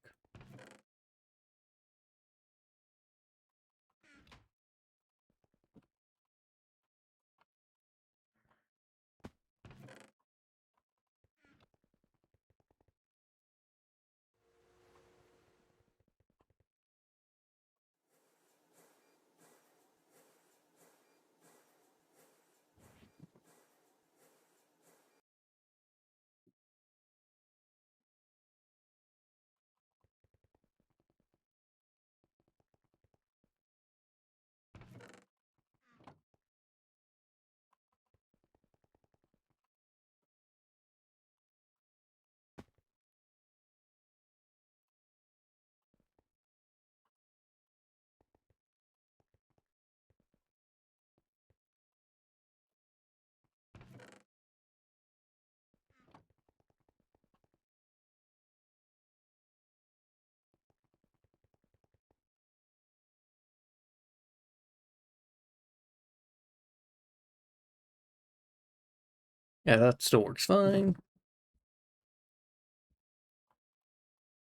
Yeah, that still works fine.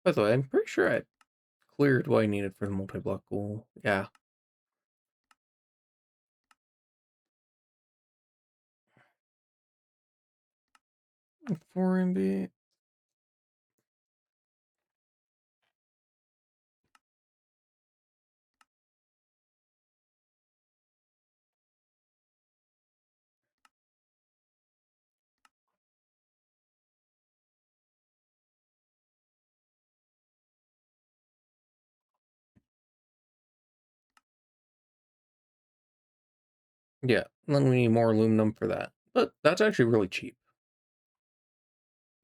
By the way, I'm pretty sure I cleared what I needed for the multi-block goal. Yeah. Four MB. Yeah, and then we need more aluminum for that. But that's actually really cheap.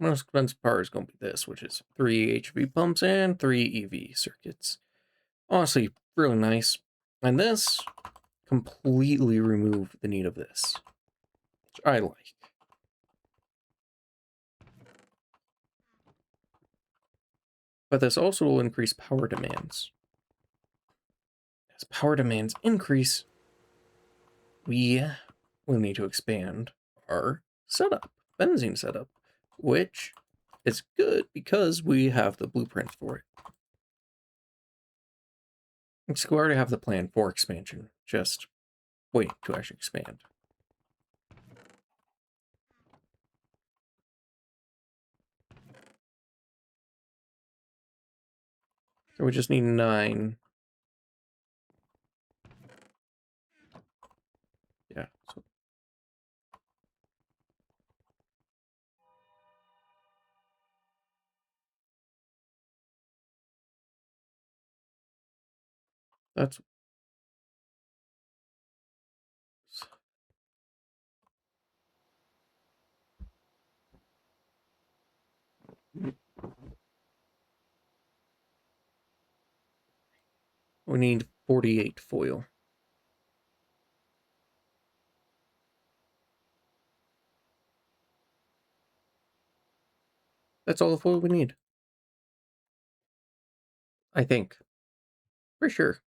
Most expensive part is going to be this, which is 3 HV pumps and 3 EV circuits. Honestly, really nice. And this completely removed the need of this, which I like. But this also will increase power demands. As power demands increase, we will need to expand our setup, benzene setup, which is good because we have the blueprint for it. So we already have the plan for expansion, just wait to actually expand. So we just need 9. Yeah, so that's... We need 48 foil. That's all the foil we need. I think. For sure.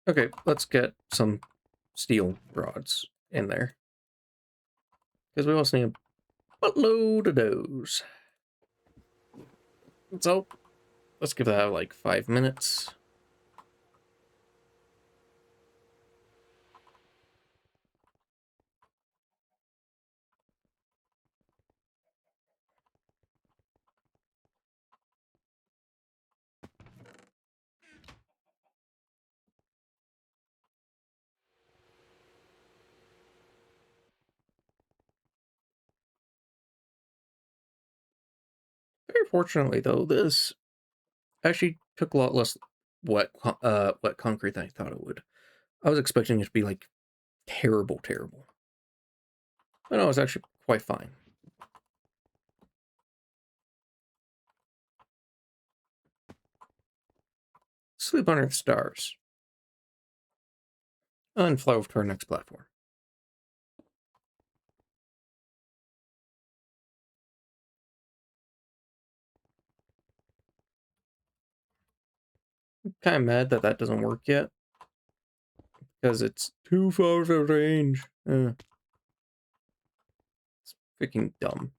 Okay, let's get some steel rods in there. Because we also need a buttload of those. So, let's give that like 5 minutes. Fortunately, though, this actually took a lot less wet concrete than I thought it would. I was expecting it to be like terrible, terrible. But no, it was actually quite fine. Sleep under the stars. And fly over to our next platform. I'm kind of mad that that doesn't work yet. Because it's too far out of range. It's freaking dumb.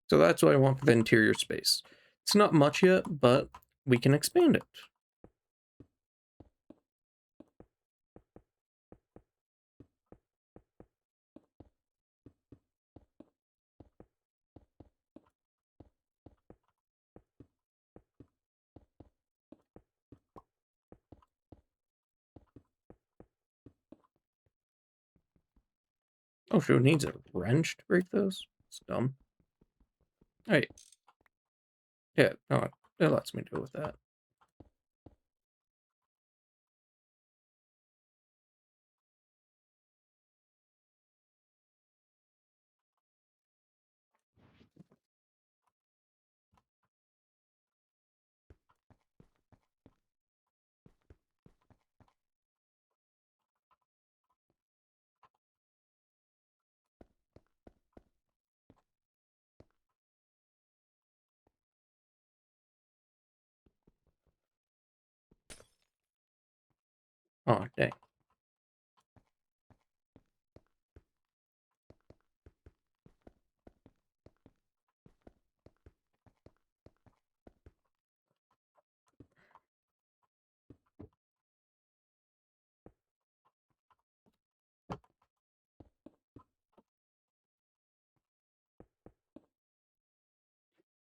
So that's what I want for the interior space. It's not much yet, but we can expand it. Oh, shoot, it needs a wrench to break those? It's dumb. Hey. Yeah, no, it lets me deal with that. Oh, dang.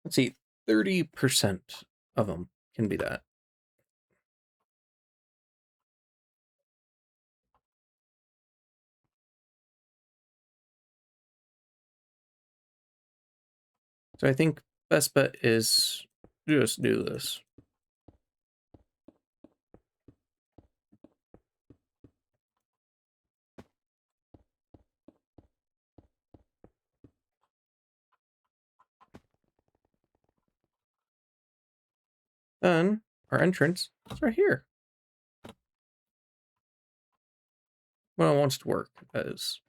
Let's see, 30% of them can be that. So I think best bet is just do this. Then our entrance is right here. Well, it wants to work, that is.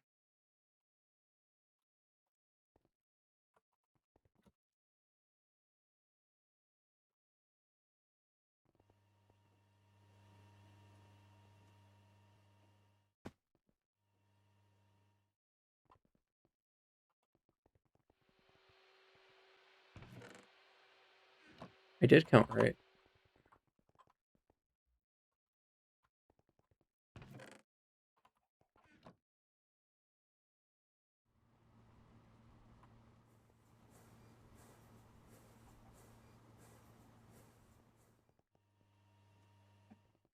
I did count right.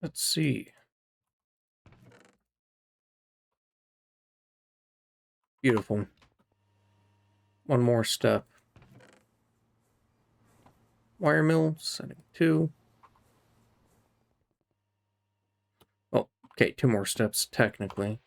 Let's see. Beautiful. One more step. Wire mill, setting 2. Oh, okay, 2 more steps, technically.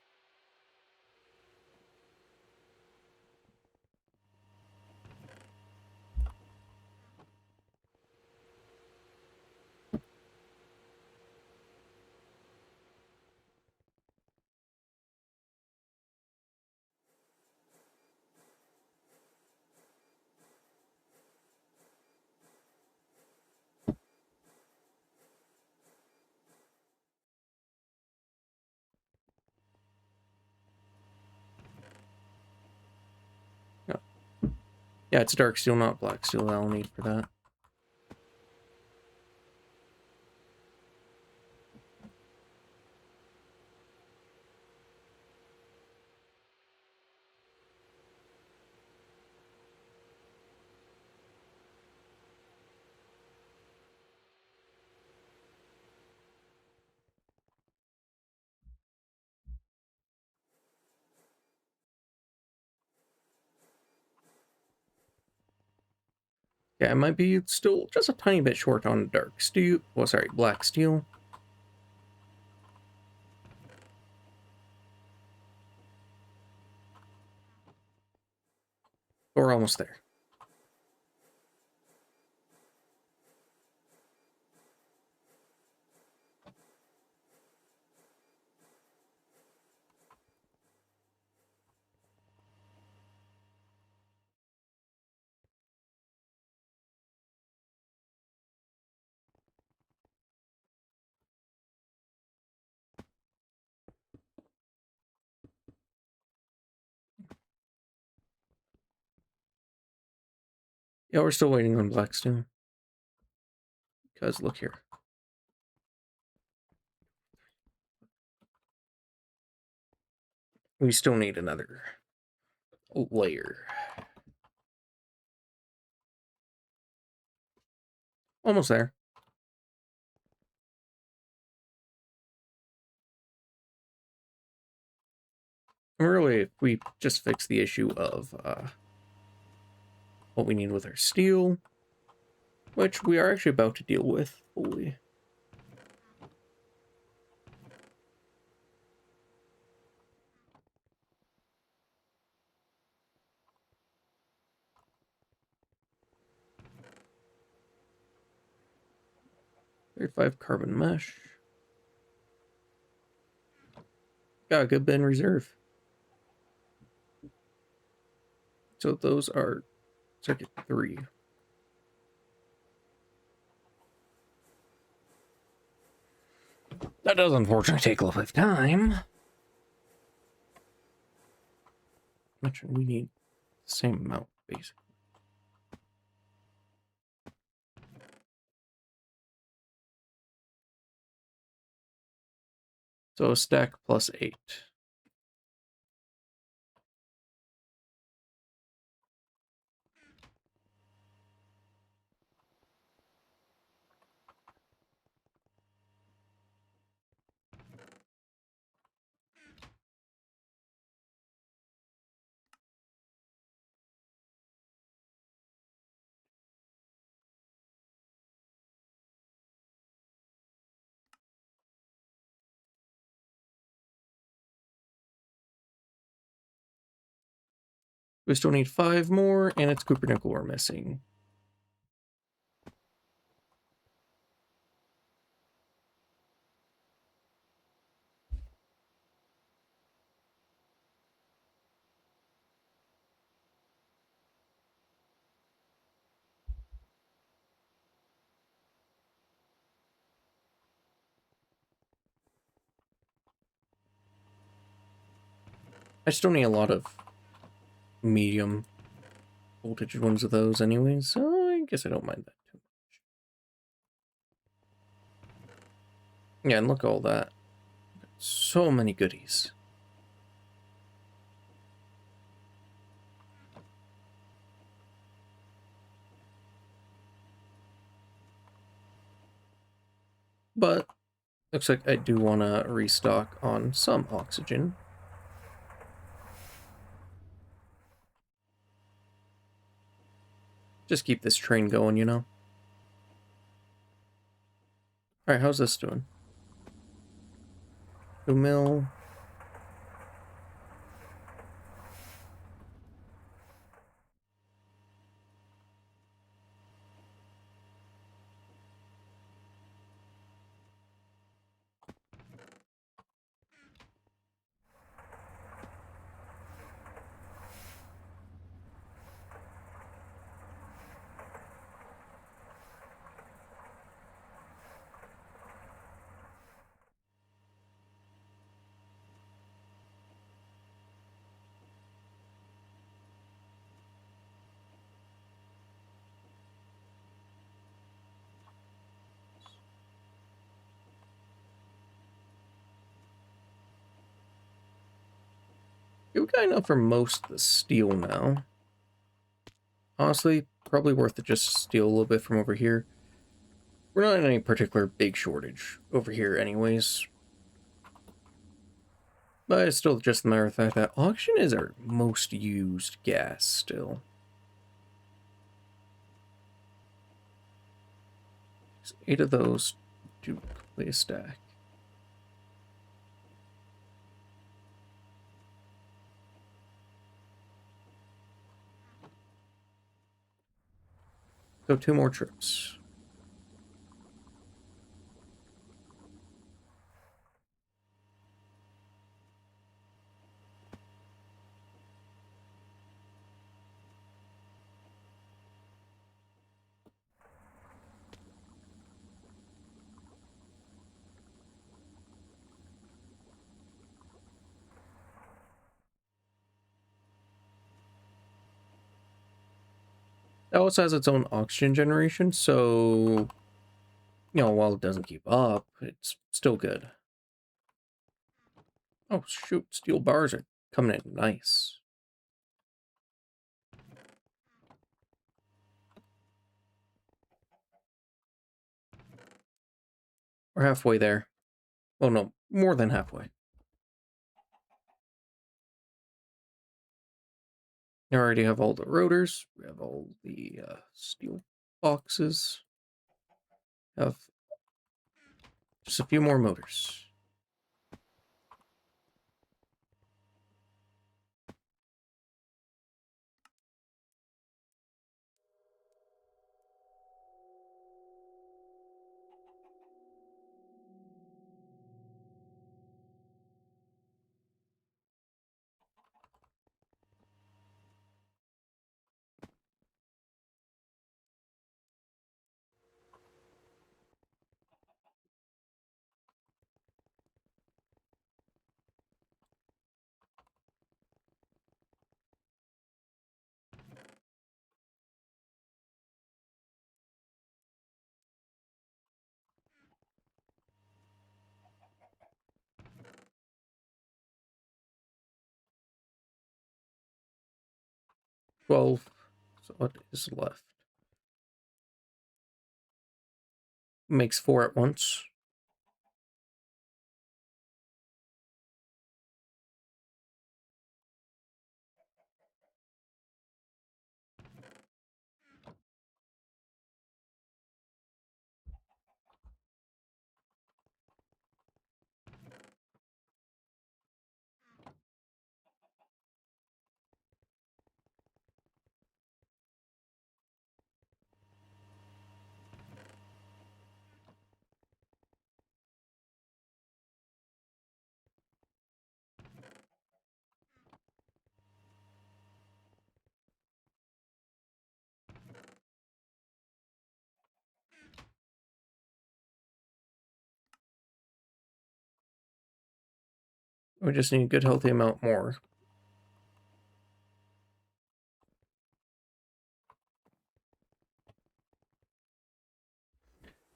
Yeah, it's dark steel, not black steel that I'll need for that. Yeah, it might be still just a tiny bit short on dark steel. Well, sorry, black steel. We're almost there. Yeah, we're still waiting on black steel. Because look here. We still need another layer. Almost there. Really, if we just fix the issue of what we need with our steel, which we are actually about to deal with fully. $35 carbon mesh. Got a good bin reserve. So those are circuit 3. That does unfortunately take a little bit of time. Which we need the same amount, basically. So a stack plus 8. We still need 5 more, and it's copper nickel we're missing. I still need a lot of medium voltage ones of those anyways, so I guess I don't mind that too much. Yeah, and look at all that. So many goodies. But looks like I do want to restock on some oxygen. Just keep this train going, you know? Alright, how's this doing? 2 mil. we got enough for most of the steel now. Honestly, probably worth it just to steal a little bit from over here. We're not in any particular big shortage over here anyways. But it's still just a matter of the fact that auction is our most used gas still. So 8 of those to complete a stack. So 2 more trips. It also has its own oxygen generation, so, you know, while it doesn't keep up, it's still good. Oh, shoot, steel bars are coming in nice. We're halfway there. Oh, no, more than halfway. I already have all the rotors. We have all the steel boxes. Have just a few more motors. $12. So what is left? Makes 4 at once. We just need a good healthy amount more.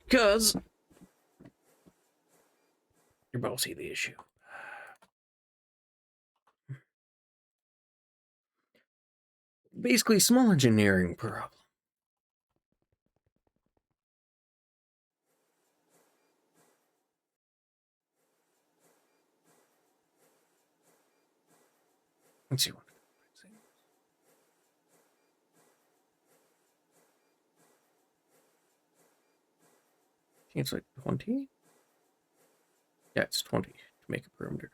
Because you're about to see the issue. Basically, small engineering problem. Let's see what. I think it's like 20? Yeah, it's 20 to make a perimeter.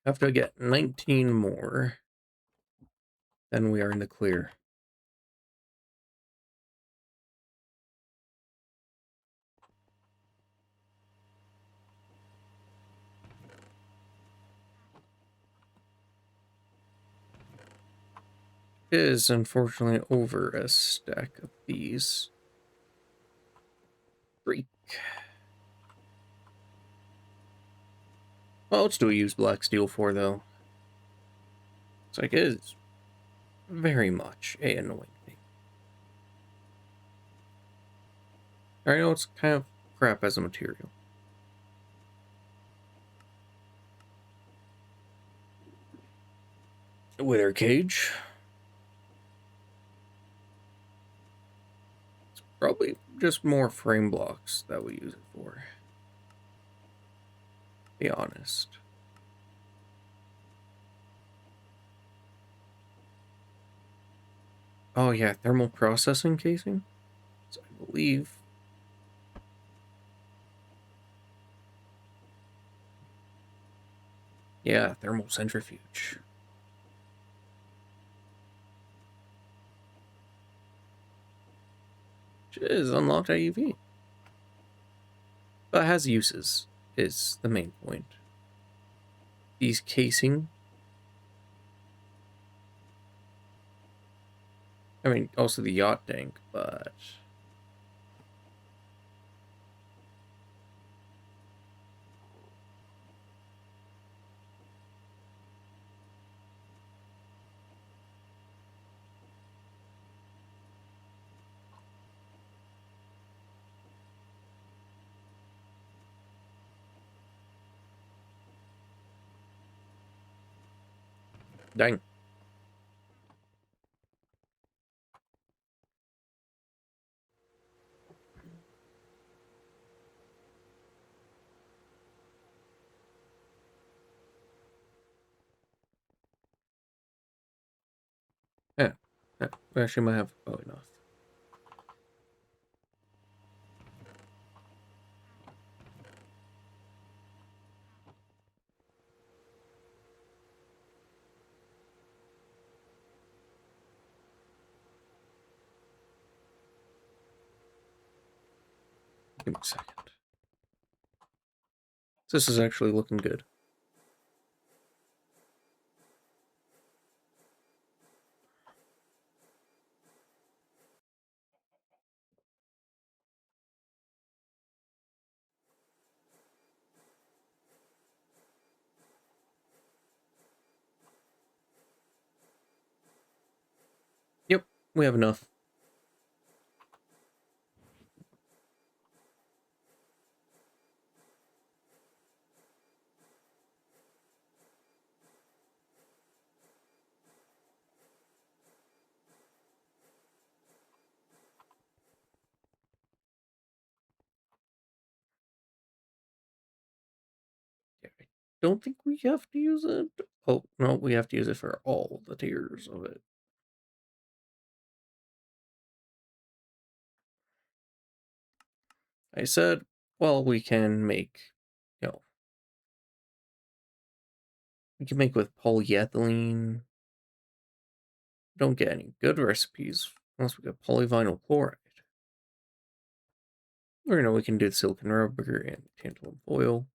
After I get 19 more, then we are in the clear. is unfortunately over a stack of these. Freak. What else do we use black steel for, though? It's like, it is very much a annoying thing. I know it's kind of crap as a material. Wither cage. It's probably just more frame blocks that we use it for. Be honest. Oh yeah, thermal processing casing? So I believe... Yeah, thermal centrifuge. Which is unlocked AUV. But it has uses, is the main point. These casing... I mean, also the yacht tank, but... Dang. Yeah. Yeah, we actually might have about enough. Give me a second. This is actually looking good. Yep, we have enough. Yeah, I don't think we have to use it. Oh, no, we have to use it for all the tiers of it. I said, well, we can make, we can make with polyethylene. Don't get any good recipes unless we get polyvinyl chloride. Or, we can do silicon rubber and tantalum foil.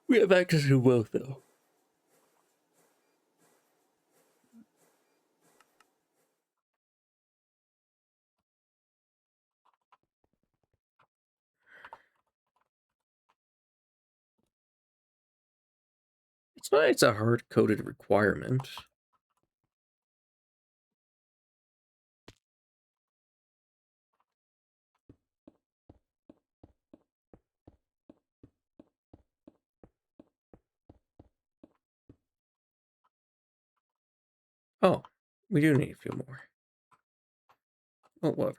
We have access to both, though. It's not, it's a hard-coded requirement. Oh, we do need a few more. Oh, whatever.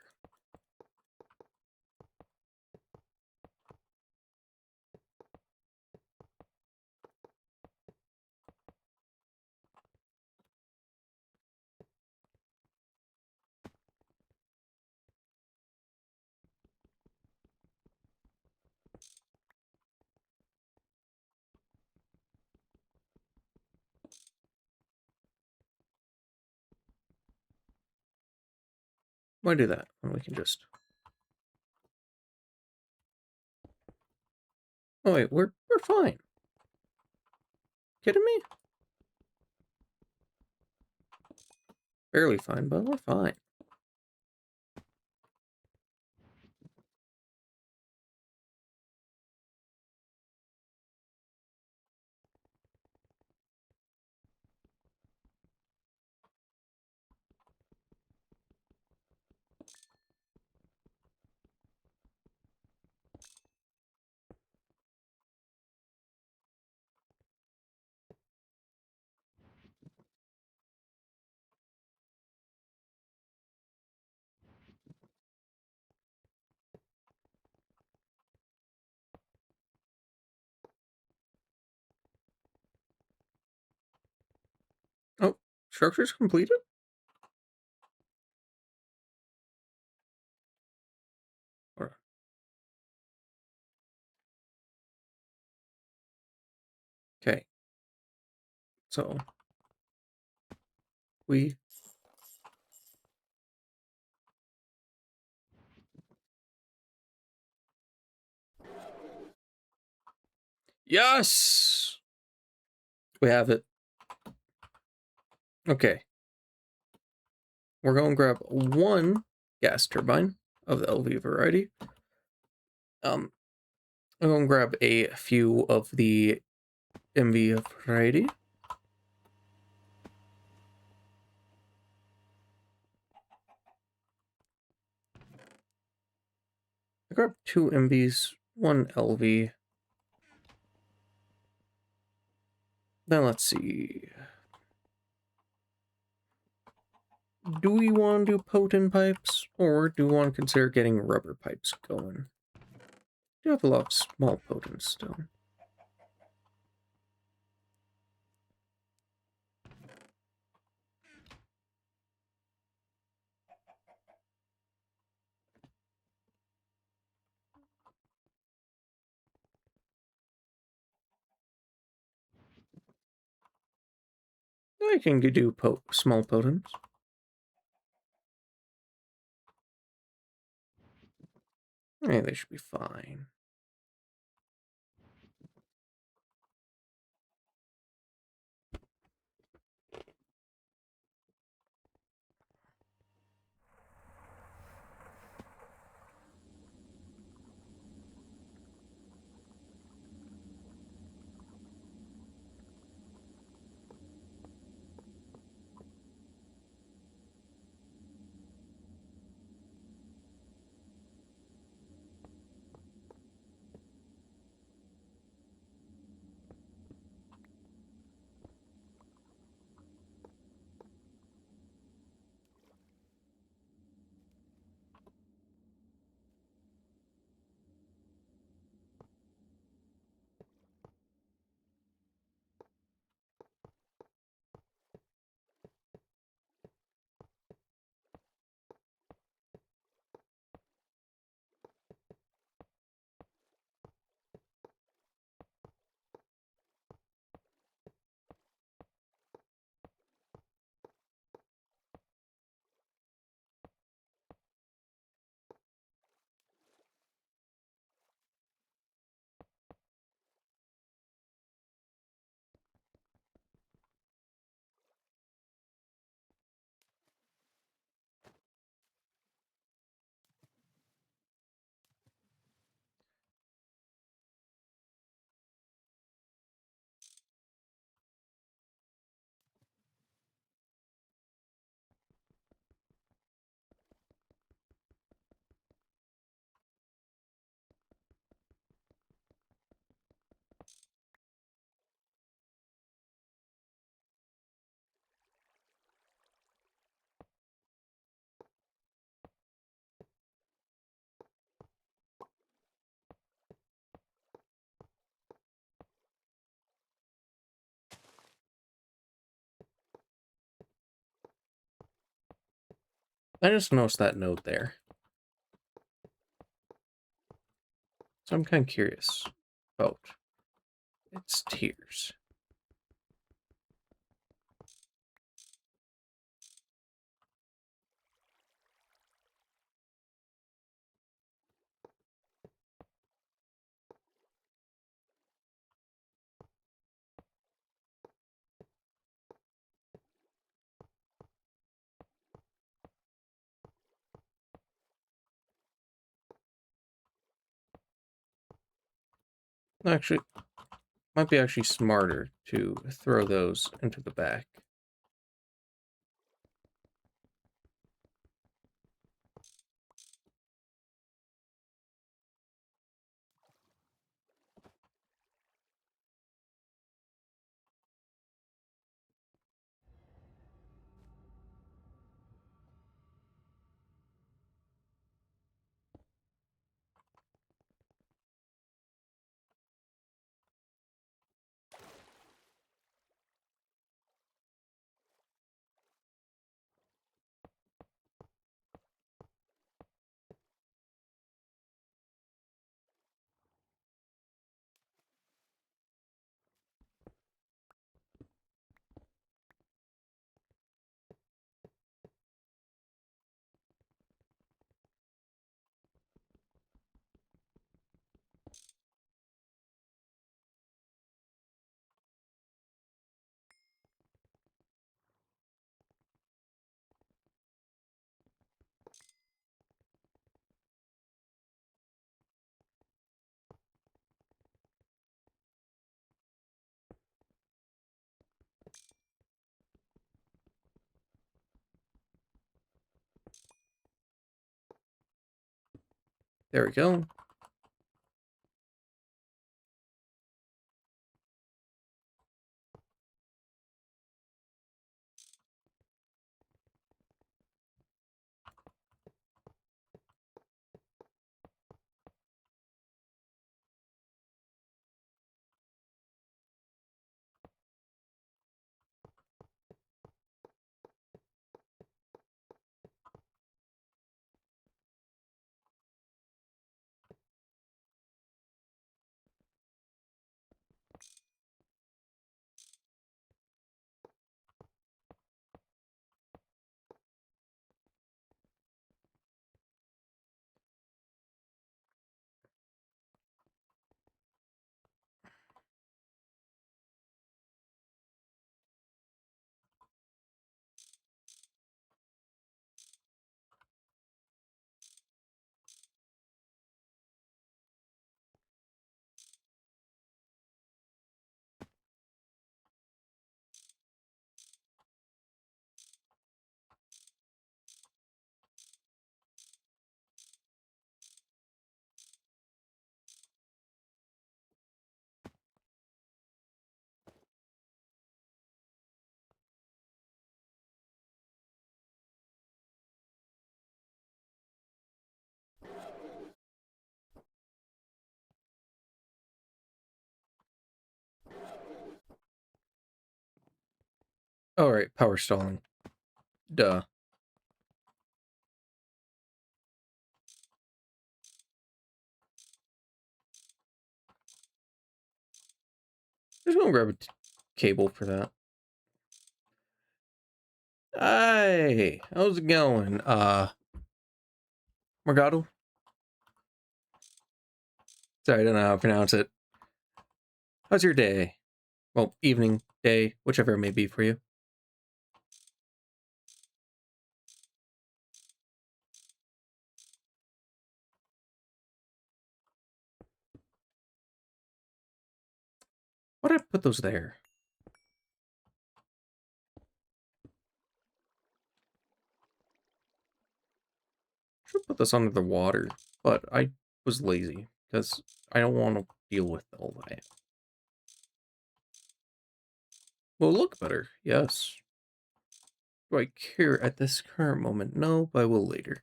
Why do that when we can just... Oh wait, we're fine. Kidding me? Barely fine, but we're fine. Oh, structure's completed? Or, okay. So, we... Yes! We have it. Okay. We're going to grab one gas turbine of the LV variety. I'm going to grab a few of the MV variety. I grabbed 2 MVs, 1 LV. Then let's see. Do we want to do potent pipes, or do we want to consider getting rubber pipes going? We have a lot of small potents still. I can do small potents. Hey, they should be fine. I just noticed that note there. So I'm kind of curious about its tiers. Actually, might be actually smarter to throw those into the back. There we go. All right, power stalling. Duh. Just gonna grab a cable for that. Hey, how's it going? Morgado? Sorry, I don't know how to pronounce it. How's your day? Well, evening, day, whichever it may be for you. Why did I put those there? Should put this under the water, but I was lazy because I don't want to deal with all that. Will look better, yes. Do I care at this current moment? No, but I will later.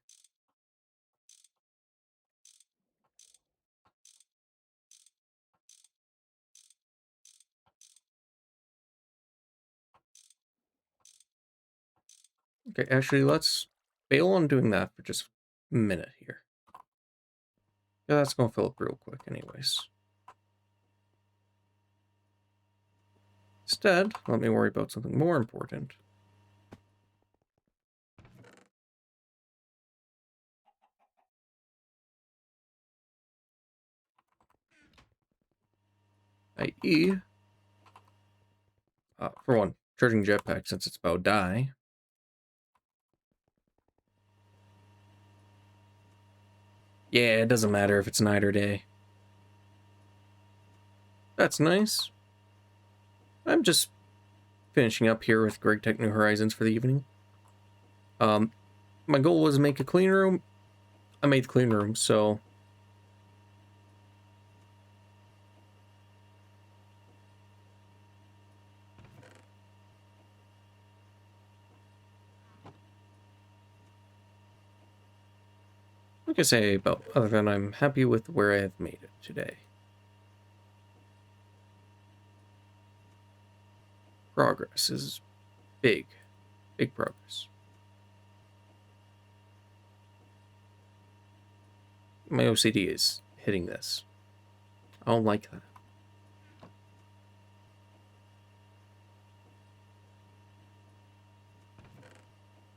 Okay, actually, let's bail on doing that for just a minute here. Yeah, that's gonna fill up real quick anyways. Instead, let me worry about something more important. I.e., for one, charging jetpack since it's about to die. Yeah, it doesn't matter if it's night or day. That's nice. I'm just finishing up here with Greg Tech New Horizons for the evening. My goal was to make a clean room. I made the clean room, so like I say about other than I'm happy with where I have made it today. Progress is big progress. My OCD is hitting this. I don't like that.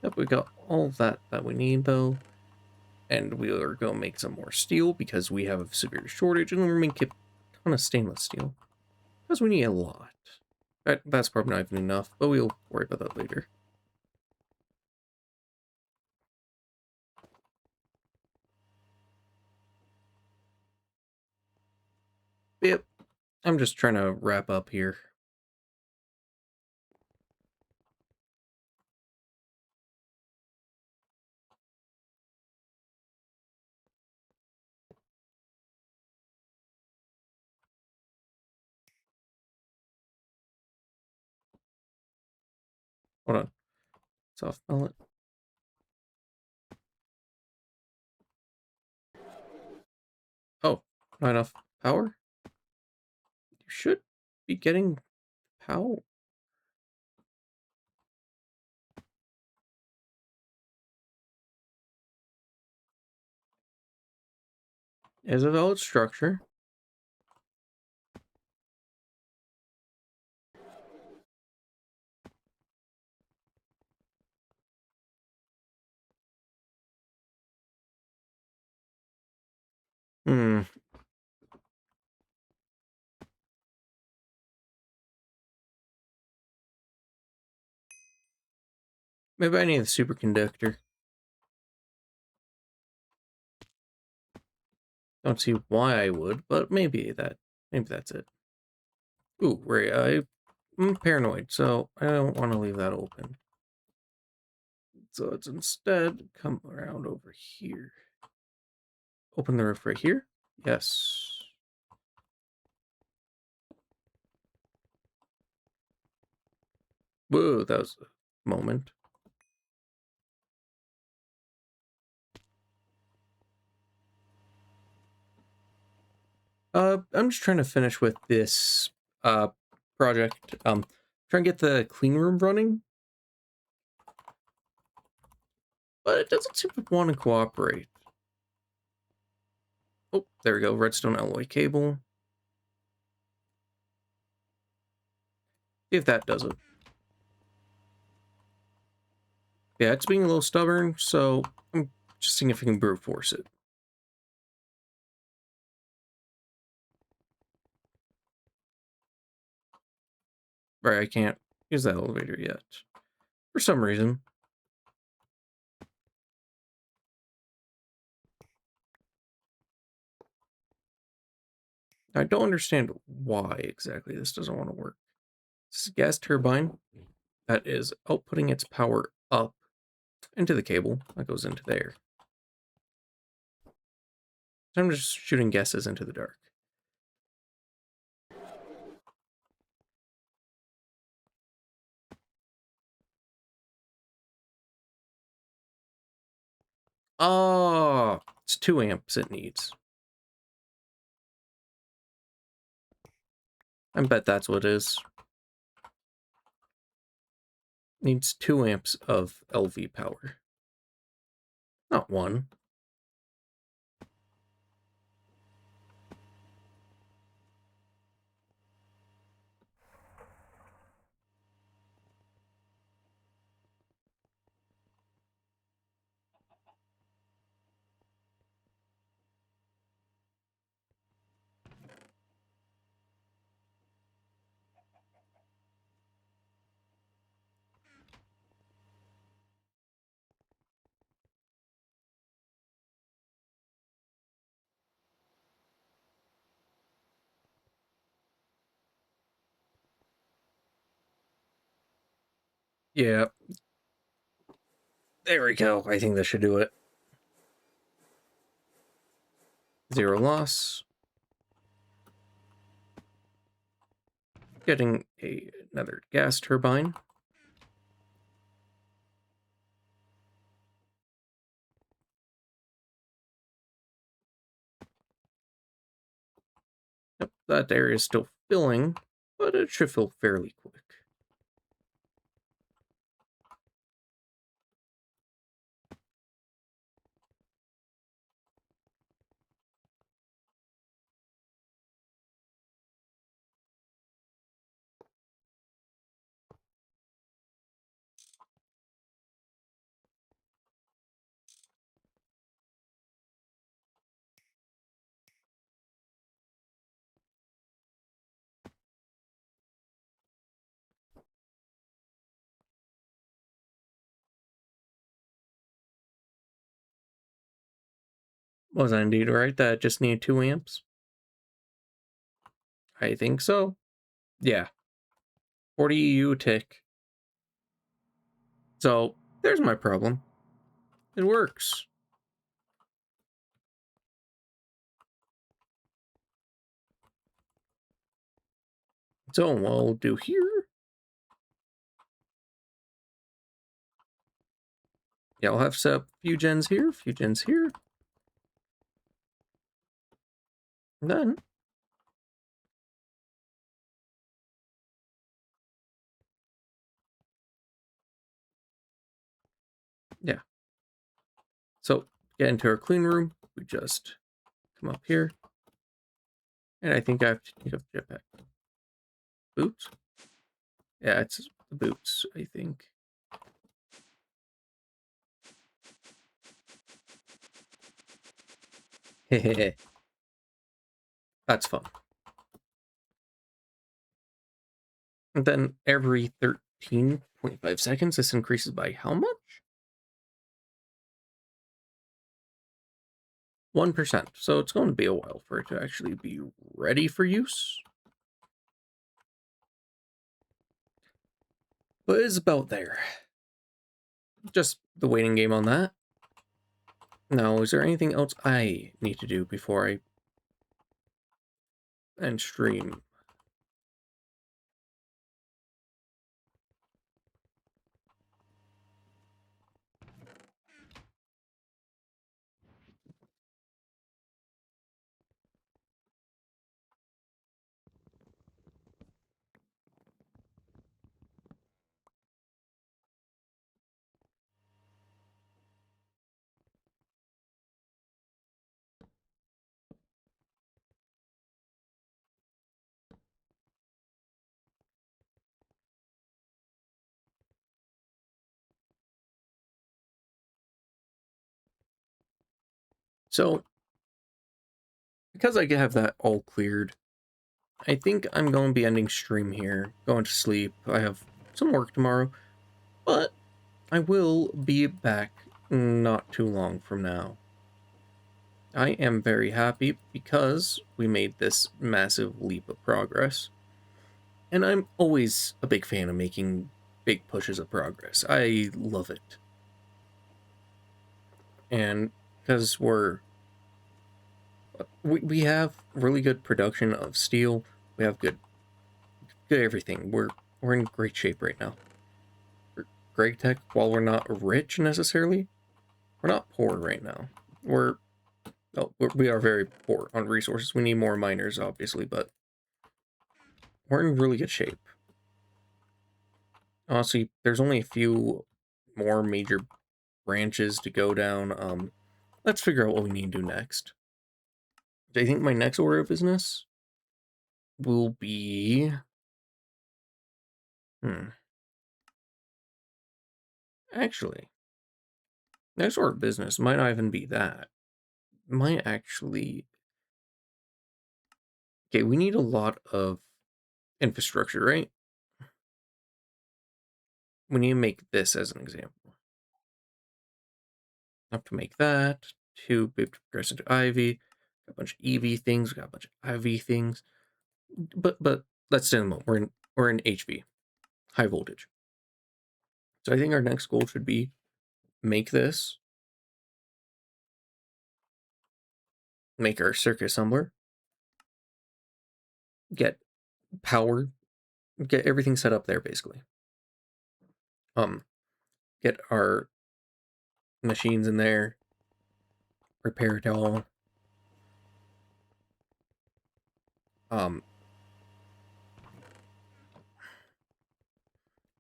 Yep, we got all that we need though. And we are going to make some more steel because we have a severe shortage, and we're making a ton of stainless steel. Because we need a lot. That's probably not even enough, but we'll worry about that later. Yep, I'm just trying to wrap up here. Hold on. Soft pellet. Oh, not enough power? You should be getting power. Is a valid structure. Hmm. Maybe I need a superconductor. Don't see why I would, but maybe that's it. Ooh, right. I'm paranoid, so I don't want to leave that open. So let's instead come around over here. Open the roof right here. Yes. Whoa, that was a moment. I'm just trying to finish with this project. Trying to get the clean room running, but it doesn't seem to want to cooperate. Oh, there we go. Redstone alloy cable. See if that does it. Yeah, it's being a little stubborn, so I'm just seeing if I can brute force it. Right, I can't use that elevator yet. For some reason. I don't understand why exactly this doesn't want to work. This is a gas turbine that is outputting its power up into the cable that goes into there. So I'm just shooting guesses into the dark. Oh, it's 2 amps it needs. I bet that's what it is. Needs 2 amps of LV power. Not 1. Yeah. There we go. I think that should do it. 0 loss. Getting another gas turbine. Yep, that area is still filling, but it should fill fairly quick. Was I indeed right that I just need 2 amps? I think so. Yeah. 40 EU tick. So, there's my problem. It works. So, what we'll do here... Yeah, I'll have set up a few gens here, a few gens here. And then... Yeah. So, get into our clean room. We just come up here. And I think I have to take off the jetpack. Boots? Yeah, it's the boots, I think. Hehehe. That's fun. And then every 13.5 seconds, this increases by how much? 1%. So it's going to be a while for it to actually be ready for use. But it's about there. Just the waiting game on that. Now, is there anything else I need to do before I end stream? So, because I have that all cleared, I think I'm going to be ending stream here, going to sleep. I have some work tomorrow, but I will be back not too long from now. I am very happy because we made this massive leap of progress. And I'm always a big fan of making big pushes of progress. I love it. And because we have really good production of steel, we have good everything. We're in great shape right now. Greg Tech, while we're not rich necessarily, we're not poor right now. We are very poor on resources. We need more miners, obviously, but we're in really good shape. Honestly, there's only a few more major branches to go down. Let's figure out what we need to do next. I think my next order of business will be... Actually, next order of business might not even be that. Might actually... Okay, we need a lot of infrastructure, right? We need to make this as an example. Have to make that. 2, be able to progress into Ivy. Got a bunch of EV things. We got a bunch of IV things. But let's stay in the moment. We're in HV, high voltage. So I think our next goal should be make this, make our circuit assembler, get power, get everything set up there basically. Get our machines in there, repair it all.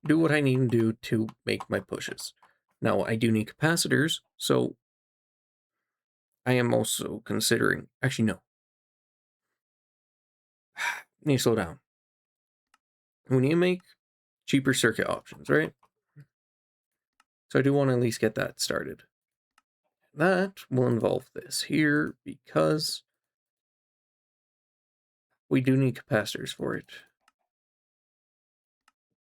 Do what I need to do to make my pushes. Now, I do need capacitors, so I am also considering... Actually, no. Need to slow down. We need to make cheaper circuit options, right? So I do want to at least get that started. That will involve this here, because we do need capacitors for it.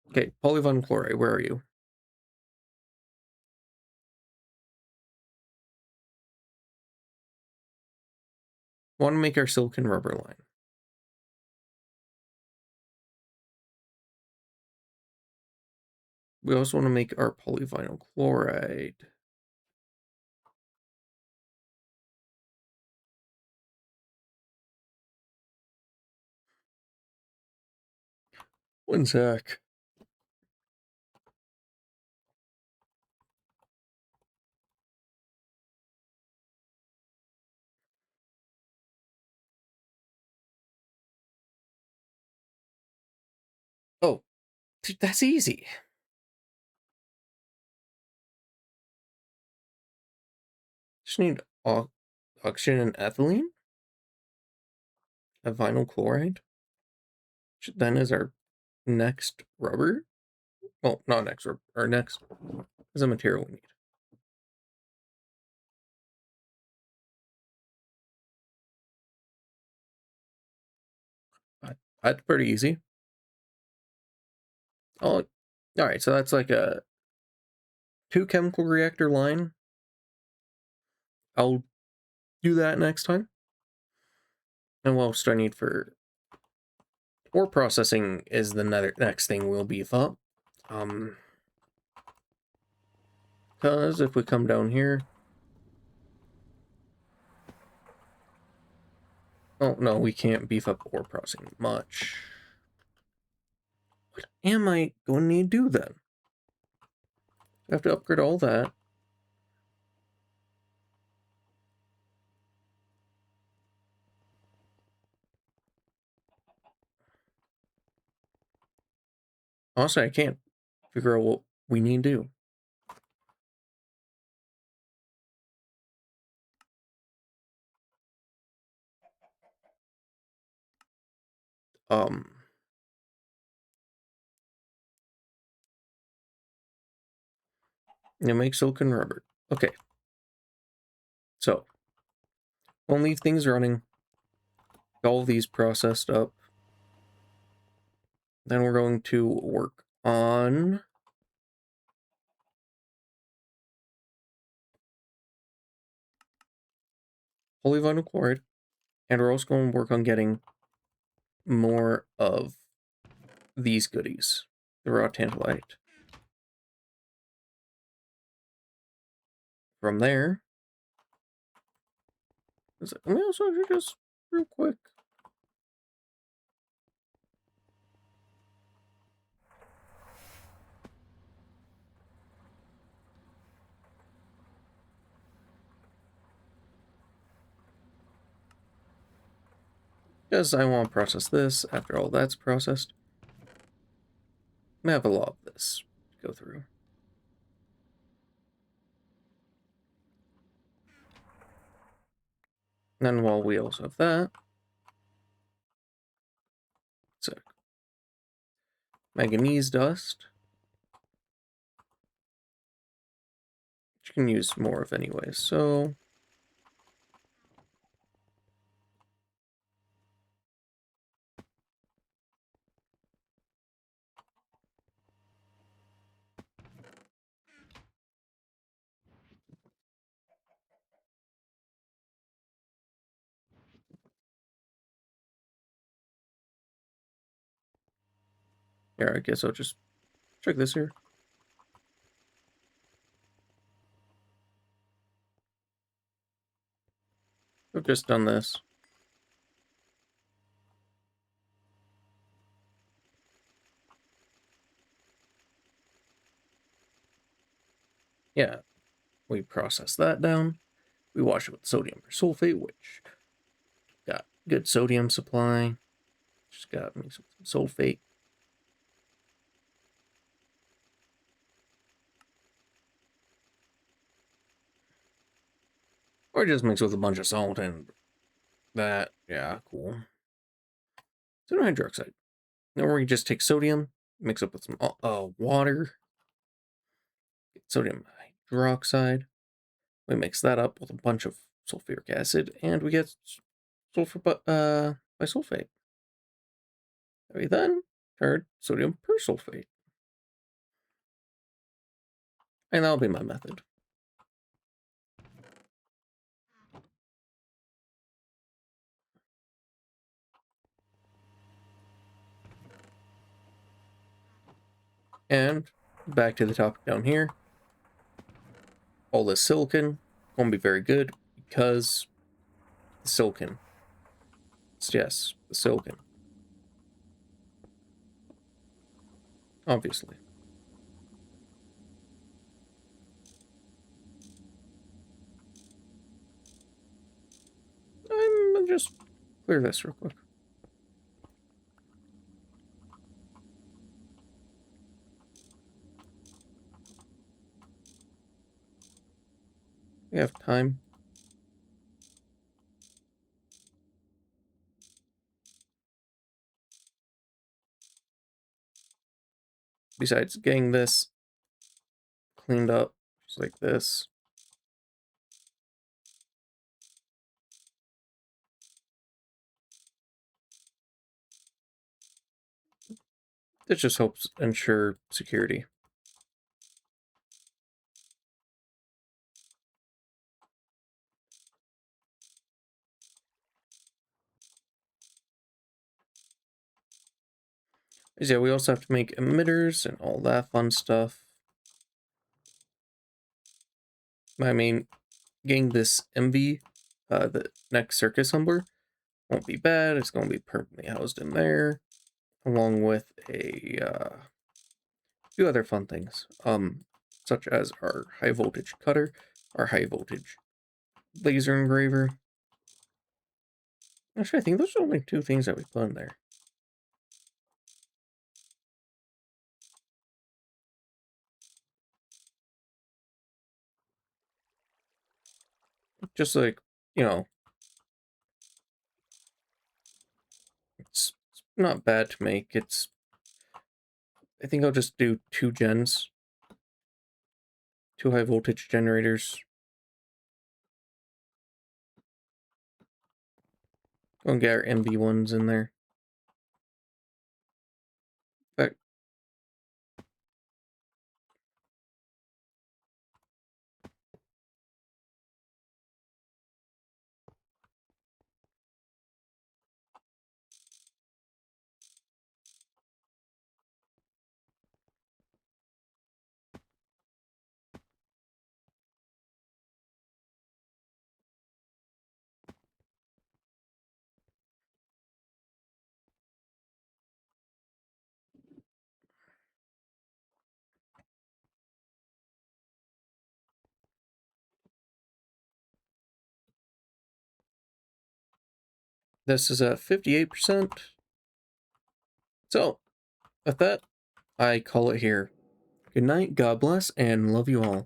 Okay, polyvinyl chloride, where are you? Want to make our silicon rubber line. We also want to make our polyvinyl chloride. One sec. Oh, dude, that's easy. Just need oxygen and ethylene, a vinyl chloride, which then is our next rubber. Well, not next rubber. Our next is a material we need. That's pretty easy. Oh, all right. So that's like a 2 chemical reactor line. I'll do that next time. And what else do I need for ore processing is the next thing we'll beef up. Because if we come down here... Oh, no, we can't beef up ore processing much. What am I going to need to do then? I have to upgrade all that. Honestly, I can't figure out what we need to do. You make silicon rubber. Okay. So, we'll leave things running. All of these processed up. Then we're going to work on polyvinyl chloride. And we're also going to work on getting more of these goodies. The raw tantalite. From there, we also should just real quick. Because I want to process this after all that's processed. I have a lot of this to go through. And then while we also have that, so manganese dust, which you can use more of anyway. So here, I guess I'll just check this here. just done this. Yeah, we process that down. We wash it with sodium persulfate, which got good sodium supply. Just got me some sulfate. Or just mix with a bunch of salt and that. Yeah, cool. Sodium hydroxide. Then we just take sodium, mix up with some water, sodium hydroxide. We mix that up with a bunch of sulfuric acid, and we get sulfur bisulfate. We then turn sodium persulfate. And that'll be my method. And back to the topic down here. All this silicon won't be very good because the silicon. Yes, the silicon. Obviously. I'm gonna just clear this real quick. We have time. Besides getting this cleaned up, just like this. This just helps ensure security. Yeah, we also have to make emitters and all that fun stuff. I mean, getting this MV, the next circus humbler, won't be bad. It's going to be permanently housed in there, along with a few other fun things, such as our high voltage cutter, our high voltage laser engraver. Actually, I think those are only two things that we put in there. Just like, you know, it's not bad to make. I think I'll just do 2 gens. 2 high voltage generators. Go and get our MV1s in there. But this is at 58%. So, with that, I call it here. Good night, God bless, and love you all.